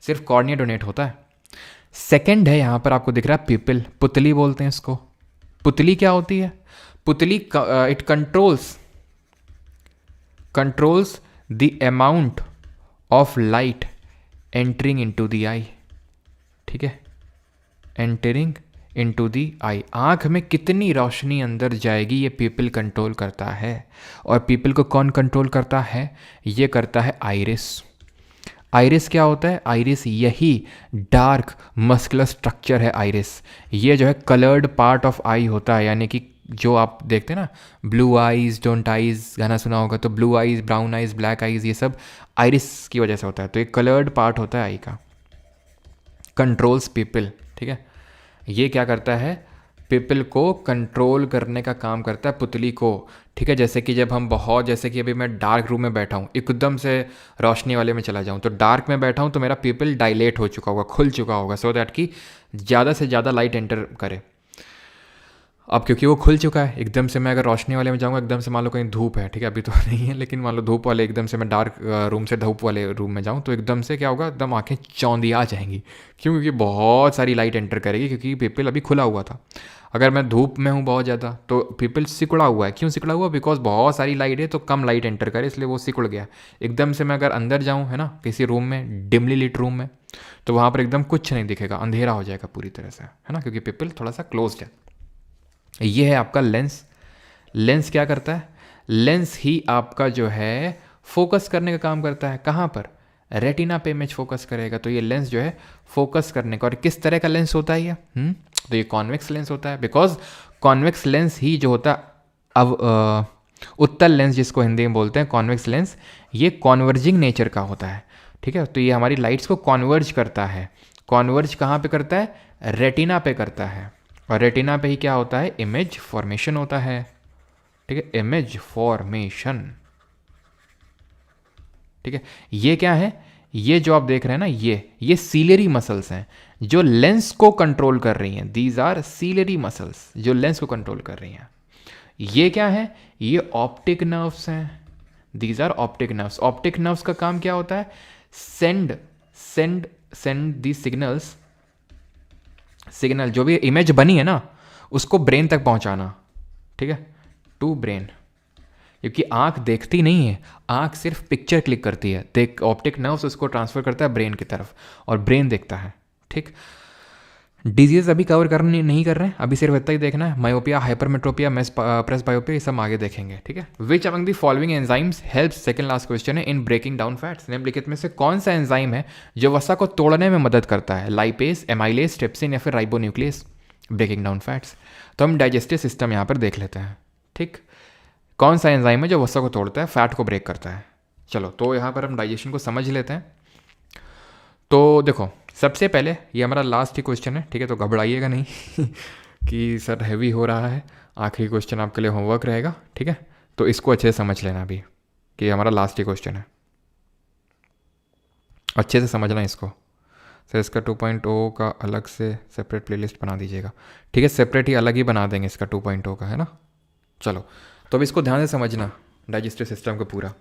सिर्फ कॉर्निया डोनेट होता है। सेकंड है यहाँ पर आपको दिख रहा है पिपल, पुतली बोलते हैं इसको। पुतली क्या होती है? पुतली it controls the amount of light entering into the eye, ठीक है, एंटरिंग इनटू द आई। आँख में कितनी रोशनी अंदर जाएगी ये पीपल कंट्रोल करता है। और पीपल को कौन कंट्रोल करता है? ये करता है आइरिस। आइरिस क्या होता है? आइरिस यही डार्क मस्कुलर स्ट्रक्चर है आइरिस। ये जो है कलर्ड पार्ट ऑफ आई होता है, यानी कि जो आप देखते हैं ना, ब्लू आइज डोंट आइज गाना सुना होगा, तो blue eyes, brown eyes, black eyes, ये सब आइरिस की वजह से होता है। तो ये कलर्ड पार्ट होता है आई का, कंट्रोल्स पीपल, ठीक है। ये क्या करता है? पीपल को कंट्रोल करने का काम करता है, पुतली को, ठीक है। जैसे कि जब हम बहुत, जैसे कि अभी मैं डार्क रूम में बैठा हूँ, एकदम से रोशनी वाले में चला जाऊँ, तो डार्क में बैठा हूँ तो मेरा पीपल डायलेट हो चुका होगा, खुल चुका होगा, सो दैट कि ज़्यादा से ज़्यादा लाइट एंटर करे। अब क्योंकि वो खुल चुका है, एकदम से मैं अगर रोशनी वाले में जाऊँगा, एकदम से मान लो कहीं धूप है, ठीक है, अभी तो नहीं है, लेकिन मान लो धूप वाले, एकदम से मैं डार्क रूम से धूप वाले रूम में जाऊँ, तो एकदम से क्या होगा, एकदम आंखें चौंधिया जाएंगी। क्यों? क्योंकि बहुत सारी लाइट एंटर करेगी, क्योंकि पीपल अभी खुला हुआ था। अगर मैं धूप में हूँ बहुत ज़्यादा, तो पीपल सिकुड़ा हुआ है। क्यों सिकुड़ा हुआ? बिकॉज बहुत सारी लाइट है, तो कम लाइट एंटर करे, इसलिए वो सिकुड़ गया। एकदम से मैं अगर अंदर जाऊँ, है ना, किसी रूम में, डिमली लिट रूम में, तो वहाँ पर एकदम कुछ नहीं दिखेगा, अंधेरा हो जाएगा पूरी तरह से, है ना, क्योंकि पीपल थोड़ा सा क्लोज्ड है। ये है आपका लेंस। लेंस क्या करता है? लेंस ही आपका जो है फोकस करने का काम करता है। कहाँ पर? रेटिना पे इमेज फोकस करेगा। तो ये लेंस जो है फोकस करने का। और किस तरह का लेंस होता है ये? तो ये कॉन्वेक्स लेंस होता है, बिकॉज कॉन्वेक्स लेंस ही जो होता है, अब उत्तल लेंस जिसको हिंदी में बोलते हैं, कॉन्वेक्स लेंस, ये कॉन्वर्जिंग नेचर का होता है, ठीक है। तो ये हमारी लाइट्स को कॉन्वर्ज करता है। कॉन्वर्ज कहाँ पे करता है? रेटिना पे करता है। और रेटिना पे ही क्या होता है? इमेज फॉर्मेशन होता है, ठीक है, इमेज फॉर्मेशन। ठीक है, ये क्या है, ये जो आप देख रहे हैं ना, ये सीलियरी मसल्स हैं जो लेंस को कंट्रोल कर रही हैं। दीज आर सीलियरी मसल्स जो लेंस को कंट्रोल कर रही हैं। ये क्या है, ये ऑप्टिक नर्व्स हैं। These are optic nerves. Optic nerves का काम क्या होता है, सेंड दी सिग्नल जो भी इमेज बनी है ना उसको ब्रेन तक पहुंचाना, ठीक है, टू ब्रेन। क्योंकि आंख देखती नहीं है, आंख सिर्फ पिक्चर क्लिक करती है, देख ऑप्टिक नर्व्स उसको ट्रांसफर करता है ब्रेन की तरफ और ब्रेन देखता है। ठीक, डिजीज अभी कवर नहीं कर रहे हैं, अभी सिर्फ इतना ही देखना है, मायोपिया, हाइपरमेट्रोपिया, प्रेसबायोपिया, ये सब आगे देखेंगे। ठीक है, which among the following enzymes help, second last question है, इन ब्रेकिंग डाउन फैट्स। निम्नलिखित में से कौन सा एंजाइम है जो वसा को तोड़ने में मदद करता है, लाइपेज, एमाइलेज, ट्रिप्सिन या फिर राइबोन्यूक्लियस, ब्रेकिंग डाउन फैट्स। तो हम डाइजेस्टिव सिस्टम यहाँ पर देख लेते हैं। ठीक, कौन सा एंजाइम है जो वसा को तोड़ता है, फैट को ब्रेक करता है। चलो, तो यहाँ पर हम डाइजेशन को समझ लेते हैं। तो देखो, सबसे पहले ये हमारा लास्ट ही क्वेश्चन है, ठीक है, तो घबराइएगा नहीं कि सर हैवी हो रहा है। आखिरी क्वेश्चन आपके लिए होमवर्क रहेगा, ठीक है, तो इसको अच्छे से समझ लेना अभी कि हमारा लास्ट ही क्वेश्चन है, अच्छे से समझना इसको। सर इसका 2.0 का अलग से सेपरेट प्लेलिस्ट बना दीजिएगा, ठीक है, सेपरेट ही अलग ही बना देंगे इसका 2.0 का, है ना। चलो, तो अब इसको ध्यान से समझना, डाइजेस्टिव सिस्टम को पूरा।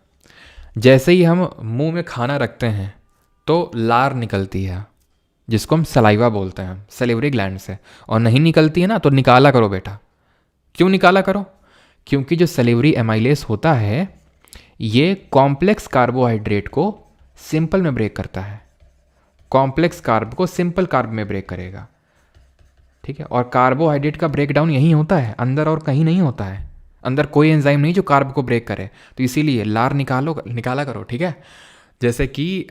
जैसे ही हम मुंह में खाना रखते हैं तो लार निकलती है, जिसको हम सलाइवा बोलते हैं, सलिवरी ग्लैंड से, और नहीं निकलती है ना तो निकाला करो बेटा। क्यों निकाला करो, क्योंकि जो सलिवरी एमाइलेस होता है ये कॉम्प्लेक्स कार्बोहाइड्रेट को सिंपल में ब्रेक करता है, कॉम्प्लेक्स कार्ब को सिंपल कार्ब में ब्रेक करेगा। ठीक है, और कार्बोहाइड्रेट का ब्रेकडाउन यहीं होता है, अंदर और कहीं नहीं होता है। अंदर कोई एंजाइम नहीं जो कार्ब को ब्रेक करे, तो इसीलिए लार निकाला करो। ठीक है, जैसे कि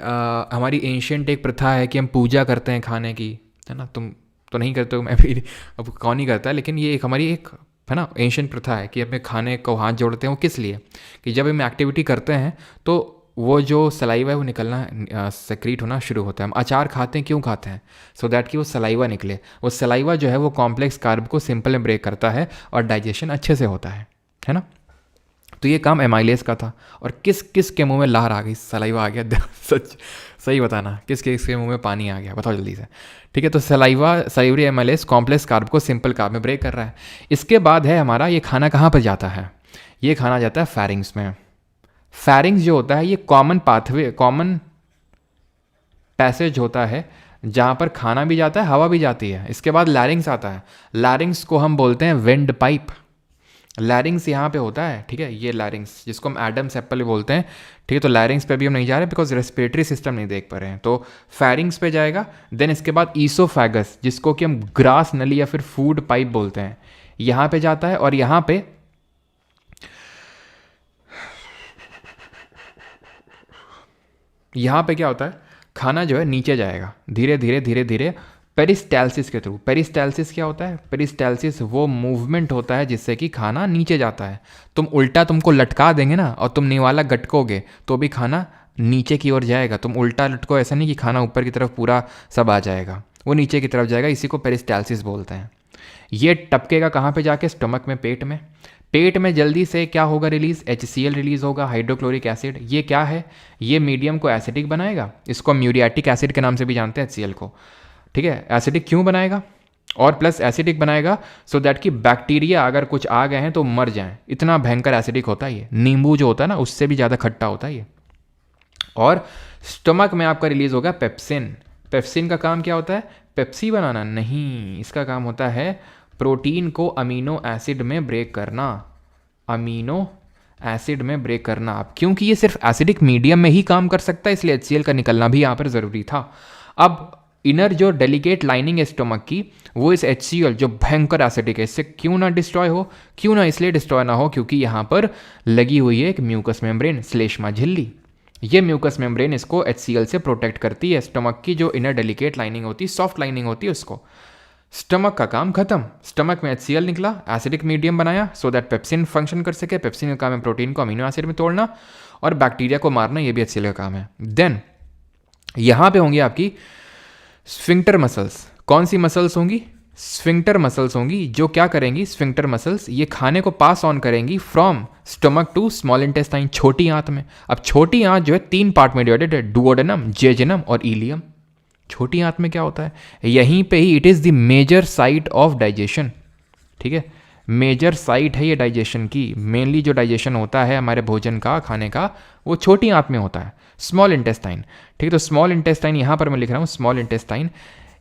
हमारी एंशियंट एक प्रथा है कि हम पूजा करते हैं खाने की, है ना। तुम तो नहीं करते हो, मैं भी अब कौन नहीं करता है, लेकिन ये एक हमारी एक है ना एंशियंट प्रथा है कि अपने खाने को हाथ जोड़ते हैं। वो किस लिए, कि जब हम एक्टिविटी करते हैं तो वो जो सलाइवा है वो निकलना, सेक्रीट होना शुरू होता है। हम अचार खाते हैं, क्यों खाते हैं, सो दैट कि वो सलाइवा निकले। वो सलाइवा जो है वो कॉम्प्लेक्स कार्ब को सिंपल में ब्रेक करता है और डाइजेशन अच्छे से होता है ना। तो ये काम एमाइलेज का था। और किस किस के मुंह में लार आ गई, सलाइवा आ गया सच सही बताना, किस किस के मुंह में पानी आ गया, बताओ जल्दी से। ठीक है, तो सलाइवरी एमाइलेज कॉम्प्लेक्स कार्ब को सिंपल कार्ब में ब्रेक कर रहा है। इसके बाद है हमारा ये खाना कहाँ पर जाता है, ये खाना जाता है फैरिंग्स में। फैरिंग्स जो होता है ये कॉमन पैसेज होता है जहाँ पर खाना भी जाता है, हवा भी जाती है। इसके बाद लैरिंग्स आता है, लैरिंग्स को हम बोलते हैं विंड पाइप। लैरिंग्स यहाँ पे होता है, ठीक है, ये लैरिंग्स जिसको हम एडम्स एप्पल बोलते हैं। ठीक है, तो लैरिंग्स पे भी हम नहीं जा रहे बिकॉज रेस्पिरेटरी सिस्टम नहीं देख पा रहे हैं, तो फैरिंग्स पे जाएगा। देन इसके बाद ईसोफैगस, जिसको कि हम ग्रास नली या फिर फूड पाइप बोलते हैं, यहाँ पे जाता है। और यहाँ पे क्या होता है, खाना जो है नीचे जाएगा धीरे धीरे पेरिस्टाल्सिस के थ्रू। पेरिस्टाल्सिस क्या होता है, पेरिस्टाल्सिस वो मूवमेंट होता है जिससे कि खाना नीचे जाता है। तुमको लटका देंगे ना और तुम निवाला गटकोगे तो भी खाना नीचे की ओर जाएगा। तुम उल्टा लटको, ऐसा नहीं कि खाना ऊपर की तरफ पूरा सब आ जाएगा, वो नीचे की तरफ जाएगा। इसी को पेरिस्टाल्सिस बोलते हैं। ये टपकेगा कहाँ पे जाके, स्टमक में, पेट में जल्दी से क्या होगा रिलीज, HCl रिलीज होगा, हाइड्रोक्लोरिक एसिड। ये क्या है, ये मीडियम को एसिडिक बनाएगा। इसको म्यूरियाटिक एसिड के नाम से भी जानते हैं HCl को। ठीक है, एसिडिक क्यों बनाएगा, और प्लस एसिडिक बनाएगा सो दैट कि बैक्टीरिया अगर कुछ आ गए हैं तो मर जाएं। इतना भयंकर एसिडिक होता है ये। नींबू जो होता है ना उससे भी ज़्यादा खट्टा होता है ये। और स्टमक में आपका रिलीज होगा पेप्सिन। पेप्सिन का काम क्या होता है, पेप्सी बनाना नहीं, इसका काम होता है प्रोटीन को अमीनो एसिड में ब्रेक करना, अमीनो एसिड में ब्रेक करना। अब क्योंकि ये सिर्फ एसिडिक मीडियम में ही काम कर सकता है, इसलिए HCl का निकलना भी यहाँ पर ज़रूरी था। अब इनर जो डेलिकेट लाइनिंग है स्टमक की, वो इस HCl जो भयंकर एसिडिक है इससे क्यों ना डिस्ट्रॉय हो, क्यों ना इसलिए डिस्ट्रॉय ना हो क्योंकि यहाँ पर लगी हुई है एक म्यूकस मेम्ब्रेन, श्लेष्मा झिल्ली। ये म्यूकस मेम्ब्रेन इसको HCl से प्रोटेक्ट करती है। स्टमक की जो इनर डेलिकेट लाइनिंग होती है, सॉफ्ट लाइनिंग होती है, उसको। स्टमक का काम खत्म, स्टमक में HCl निकला, एसिडिक मीडियम बनाया सो दैट पेप्सिन फंक्शन कर सके। पेप्सिन का काम है प्रोटीन को अमीनो एसिड में तोड़ना और बैक्टीरिया को मारना, ये भी HCl का काम है। देन यहाँ पे होंगी आपकी स्फिंक्टर मसल्स। कौन सी मसल्स होंगी, स्फिंक्टर मसल्स होंगी जो क्या करेंगी, स्फिंक्टर मसल्स ये खाने को पास ऑन करेंगी from stomach to small intestine, छोटी आंत में। अब छोटी आंत जो है 3 पार्ट में डिवाइडेड है, डुओडेनम, जेजुनम और इलियम। छोटी आंत में क्या होता है, यहीं पे ही it is the major site of digestion, ठीक है, मेजर साइट है ये डाइजेशन की। मेनली जो डाइजेशन होता है हमारे भोजन का, खाने का, वो छोटी आंत में होता है, स्मॉल इंटेस्टाइन, ठीक है। तो स्मॉल इंटेस्टाइन यहाँ पर मैं लिख रहा हूँ स्मॉल इंटेस्टाइन,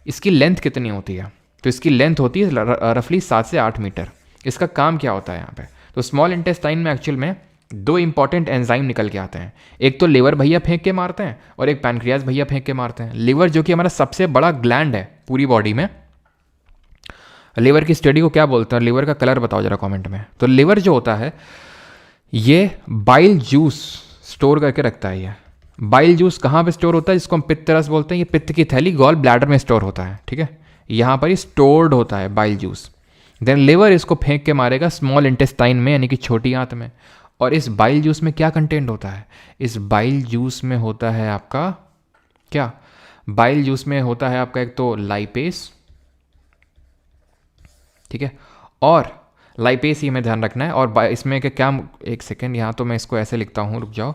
इसकी लेंथ कितनी होती है, तो इसकी लेंथ होती है रफली 7 से 8 मीटर। इसका काम क्या होता है यहाँ पे, तो स्मॉल इंटेस्टाइन में एक्चुअल में 2 इंपॉर्टेंट एंजाइम निकल के आते हैं। एक तो लिवर भैया फेंक के मारते हैं और एक पैनक्रियाज भैया फेंक के मारते हैं। लिवर जो कि हमारा सबसे बड़ा ग्लैंड है पूरी बॉडी में, लिवर की स्टडी को क्या बोलते हैं, लिवर का कलर बताओ जरा कमेंट में। तो लिवर जो होता है ये बाइल जूस स्टोर करके रखता है। ये बाइल जूस कहाँ पे स्टोर होता है, जिसको हम पित्त रस बोलते हैं, ये पित्त की थैली गॉल ब्लैडर में स्टोर होता है, ठीक है, यहाँ पर ही स्टोर्ड होता है बाइल जूस। देन लिवर इसको फेंक के मारेगा स्मॉल इंटेस्टाइन में, यानी कि छोटी आंत में। और इस बाइल जूस में क्या कंटेंट होता है, इस बाइल जूस में होता है आपका क्या, बाइल जूस में होता है आपका एक तो लाइपेस, ठीक है, और लाइपेस ही हमें ध्यान रखना है। और इसमें क्या, एक सेकेंड, यहाँ तो मैं इसको ऐसे लिखता हूँ, रुक जाओ।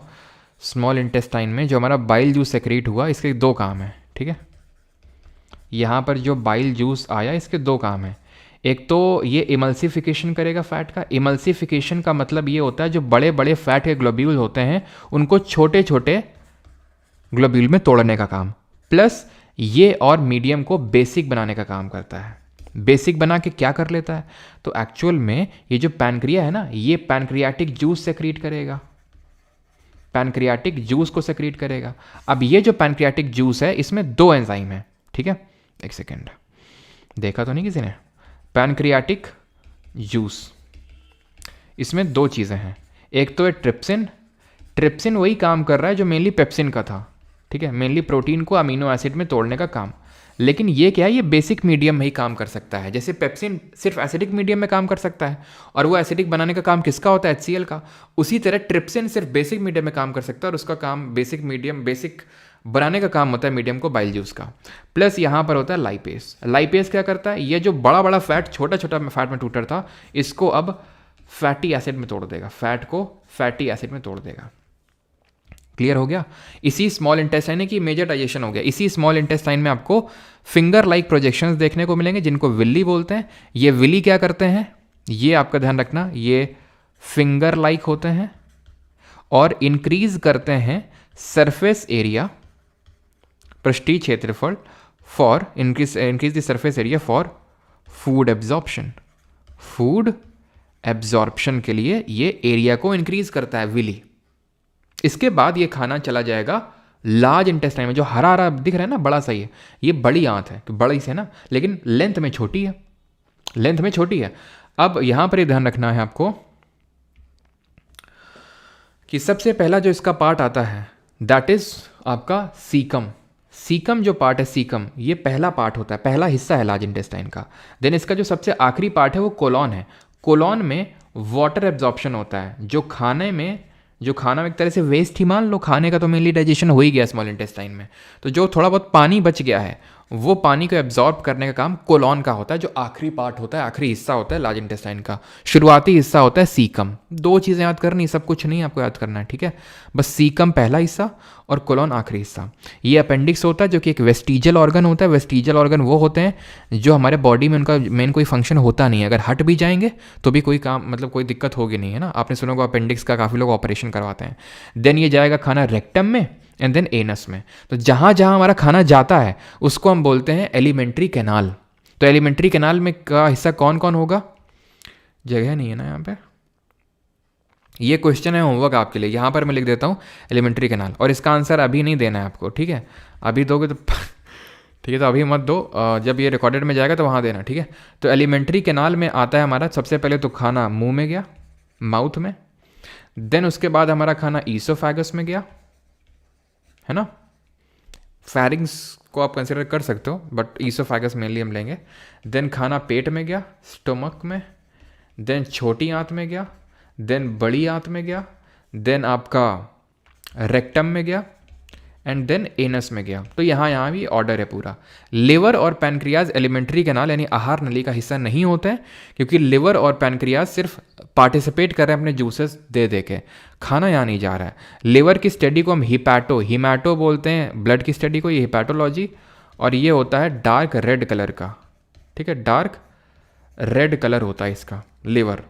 स्मॉल इंटेस्टाइन में जो हमारा बाइल जूस सेक्रेट हुआ, इसके 2 काम है, ठीक है। यहाँ पर जो बाइल जूस आया इसके 2 काम है। एक तो ये इमल्सिफिकेशन करेगा फैट का। इमल्सिफिकेशन का मतलब ये होता है जो बड़े बड़े फैट के ग्लोब्यूल होते हैं उनको छोटे छोटे ग्लोब्यूल में तोड़ने का काम, प्लस ये और मीडियम को बेसिक बनाने का काम करता है। बेसिक बना के क्या कर लेता है, तो एक्चुअल में ये जो पैनक्रिया है ना, ये पैनक्रियाटिक जूस सेक्रीट करेगा, पैनक्रियाटिक जूस को सेक्रीट करेगा। अब ये जो पैनक्रियाटिक जूस है इसमें 2 एंजाइम है, ठीक है, एक सेकेंड, देखा तो नहीं किसी ने, पैनक्रियाटिक जूस, इसमें 2 चीज़ें हैं। एक तो है ट्रिप्सिन, ट्रिप्सिन वही काम कर रहा है जो मेनली पेप्सिन का था, ठीक है, मेनली प्रोटीन को अमीनो एसिड में तोड़ने का काम। लेकिन ये क्या है, ये बेसिक मीडियम में ही काम कर सकता है। जैसे पेप्सिन सिर्फ एसिडिक मीडियम में काम कर सकता है और वो एसिडिक बनाने का काम किसका होता है, HCl का, उसी तरह ट्रिप्सिन सिर्फ बेसिक मीडियम में काम कर सकता है और उसका काम बेसिक मीडियम, बेसिक बनाने का काम होता है मीडियम को, बाइल जूस का। प्लस यहाँ पर होता है लाइपेस। लाइपेस क्या करता है, ये जो बड़ा बड़ा फैट छोटा छोटा फैट में टूटा था, इसको अब फैटी एसिड में तोड़ देगा, फैट को फैटी एसिड में तोड़ देगा। क्लियर हो गया। इसी स्मॉल इंटेस्टाइन की मेजर डाइजेशन हो गया। इसी स्मॉल इंटेस्टाइन में आपको फिंगर लाइक प्रोजेक्शंस देखने को मिलेंगे जिनको विल्ली बोलते हैं। ये विल्ली क्या करते हैं, ये आपका ध्यान रखना, ये फिंगर लाइक होते हैं और इंक्रीज करते हैं सरफेस एरिया, पृष्ठीय क्षेत्रफल, for increase the surface area for food absorption. Food absorption के लिए ये एरिया को इंक्रीज करता है विली। इसके बाद ये खाना चला जाएगा लार्ज इंटेस्टाइन में, जो हरा हरा दिख रहा है ना, बड़ा सा ये बड़ी आंत है, बड़ी से ना, लेकिन लेंथ में छोटी है, लेंथ में छोटी है। अब यहां पर ये ध्यान रखना है आपको कि सबसे पहला जो इसका पार्ट आता है दैट इज आपका सीकम। सीकम जो पार्ट है, सीकम ये पहला पार्ट होता है, पहला हिस्सा है लार्ज इंटेस्टाइन का। देन इसका जो सबसे आखिरी पार्ट है वो कोलॉन है। कोलॉन में वाटर एब्जॉर्प्शन होता है, जो खाना एक तरह से वेस्ट ही मान लो, खाने का तो मेनली डाइजेशन हो ही गया स्मॉल इंटेस्टाइन में, तो जो थोड़ा बहुत पानी बच गया है वो पानी को एब्जॉर्ब करने का काम कोलॉन का होता है, जो आखिरी पार्ट होता है, आखिरी हिस्सा होता है लार्ज इंटेस्टाइन का। शुरुआती हिस्सा होता है सीकम। 2 चीज़ें याद करनी, सब कुछ नहीं आपको याद करना है, ठीक है, बस सीकम पहला हिस्सा और कोलॉन आखिरी हिस्सा। ये अपेंडिक्स होता है जो कि एक वेस्टिजल ऑर्गन होता है। वेस्टिजल ऑर्गन वो होते हैं जो हमारे बॉडी में उनका मेन कोई फंक्शन होता नहीं है, अगर हट भी जाएंगे तो भी कोई काम, मतलब कोई दिक्कत होगी नहीं, है ना। आपने सुना होगा अपेंडिक्स का काफ़ी लोग ऑपरेशन करवाते हैं। देन ये जाएगा खाना रेक्टम में एंड देन एनस में। तो जहाँ जहाँ हमारा खाना जाता है उसको हम बोलते हैं एलिमेंट्री कैनाल। तो एलिमेंट्री कैनाल में का हिस्सा कौन कौन होगा, जगह नहीं है ना यहाँ पे, ये क्वेश्चन है होमवर्क आपके लिए, यहाँ पर मैं लिख देता हूँ एलिमेंट्री कैनाल, और इसका आंसर अभी नहीं देना है आपको, ठीक है, अभी दोगे तो ठीक है, तो अभी मत दो, जब ये रिकॉर्डेड में जाएगा तो वहाँ देना, ठीक है। तो एलिमेंट्री कैनाल में आता है हमारा सबसे पहले तो खाना मुंह में गया, माउथ में, देन उसके बाद हमारा खाना ईसोफेगस में गया, है ना। फैरिंग्स को आप कंसिडर कर सकते हो बट ईसोफेगस मेनली हम लेंगे। देन खाना पेट में गया, स्टमक में, देन छोटी आंत में गया, देन बड़ी आंत में गया, देन आपका रेक्टम में गया, एंड देन एनस में गया। तो यहाँ भी ऑर्डर है पूरा। लिवर और पैनक्रियाज एलिमेंट्री कैनाल यानी आहार नली का हिस्सा नहीं होते हैं, क्योंकि लिवर और पैनक्रियाज सिर्फ पार्टिसिपेट कर रहे हैं अपने जूसेस दे के, खाना यहाँ नहीं जा रहा है। लिवर की स्टडी को हम हिमैटो बोलते हैं, ब्लड की स्टडी को, ये हिपैटोलॉजी। और ये होता है डार्क रेड कलर का, ठीक है, डार्क रेड कलर होता है इसका लिवर।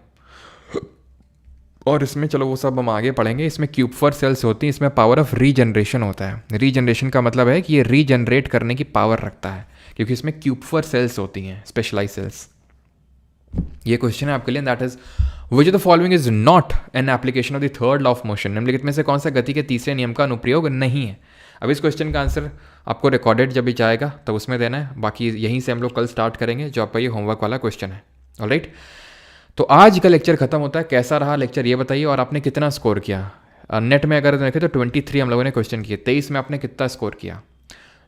और इसमें चलो वो सब हम आगे पढ़ेंगे। इसमें क्यूपफर सेल्स होती हैं, इसमें पावर ऑफ रीजनरेशन होता है। रीजनरेशन का मतलब है कि ये रीजनरेट करने की पावर रखता है, क्योंकि इसमें क्यूपफर सेल्स होती हैं, स्पेशलाइज सेल्स। ये क्वेश्चन है आपके लिए, that is which of the following is not an application of the third law of motion, निम्नलिखित में से कौन सा गति के तीसरे नियम का अनुप्रयोग नहीं है। अब इस क्वेश्चन का आंसर आपको रिकॉर्डेड जब भी जाएगा तब उसमें देना है, बाकी यहीं से हम लोग कल स्टार्ट करेंगे, जो आपका ये होमवर्क वाला क्वेश्चन है। ऑलराइट, तो आज का लेक्चर खत्म होता है। कैसा रहा लेक्चर ये बताइए, और आपने कितना स्कोर किया। नेट में अगर देखें तो 23 हम लोगों ने क्वेश्चन किए, 23 में आपने कितना स्कोर किया।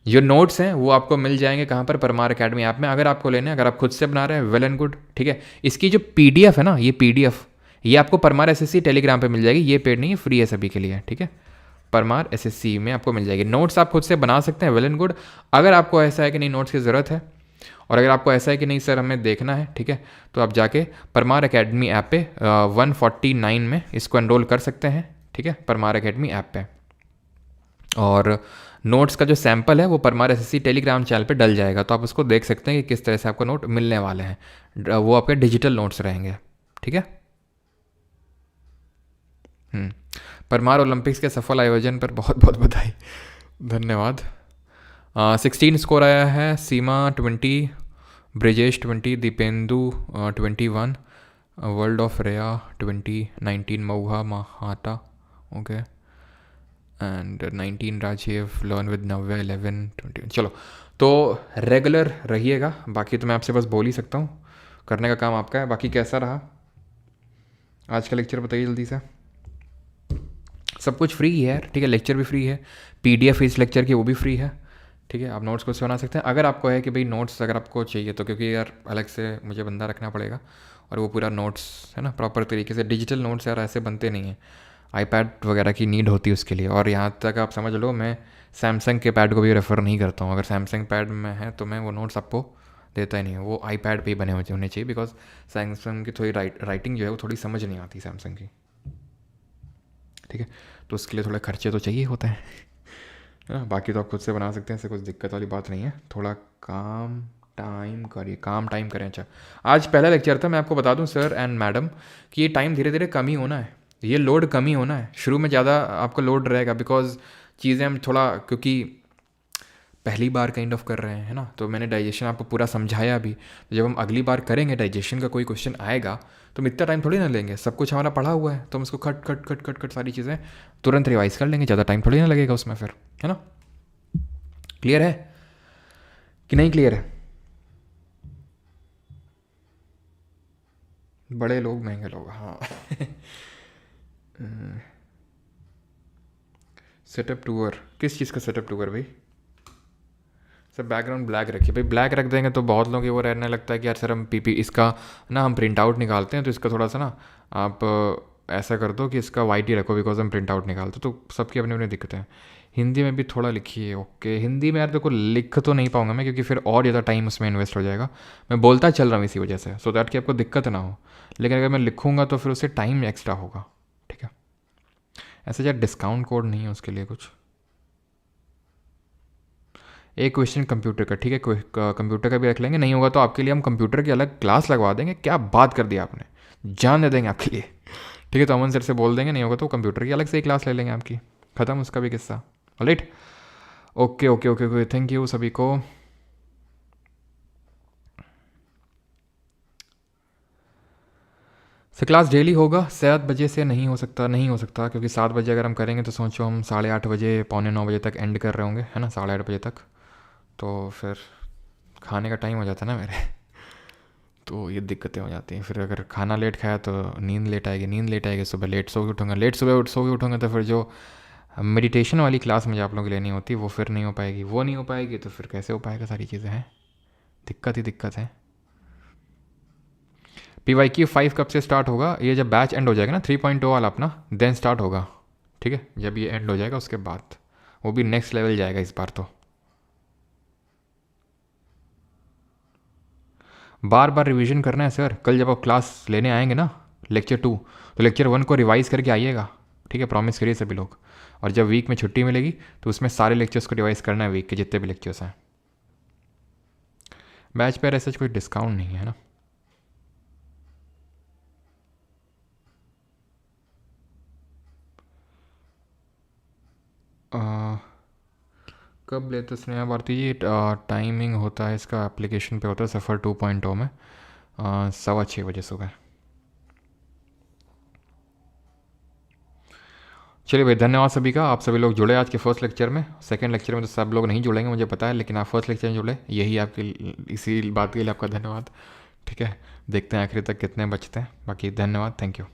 जो नोट्स हैं वो आपको मिल जाएंगे कहाँ पर, परमार अकेडमी ऐप में। अगर आपको लेने, अगर आप खुद से बना रहे हैं, वेल एंड गुड, ठीक है। इसकी जो PDF है ना, ये PDF ये आपको परमार SSC टेलीग्राम पे मिल जाएगी। ये पेड नहीं है, फ्री है सभी के लिए, ठीक है। परमार SSC में आपको मिल जाएगी। नोट्स आप खुद से बना सकते हैं, वेल एंड गुड। अगर आपको ऐसा है कि नहीं नोट्स की ज़रूरत है, और अगर आपको ऐसा है कि नहीं सर हमें देखना है, ठीक है, तो आप जाके परमार अकेडमी ऐप पे 149 में इसको एनरोल कर सकते हैं, ठीक है, परमार अकेडमी ऐप पे। और नोट्स का जो सैंपल है वो परमार SSC टेलीग्राम चैनल पे डल जाएगा, तो आप उसको देख सकते हैं कि किस तरह से आपको नोट मिलने वाले हैं। वो आपके डिजिटल नोट्स रहेंगे, ठीक है। परमार ओलंपिक्स के सफल आयोजन पर बहुत बहुत बधाई, धन्यवाद। 16 स्कोर आया है। Seema 20, Brijesh 20, Dipendu 21, world of Reya 20, 19 Mauha Mahata, okay, and 19 Rajeev, learn with Navya 11, 21। चलो, तो रेगुलर रहिएगा, बाकी तो मैं आपसे बस बोल ही सकता हूँ, करने का काम आपका है। बाकी कैसा रहा आज का लेक्चर बताइए जल्दी से। सब कुछ फ्री है, ठीक है, लेक्चर भी फ्री है, PDF इस लेक्चर की वो भी फ्री है, ठीक है। आप नोट्स को बना सकते हैं। अगर आपको है कि भाई नोट्स अगर आपको चाहिए तो, क्योंकि यार अलग से मुझे बंदा रखना पड़ेगा, और वो पूरा नोट्स है ना प्रॉपर तरीके से, डिजिटल नोट्स यार ऐसे बनते नहीं हैं, iPad वगैरह की नीड होती है उसके लिए। और यहाँ तक आप समझ लो, मैं सैमसंग के पैड को भी रेफ़र नहीं करता हूँ। अगर सैमसंग पैड में है तो मैं वो नोट्स आपको देता ही नहीं हूँ, वो iPad पे ही बने होने चाहिए, बिकॉज सैमसंग की थोड़ी राइटिंग जो है वो थोड़ी समझ नहीं आती सैमसंग की, ठीक है। तो उसके लिए थोड़े खर्चे तो चाहिए होते हैं। बाकी तो आप खुद से बना सकते हैं, ऐसे कुछ दिक्कत वाली बात नहीं है। थोड़ा काम टाइम करें। अच्छा, आज पहला लेक्चर था, मैं आपको बता दूं सर एंड मैडम कि ये टाइम धीरे धीरे कम ही होना है, ये लोड कम ही होना है। शुरू में ज़्यादा आपको लोड रहेगा, बिकॉज चीज़ें हम थोड़ा, क्योंकि पहली बार काइंड ऑफ कर रहे हैं, है ना, तो मैंने डाइजेशन आपको पूरा समझाया भी। जब हम अगली बार करेंगे डाइजेशन का कोई क्वेश्चन आएगा तो हम इतना टाइम थोड़ी ना लेंगे, सब कुछ हमारा पढ़ा हुआ है, तो हम उसको खट सारी चीज़ें तुरंत रिवाइज कर लेंगे, ज़्यादा टाइम थोड़ी ना लगेगा उसमें फिर, है ना। क्लियर है कि नहीं क्लियर है? बड़े लोग महंगे लोग, हाँ। सेटअप टूर, किस चीज़ का सेटअप टूर भाई? सर बैकग्राउंड ब्लैक रखिए भाई, ब्लैक रख देंगे तो बहुत लोगों को वो रहने लगता है कि यार सर हम PP इसका ना हम प्रिंट आउट निकालते हैं, तो इसका थोड़ा सा ना आप ऐसा कर दो कि इसका वाइट ही रखो, बिकॉज हम प्रिंट आउट निकालते, तो सबकी अपनी अपनी दिक्कतें हैं। हिंदी में भी थोड़ा लिखिए, ओके। हिंदी में यार देखो लिख तो नहीं पाऊंगा मैं, क्योंकि फिर और ज़्यादा टाइम उसमें इन्वेस्ट हो जाएगा। मैं बोलता चल रहा हूँ इसी वजह से, सो दैट कि आपको दिक्कत ना हो, लेकिन अगर मैं लिखूँगा तो फिर उससे टाइम एक्स्ट्रा होगा, ठीक है। ऐसे यार डिस्काउंट कोड नहीं है उसके लिए कुछ। एक क्वेश्चन कंप्यूटर का, ठीक है, कंप्यूटर का भी रख लेंगे, नहीं होगा तो आपके लिए हम कंप्यूटर की अलग क्लास लगवा देंगे। क्या बात कर दी आपने, जान दे देंगे आपके लिए, ठीक है। तो अमन सर से बोल देंगे, नहीं होगा तो कंप्यूटर की अलग से ही क्लास ले लेंगे आपकी, ख़त्म उसका भी किस्सा। Alright, okay okay okay okay, thank you सभी को। सर क्लास डेली होगा, 7 बजे से नहीं हो सकता, क्योंकि 7 बजे अगर हम करेंगे तो सोचो हम 8:30 बजे, 8:45 बजे तक एंड कर रहे होंगे, है ना, 8:30 बजे तक, तो फिर खाने का टाइम हो जाता है ना मेरे। तो ये दिक्कतें हो जाती हैं। फिर अगर खाना लेट खाया तो नींद लेट आएगी, सुबह लेट सो के उठूँगा, तो फिर जो मेडिटेशन वाली क्लास मुझे आप लोगों की लेनी होती है वो फिर नहीं हो पाएगी, तो फिर कैसे हो पाएगा, सारी चीज़ें हैं, दिक्कत है। PYQ 5 कब से स्टार्ट होगा? ये जब बैच एंड हो जाएगा ना 3.0 वाला अपना, देन स्टार्ट होगा, ठीक है। जब ये एंड हो जाएगा उसके बाद वो भी नेक्स्ट लेवल जाएगा इस बार तो। बार बार रिवीजन करना है सर। कल जब आप क्लास लेने आएंगे ना लेक्चर 2, तो लेक्चर 1 को रिवाइज़ करके आइएगा, ठीक है? प्रॉमिस करिए सभी लोग। और जब वीक में छुट्टी मिलेगी तो उसमें सारे लेक्चर्स को रिवाइज़ करना है, वीक के जितने भी लेक्चर्स हैं। बैच पर ऐसा कोई डिस्काउंट नहीं है ना। कब लेते स्नेहा भारती जी? टाइमिंग होता है इसका एप्लीकेशन पे होता है सफ़र 2.0 में 6:15 बजे सुबह। चलिए भाई, धन्यवाद सभी का। आप सभी लोग जुड़े आज के फर्स्ट लेक्चर में। सेकंड लेक्चर में तो सब लोग नहीं जुड़ेंगे मुझे पता है, लेकिन आप फर्स्ट लेक्चर में जुड़े, यही आपके इसी बात के लिए आपका धन्यवाद। ठीक है, देखते हैं आखिर तक कितने बचते हैं। बाकी धन्यवाद, थैंक यू।